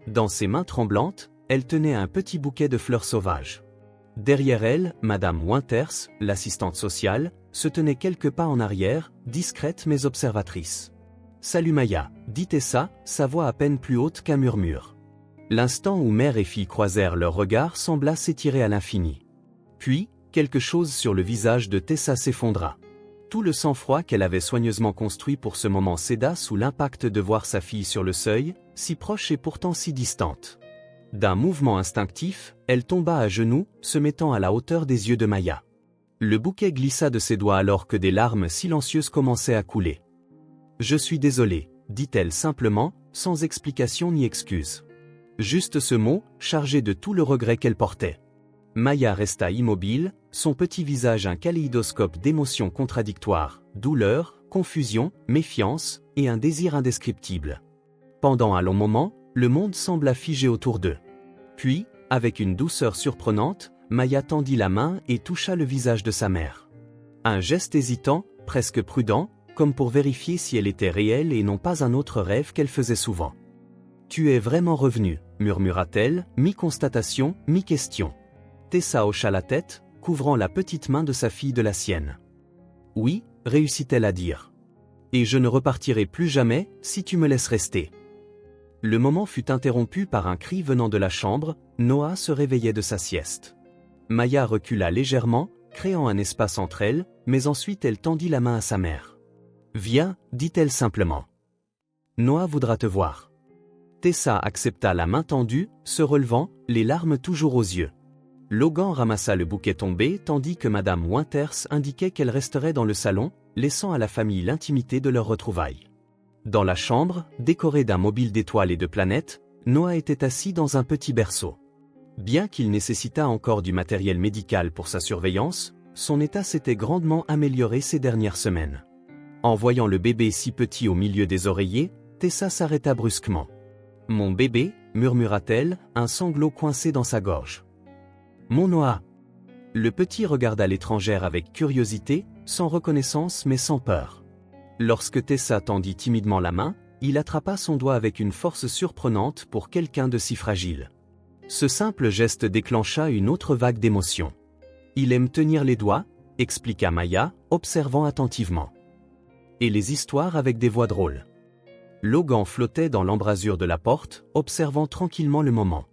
Dans ses mains tremblantes, elle tenait un petit bouquet de fleurs sauvages. Derrière elle, Madame Winters, l'assistante sociale, se tenait quelques pas en arrière, discrète mais observatrice. « Salut Maya », dit Tessa, sa voix à peine plus haute qu'un murmure. L'instant où mère et fille croisèrent leurs regards sembla s'étirer à l'infini. Puis, quelque chose sur le visage de Tessa s'effondra. Tout le sang-froid qu'elle avait soigneusement construit pour ce moment céda sous l'impact de voir sa fille sur le seuil, si proche et pourtant si distante. D'un mouvement instinctif, elle tomba à genoux, se mettant à la hauteur des yeux de Maya. Le bouquet glissa de ses doigts alors que des larmes silencieuses commençaient à couler. « Je suis désolée », dit-elle simplement, sans explication ni excuse. Juste ce mot, chargé de tout le regret qu'elle portait. Maya resta immobile, son petit visage un kaléidoscope d'émotions contradictoires, douleur, confusion, méfiance, et un désir indescriptible. Pendant un long moment, le monde sembla figé autour d'eux. Puis, avec une douceur surprenante, Maya tendit la main et toucha le visage de sa mère. Un geste hésitant, presque prudent, comme pour vérifier si elle était réelle et non pas un autre rêve qu'elle faisait souvent. « Tu es vraiment revenu », murmura-t-elle, mi-constatation, mi-question. Tessa hocha la tête, couvrant la petite main de sa fille de la sienne. « Oui », réussit-elle à dire. « Et je ne repartirai plus jamais, si tu me laisses rester. » Le moment fut interrompu par un cri venant de la chambre, Noah se réveillait de sa sieste. Maya recula légèrement, créant un espace entre elles, mais ensuite elle tendit la main à sa mère. « Viens », dit-elle simplement. « Noah voudra te voir. » Tessa accepta la main tendue, se relevant, les larmes toujours aux yeux. Logan ramassa le bouquet tombé tandis que Madame Winters indiquait qu'elle resterait dans le salon, laissant à la famille l'intimité de leurs retrouvailles. Dans la chambre, décorée d'un mobile d'étoiles et de planètes, Noah était assis dans un petit berceau. Bien qu'il nécessitât encore du matériel médical pour sa surveillance, son état s'était grandement amélioré ces dernières semaines. En voyant le bébé si petit au milieu des oreillers, Tessa s'arrêta brusquement. « Mon bébé » murmura-t-elle, un sanglot coincé dans sa gorge. « Mon Noah !» Le petit regarda l'étrangère avec curiosité, sans reconnaissance mais sans peur. Lorsque Tessa tendit timidement la main, il attrapa son doigt avec une force surprenante pour quelqu'un de si fragile. Ce simple geste déclencha une autre vague d'émotion. « Il aime tenir les doigts », expliqua Maya, observant attentivement. « Et les histoires avec des voix drôles. » Logan flottait dans l'embrasure de la porte, observant tranquillement le moment.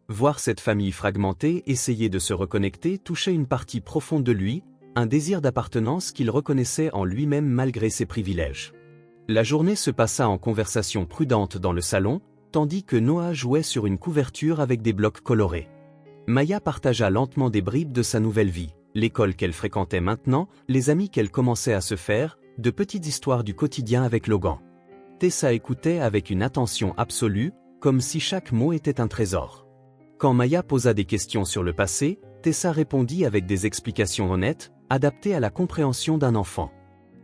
Voir cette famille fragmentée essayer de se reconnecter touchait une partie profonde de lui, un désir d'appartenance qu'il reconnaissait en lui-même malgré ses privilèges. La journée se passa en conversation prudente dans le salon, tandis que Noah jouait sur une couverture avec des blocs colorés. Maya partagea lentement des bribes de sa nouvelle vie, l'école qu'elle fréquentait maintenant, les amis qu'elle commençait à se faire, de petites histoires du quotidien avec Logan. Tessa écoutait avec une attention absolue, comme si chaque mot était un trésor. Quand Maya posa des questions sur le passé, Tessa répondit avec des explications honnêtes, adaptées à la compréhension d'un enfant.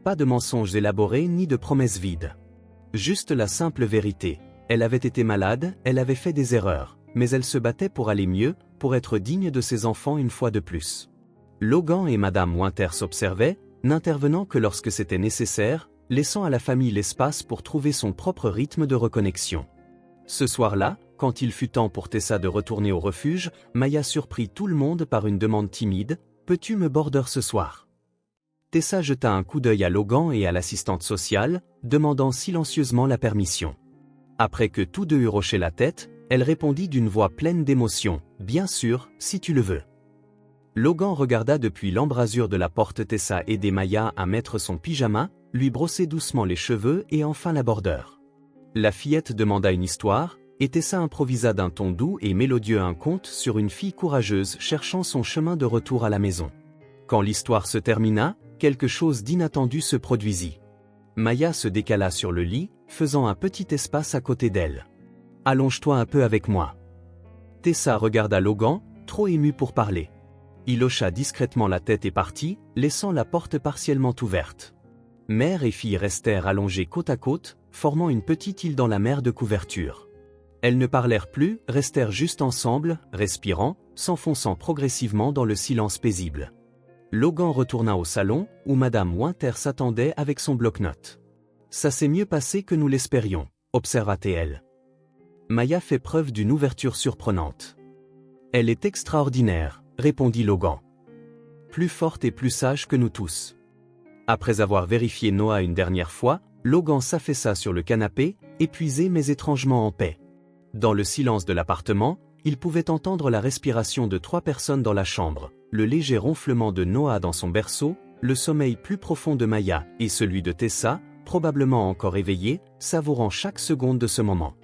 Pas de mensonges élaborés ni de promesses vides. Juste la simple vérité. Elle avait été malade, elle avait fait des erreurs, mais elle se battait pour aller mieux, pour être digne de ses enfants une fois de plus. Logan et Madame Winters observaient, n'intervenant que lorsque c'était nécessaire, laissant à la famille l'espace pour trouver son propre rythme de reconnexion. Ce soir-là, quand il fut temps pour Tessa de retourner au refuge, Maya surprit tout le monde par une demande timide « Peux-tu me border ce soir ?» Tessa jeta un coup d'œil à Logan et à l'assistante sociale, demandant silencieusement la permission. Après que tous deux eurent hoché la tête, elle répondit d'une voix pleine d'émotion « Bien sûr, si tu le veux. » Logan regarda depuis l'embrasure de la porte Tessa aider Maya à mettre son pyjama, lui brosser doucement les cheveux et enfin la border. La fillette demanda une histoire, et Tessa improvisa d'un ton doux et mélodieux un conte sur une fille courageuse cherchant son chemin de retour à la maison. Quand l'histoire se termina, quelque chose d'inattendu se produisit. Maya se décala sur le lit, faisant un petit espace à côté d'elle. « Allonge-toi un peu avec moi. » Tessa regarda Logan, trop ému pour parler. Il hocha discrètement la tête et partit, laissant la porte partiellement ouverte. Mère et fille restèrent allongées côte à côte, formant une petite île dans la mer de couverture. Elles ne parlèrent plus, restèrent juste ensemble, respirant, s'enfonçant progressivement dans le silence paisible. Logan retourna au salon, où Madame Winter s'attendait avec son bloc-notes. « Ça s'est mieux passé que nous l'espérions », observa-t-elle. Maya fait preuve d'une ouverture surprenante. « Elle est extraordinaire », répondit Logan. « Plus forte et plus sage que nous tous. » Après avoir vérifié Noah une dernière fois, Logan s'affaissa sur le canapé, épuisé mais étrangement en paix. Dans le silence de l'appartement, il pouvait entendre la respiration de 3 personnes dans la chambre, le léger ronflement de Noah dans son berceau, le sommeil plus profond de Maya et celui de Tessa, probablement encore éveillé, savourant chaque seconde de ce moment.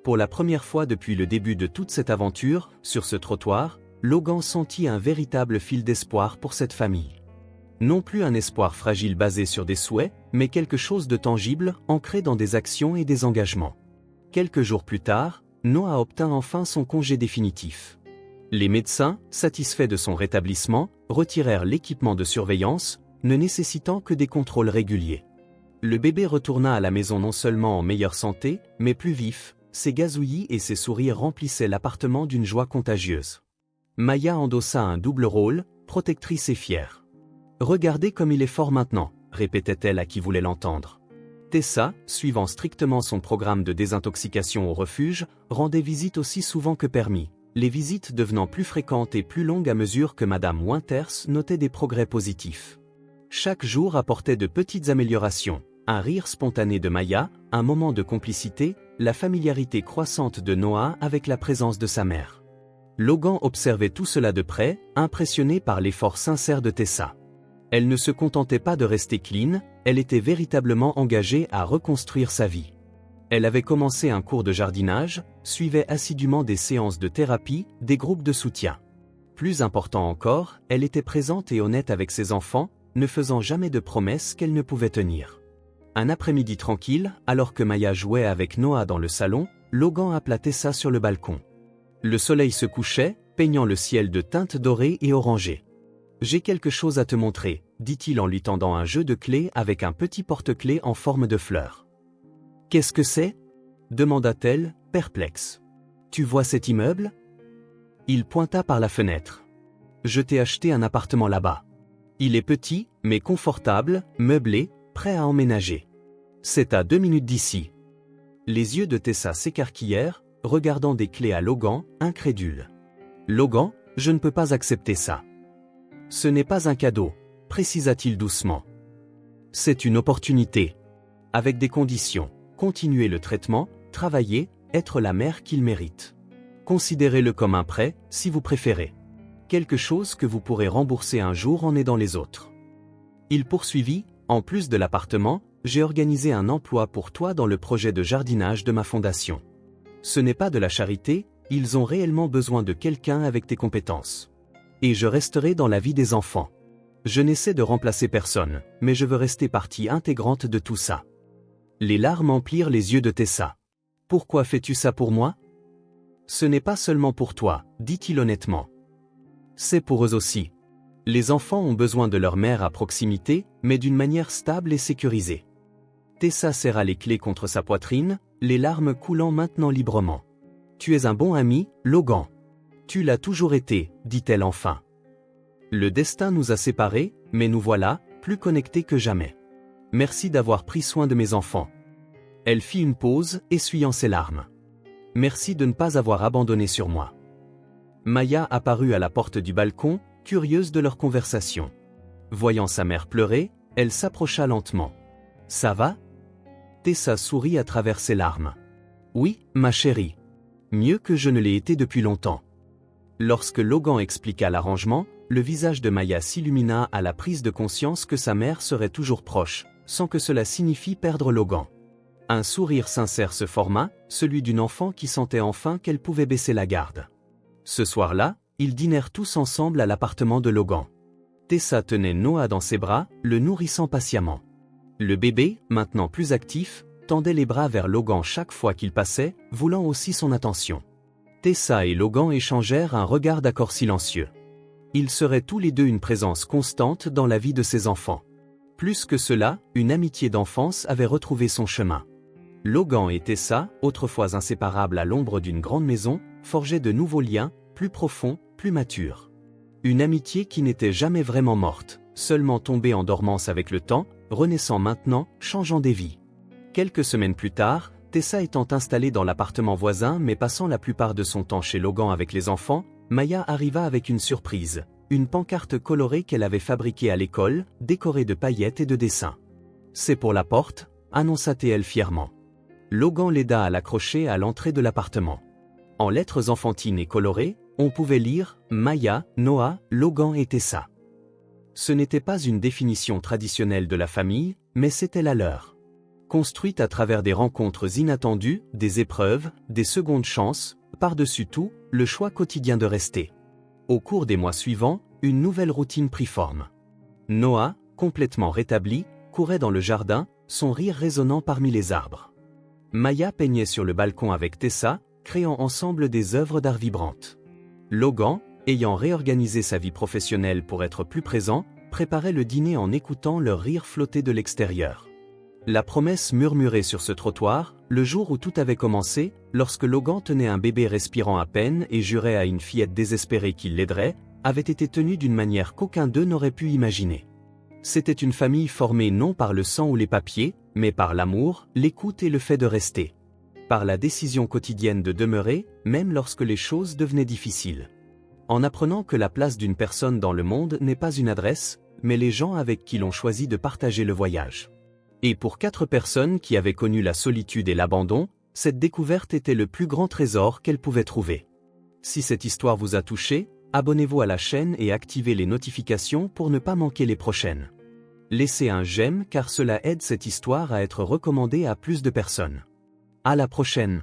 Pour la première fois depuis le début de toute cette aventure, sur ce trottoir, Logan sentit un véritable fil d'espoir pour cette famille. Non plus un espoir fragile basé sur des souhaits, mais quelque chose de tangible, ancré dans des actions et des engagements. Quelques jours plus tard, Noah obtint enfin son congé définitif. Les médecins, satisfaits de son rétablissement, retirèrent l'équipement de surveillance, ne nécessitant que des contrôles réguliers. Le bébé retourna à la maison non seulement en meilleure santé, mais plus vif, ses gazouillis et ses sourires remplissaient l'appartement d'une joie contagieuse. Maya endossa un double rôle, protectrice et fière. « Regardez comme il est fort maintenant », répétait-elle à qui voulait l'entendre. Tessa, suivant strictement son programme de désintoxication au refuge, rendait visite aussi souvent que permis, les visites devenant plus fréquentes et plus longues à mesure que Madame Winters notait des progrès positifs. Chaque jour apportait de petites améliorations, un rire spontané de Maya, un moment de complicité, la familiarité croissante de Noah avec la présence de sa mère. Logan observait tout cela de près, impressionné par l'effort sincère de Tessa. Elle ne se contentait pas de rester clean, elle était véritablement engagée à reconstruire sa vie. Elle avait commencé un cours de jardinage, suivait assidûment des séances de thérapie, des groupes de soutien. Plus important encore, elle était présente et honnête avec ses enfants, ne faisant jamais de promesses qu'elle ne pouvait tenir. Un après-midi tranquille, alors que Maya jouait avec Noah dans le salon, Logan appela Tessa sur le balcon. Le soleil se couchait, peignant le ciel de teintes dorées et orangées. « J'ai quelque chose à te montrer », dit-il en lui tendant un jeu de clés avec un petit porte-clés en forme de fleur. « Qu'est-ce que c'est » demanda-t-elle, perplexe. « Tu vois cet immeuble » Il pointa par la fenêtre. « Je t'ai acheté un appartement là-bas. Il est petit, mais confortable, meublé, prêt à emménager. C'est à 2 minutes d'ici. » Les yeux de Tessa s'écarquillèrent, regardant des clés à Logan, incrédule. « Logan, je ne peux pas accepter ça. » « Ce n'est pas un cadeau, » précisa-t-il doucement. « C'est une opportunité. Avec des conditions, continuer le traitement, travailler, être la mère qu'il mérite. Considérez-le comme un prêt, si vous préférez. Quelque chose que vous pourrez rembourser un jour en aidant les autres. » Il poursuivit, « En plus de l'appartement, j'ai organisé un emploi pour toi dans le projet de jardinage de ma fondation. Ce n'est pas de la charité, ils ont réellement besoin de quelqu'un avec tes compétences. Et je resterai dans la vie des enfants. Je n'essaie de remplacer personne, mais je veux rester partie intégrante de tout ça. » Les larmes emplirent les yeux de Tessa. « Pourquoi fais-tu ça pour moi ?»« Ce n'est pas seulement pour toi, » dit-il honnêtement. « C'est pour eux aussi. Les enfants ont besoin de leur mère à proximité, mais d'une manière stable et sécurisée. » Tessa serra les clés contre sa poitrine, les larmes coulant maintenant librement. « Tu es un bon ami, Logan. Tu l'as toujours été, dit-elle enfin. Le destin nous a séparés, mais nous voilà, plus connectés que jamais. Merci d'avoir pris soin de mes enfants. » Elle fit une pause, essuyant ses larmes. « Merci de ne pas avoir abandonné sur moi. » Maya apparut à la porte du balcon, curieuse de leur conversation. Voyant sa mère pleurer, elle s'approcha lentement. « Ça va ?» Tessa sourit à travers ses larmes. « Oui, ma chérie. Mieux que je ne l'ai été depuis longtemps. » Lorsque Logan expliqua l'arrangement, le visage de Maya s'illumina à la prise de conscience que sa mère serait toujours proche, sans que cela signifie perdre Logan. Un sourire sincère se forma, celui d'une enfant qui sentait enfin qu'elle pouvait baisser la garde. Ce soir-là, ils dînèrent tous ensemble à l'appartement de Logan. Tessa tenait Noah dans ses bras, le nourrissant patiemment. Le bébé, maintenant plus actif, tendait les bras vers Logan chaque fois qu'il passait, voulant aussi son attention. Tessa et Logan échangèrent un regard d'accord silencieux. Ils seraient tous les deux une présence constante dans la vie de ses enfants. Plus que cela, une amitié d'enfance avait retrouvé son chemin. Logan et Tessa, autrefois inséparables à l'ombre d'une grande maison, forgeaient de nouveaux liens, plus profonds, plus matures. Une amitié qui n'était jamais vraiment morte, seulement tombée en dormance avec le temps, renaissant maintenant, changeant des vies. Quelques semaines plus tard, Tessa étant installée dans l'appartement voisin mais passant la plupart de son temps chez Logan avec les enfants, Maya arriva avec une surprise, une pancarte colorée qu'elle avait fabriquée à l'école, décorée de paillettes et de dessins. « C'est pour la porte », annonça-t-elle fièrement. Logan l'aida à l'accrocher à l'entrée de l'appartement. En lettres enfantines et colorées, on pouvait lire « Maya, Noah, Logan et Tessa ». Ce n'était pas une définition traditionnelle de la famille, mais c'était la leur. Construite à travers des rencontres inattendues, des épreuves, des secondes chances, par-dessus tout, le choix quotidien de rester. Au cours des mois suivants, une nouvelle routine prit forme. Noah, complètement rétabli, courait dans le jardin, son rire résonnant parmi les arbres. Maya peignait sur le balcon avec Tessa, créant ensemble des œuvres d'art vibrantes. Logan, ayant réorganisé sa vie professionnelle pour être plus présent, préparait le dîner en écoutant leur rire flotter de l'extérieur. La promesse murmurait sur ce trottoir, le jour où tout avait commencé, lorsque Logan tenait un bébé respirant à peine et jurait à une fillette désespérée qu'il l'aiderait, avait été tenue d'une manière qu'aucun d'eux n'aurait pu imaginer. C'était une famille formée non par le sang ou les papiers, mais par l'amour, l'écoute et le fait de rester. Par la décision quotidienne de demeurer, même lorsque les choses devenaient difficiles. En apprenant que la place d'une personne dans le monde n'est pas une adresse, mais les gens avec qui l'on choisit de partager le voyage. Et pour 4 personnes qui avaient connu la solitude et l'abandon, cette découverte était le plus grand trésor qu'elles pouvaient trouver. Si cette histoire vous a touché, abonnez-vous à la chaîne et activez les notifications pour ne pas manquer les prochaines. Laissez un j'aime car cela aide cette histoire à être recommandée à plus de personnes. À la prochaine.